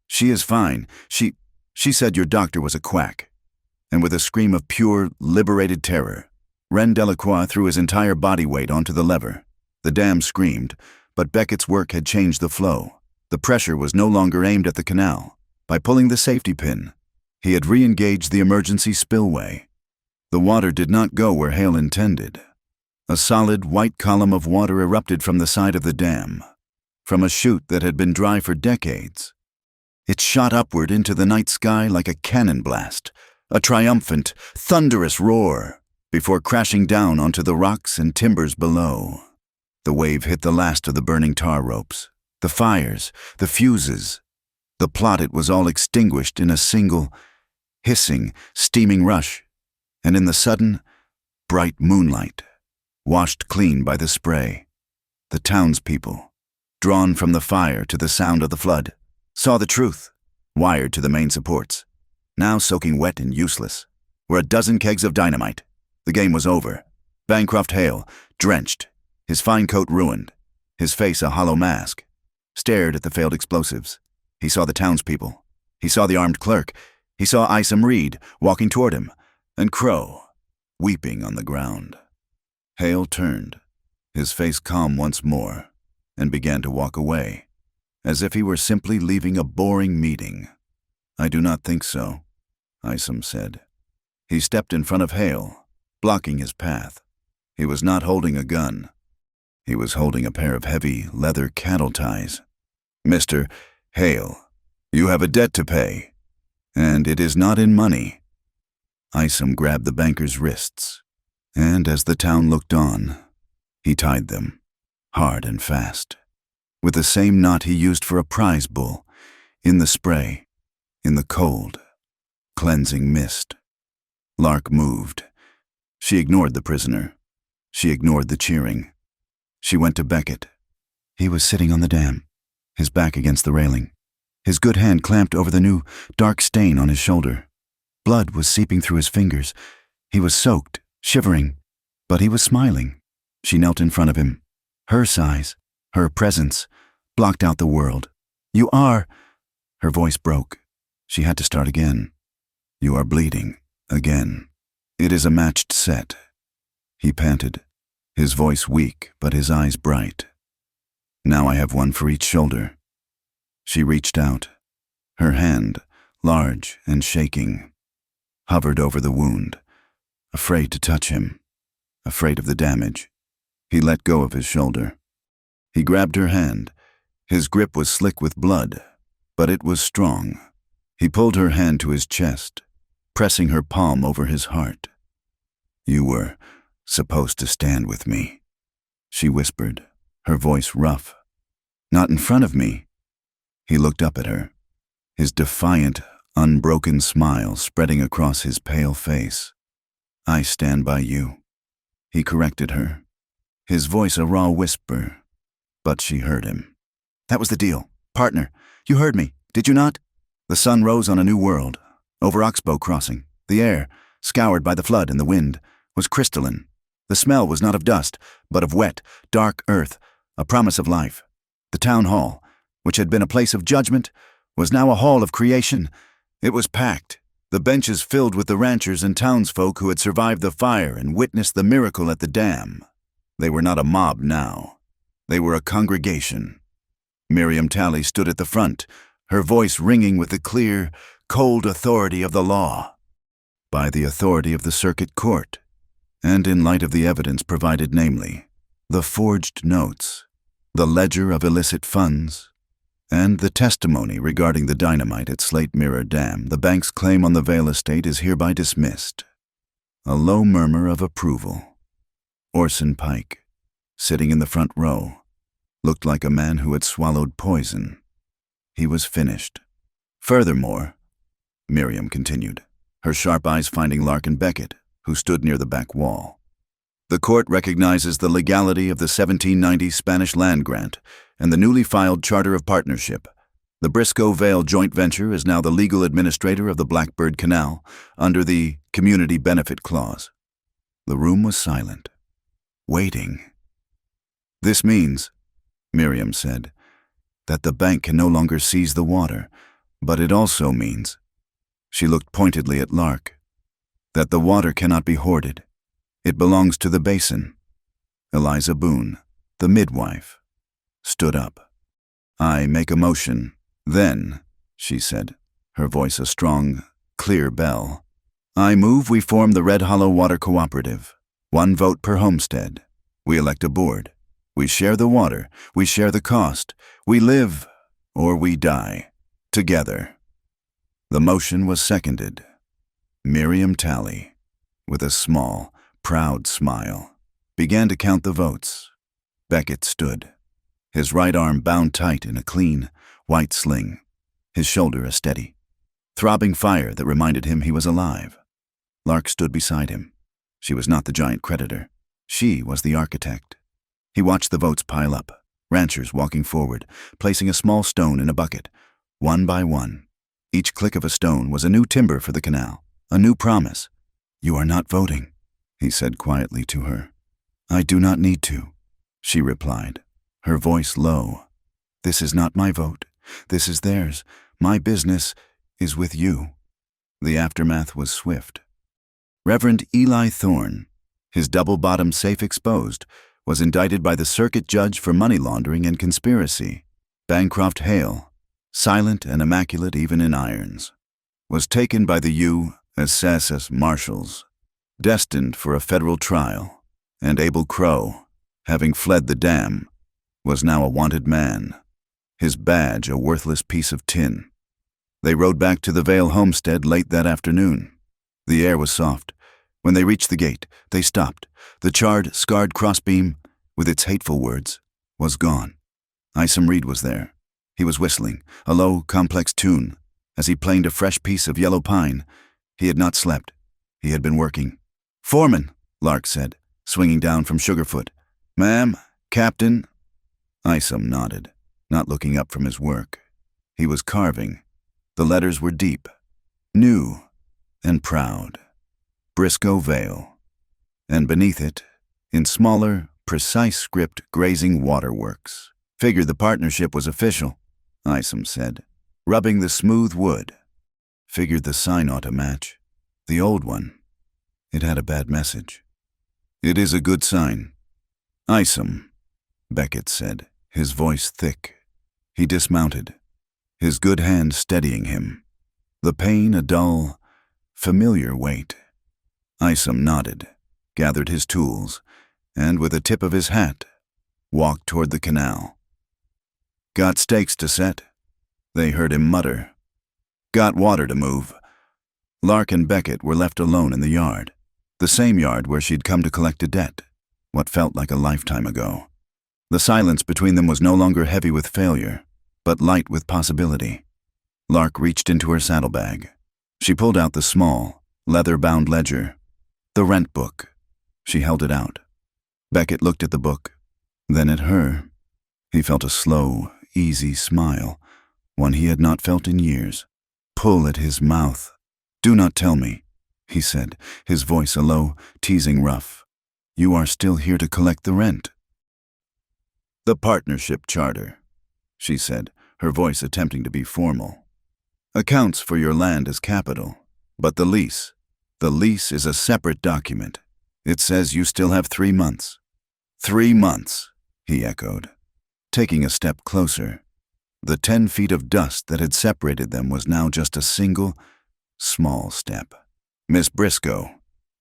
She is fine. She said your doctor was a quack. and with a scream of pure, liberated terror, Ren Delacroix threw his entire body weight onto the lever. The dam screamed, but Beckett's work had changed the flow. The pressure was no longer aimed at the canal. By pulling the safety pin, he had re-engaged the emergency spillway. The water did not go where Hale intended. A solid, white column of water erupted from the side of the dam, from a chute that had been dry for decades. It shot upward into the night sky like a cannon blast, a triumphant, thunderous roar, before crashing down onto the rocks and timbers below. The wave hit the last of the burning tar ropes, the fires, the fuses. The plot, it was all extinguished in a single, hissing, steaming rush, and in the sudden, bright moonlight, washed clean by the spray. The townspeople, drawn from the fire to the sound of the flood, saw the truth, wired to the main supports. Now soaking wet and useless were a dozen kegs of dynamite. The game was over. Bancroft Hale, drenched, his fine coat ruined, his face a hollow mask, stared at the failed explosives. He saw the townspeople. He saw the armed clerk. He saw Isom Reed walking toward him, and Crow weeping on the ground. Hale turned, his face calm once more, and began to walk away, as if he were simply leaving a boring meeting. "I do not think so," Isom said. He stepped in front of Hale, blocking his path. He was not holding a gun. He was holding a pair of heavy leather cattle ties. "Mr. Hale, you have a debt to pay, and it is not in money." Isom grabbed the banker's wrists, and as the town looked on, he tied them, hard and fast, with the same knot he used for a prize bull, in the spray, in the cold, cleansing mist. Lark moved. She ignored the prisoner. She ignored the cheering. She went to Beckett. He was sitting on the dam, his back against the railing, his good hand clamped over the new, dark stain on his shoulder. Blood was seeping through his fingers. He was soaked, shivering, but he was smiling. She knelt in front of him. Her size, her presence, blocked out the world. "You are—" Her voice broke. She had to start again. "You are bleeding, again. It is a matched set." He panted, his voice weak but his eyes bright. "Now I have one for each shoulder." She reached out. Her hand, large and shaking, hovered over the wound, afraid to touch him, afraid of the damage. He let go of his shoulder. He grabbed her hand. His grip was slick with blood, but it was strong. He pulled her hand to his chest, pressing her palm over his heart. "You were supposed to stand with me," she whispered, her voice rough. "Not in front of me." He looked up at her, his defiant, unbroken smile spreading across his pale face. "I stand by you," he corrected her, his voice a raw whisper, but she heard him. "That was the deal. Partner, you heard me, did you not?" The sun rose on a new world, over Oxbow Crossing. The air, scoured by the flood and the wind, was crystalline. The smell was not of dust, but of wet, dark earth, a promise of life. The town hall, which had been a place of judgment, was now a hall of creation. It was packed, the benches filled with the ranchers and townsfolk who had survived the fire and witnessed the miracle at the dam. They were not a mob now. They were a congregation. Miriam Talley stood at the front, her voice ringing with the clear, cold authority of the law. By the authority of the circuit court, and in light of the evidence provided, namely, the forged notes, the ledger of illicit funds, and the testimony regarding the dynamite at Slate Mirror Dam, the bank's claim on the Vale estate is hereby dismissed. A low murmur of approval. Orson Pike, sitting in the front row, looked like a man who had swallowed poison. He was finished. "Furthermore," Miriam continued, her sharp eyes finding Larkin Beckett, who stood near the back wall, "the court recognizes the legality of the 1790 Spanish land grant and the newly filed Charter of Partnership. The Briscoe Vale joint venture is now the legal administrator of the Blackbird Canal under the Community Benefit Clause." The room was silent, waiting. "This means," Miriam said, "that the bank can no longer seize the water, but it also means—" She looked pointedly at Lark. that the water cannot be hoarded. It belongs to the basin. Eliza Boone, the midwife, stood up. I make a motion. Then, she said, her voice a strong, clear bell. I move we form the Red Hollow Water Cooperative. 1 vote per homestead. We elect a board. We share the water. We share the cost. We live, or we die, together. The motion was seconded. Miriam Talley, with a small, proud smile, began to count the votes. Beckett stood, his right arm bound tight in a clean, white sling, his shoulder a steady, throbbing fire that reminded him he was alive. Lark stood beside him. She was not the giant creditor. She was the architect. He watched the votes pile up, ranchers walking forward, placing a small stone in a bucket, one by one. Each click of a stone was a new timber for the canal, a new promise. You are not voting, he said quietly to her. I do not need to, she replied, her voice low. This is not my vote. This is theirs. My business is with you. The aftermath was swift. Reverend Eli Thorne, his double-bottom safe exposed, was indicted by the circuit judge for money laundering and conspiracy. Bancroft Hale, silent and immaculate even in irons, was taken by the U.S.S. Marshals, destined for a federal trial, and Abel Crow, having fled the dam, was now a wanted man, his badge a worthless piece of tin. They rode back to the Vale homestead late that afternoon. The air was soft. When they reached the gate, they stopped. The charred, scarred crossbeam, with its hateful words, was gone. Isom Reed was there. He was whistling, a low, complex tune, as he planed a fresh piece of yellow pine. He had not slept. He had been working. Foreman, Lark said, swinging down from Sugarfoot. Ma'am, Captain. Isom nodded, not looking up from his work. He was carving. The letters were deep, new, and proud. Briscoe Vale. And beneath it, in smaller, precise script, Grazing Waterworks. Figured the partnership was official, Isom said, rubbing the smooth wood. Figured the sign ought to match. The old one. It had a bad message. It is a good sign. Isom, Beckett said, his voice thick. He dismounted, his good hand steadying him. The pain a dull, familiar weight. Isom nodded, gathered his tools, and with a tip of his hat, walked toward the canal. Got stakes to set? They heard him mutter. Got water to move. Lark and Beckett were left alone in the yard, the same yard where she'd come to collect a debt, what felt like a lifetime ago. The silence between them was no longer heavy with failure, but light with possibility. Lark reached into her saddlebag. She pulled out the small, leather-bound ledger, the rent book. She held it out. Beckett looked at the book, then at her. He felt a slow, easy smile, one he had not felt in years, pull at his mouth. Do not tell me, he said, his voice a low, teasing rough. You are still here to collect the rent. The partnership charter, she said, her voice attempting to be formal, accounts for your land as capital, but the lease is a separate document. It says you still have 3 months. 3 months, he echoed, taking a step closer. The 10 feet of dust that had separated them was now just a single, small step. Miss Briscoe,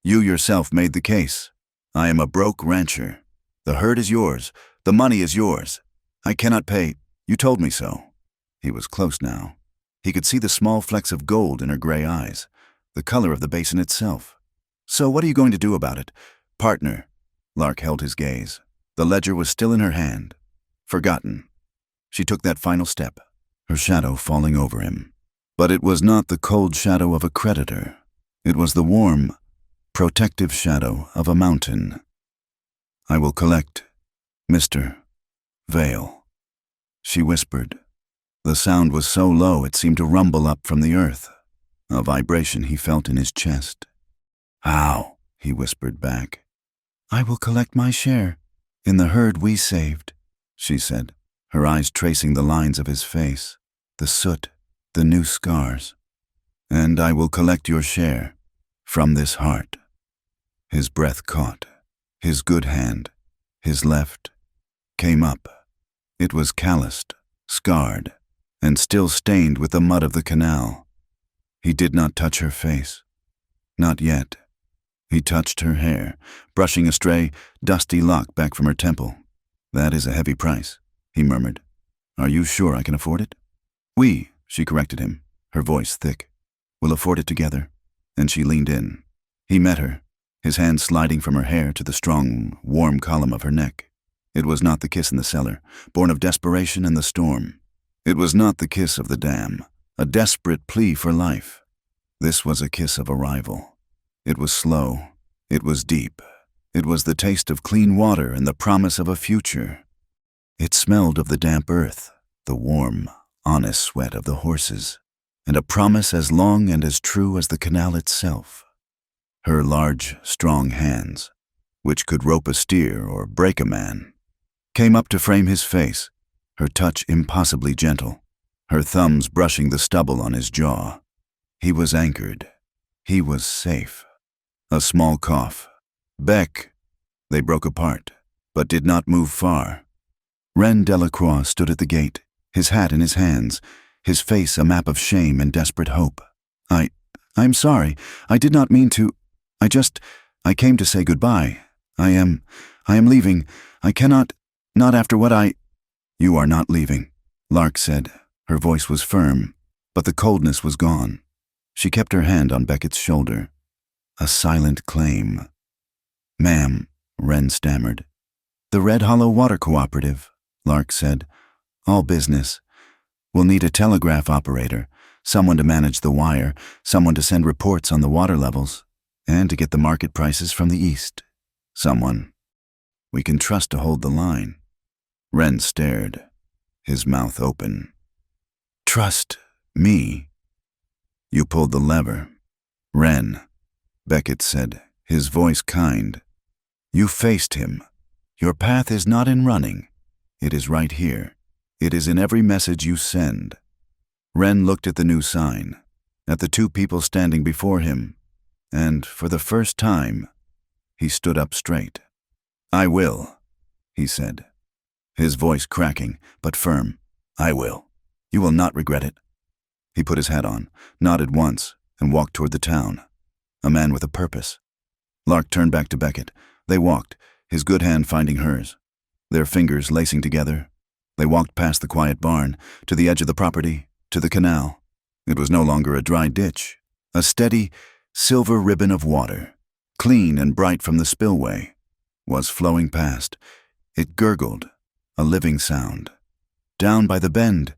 you yourself made the case. I am a broke rancher. The herd is yours. The money is yours. I cannot pay. You told me so. He was close now. He could see the small flecks of gold in her gray eyes, the color of the basin itself. So what are you going to do about it? Partner. Lark held his gaze. The ledger was still in her hand. Forgotten. She took that final step, her shadow falling over him. But it was not the cold shadow of a creditor. It was the warm, protective shadow of a mountain. I will collect, Mr. Vale, she whispered. The sound was so low it seemed to rumble up from the earth, a vibration he felt in his chest. How? He whispered back. I will collect my share, in the herd we saved, she said, her eyes tracing the lines of his face, the soot, the new scars. And I will collect your share, from this heart. His breath caught. His good hand, his left, came up. It was calloused, scarred, and still stained with the mud of the canal. He did not touch her face. Not yet. He touched her hair, brushing a stray, dusty lock back from her temple. "That is a heavy price," he murmured. "Are you sure I can afford it?" "We," she corrected him, her voice thick. "We'll afford it together." And she leaned in. He met her, his hand sliding from her hair to the strong, warm column of her neck. It was not the kiss in the cellar, born of desperation and the storm. It was not the kiss of the dam, a desperate plea for life. This was a kiss of arrival. It was slow. It was deep. It was the taste of clean water and the promise of a future. It smelled of the damp earth, the warm, honest sweat of the horses, and a promise as long and as true as the canal itself. Her large, strong hands, which could rope a steer or break a man, came up to frame his face, her touch impossibly gentle, her thumbs brushing the stubble on his jaw. He was anchored. He was safe. A small cough. "Beck." They broke apart, but did not move far. Ren Delacroix stood at the gate, his hat in his hands, his face a map of shame and desperate hope. I'm sorry. I did not mean to. I came to say goodbye. I am leaving. I cannot, not after what I—" "You are not leaving," Lark said. Her voice was firm, but the coldness was gone. She kept her hand on Beckett's shoulder. A silent claim. "Ma'am," Wren stammered. "The Red Hollow Water Cooperative," Lark said. "All business. We'll need a telegraph operator, someone to manage the wire, someone to send reports on the water levels, and to get the market prices from the east. Someone we can trust to hold the line." Wren stared, his mouth open. "Trust me?" "You pulled the lever." "Wren," Beckett said, his voice kind. "You faced him. Your path is not in running. It is right here. It is in every message you send." Wren looked at the new sign, at the two people standing before him, and for the first time, he stood up straight. "I will," he said, his voice cracking, but firm. "I will. You will not regret it." He put his hat on, nodded once, and walked toward the town. A man with a purpose. Lark turned back to Beckett. They walked, his good hand finding hers, their fingers lacing together. They walked past the quiet barn, to the edge of the property, to the canal. It was no longer a dry ditch, a steady, silver ribbon of water, clean and bright from the spillway, was flowing past. It gurgled, a living sound. Down by the bend,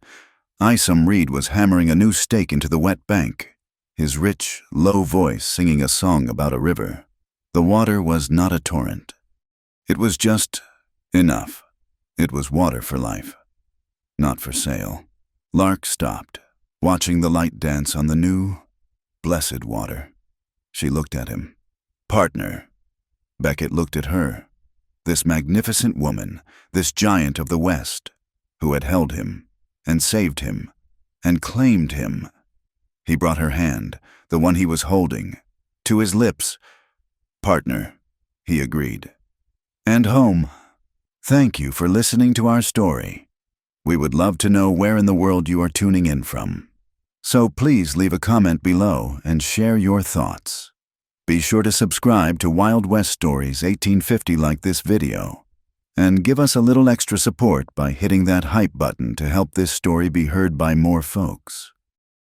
Isom Reed was hammering a new stake into the wet bank, his rich, low voice singing a song about a river. The water was not a torrent. It was just enough. It was water for life, not for sale. Lark stopped, watching the light dance on the new, blessed water. She looked at him. "Partner." Beckett looked at her. This magnificent woman, this giant of the West, who had held him, and saved him, and claimed him. He brought her hand, the one he was holding, to his lips. "Partner," he agreed. "And home. Thank you for listening to our story. We would love to know where in the world you are tuning in from. So please leave a comment below and share your thoughts. Be sure to subscribe to Wild West Stories 1850 like this video, and give us a little extra support by hitting that hype button to help this story be heard by more folks.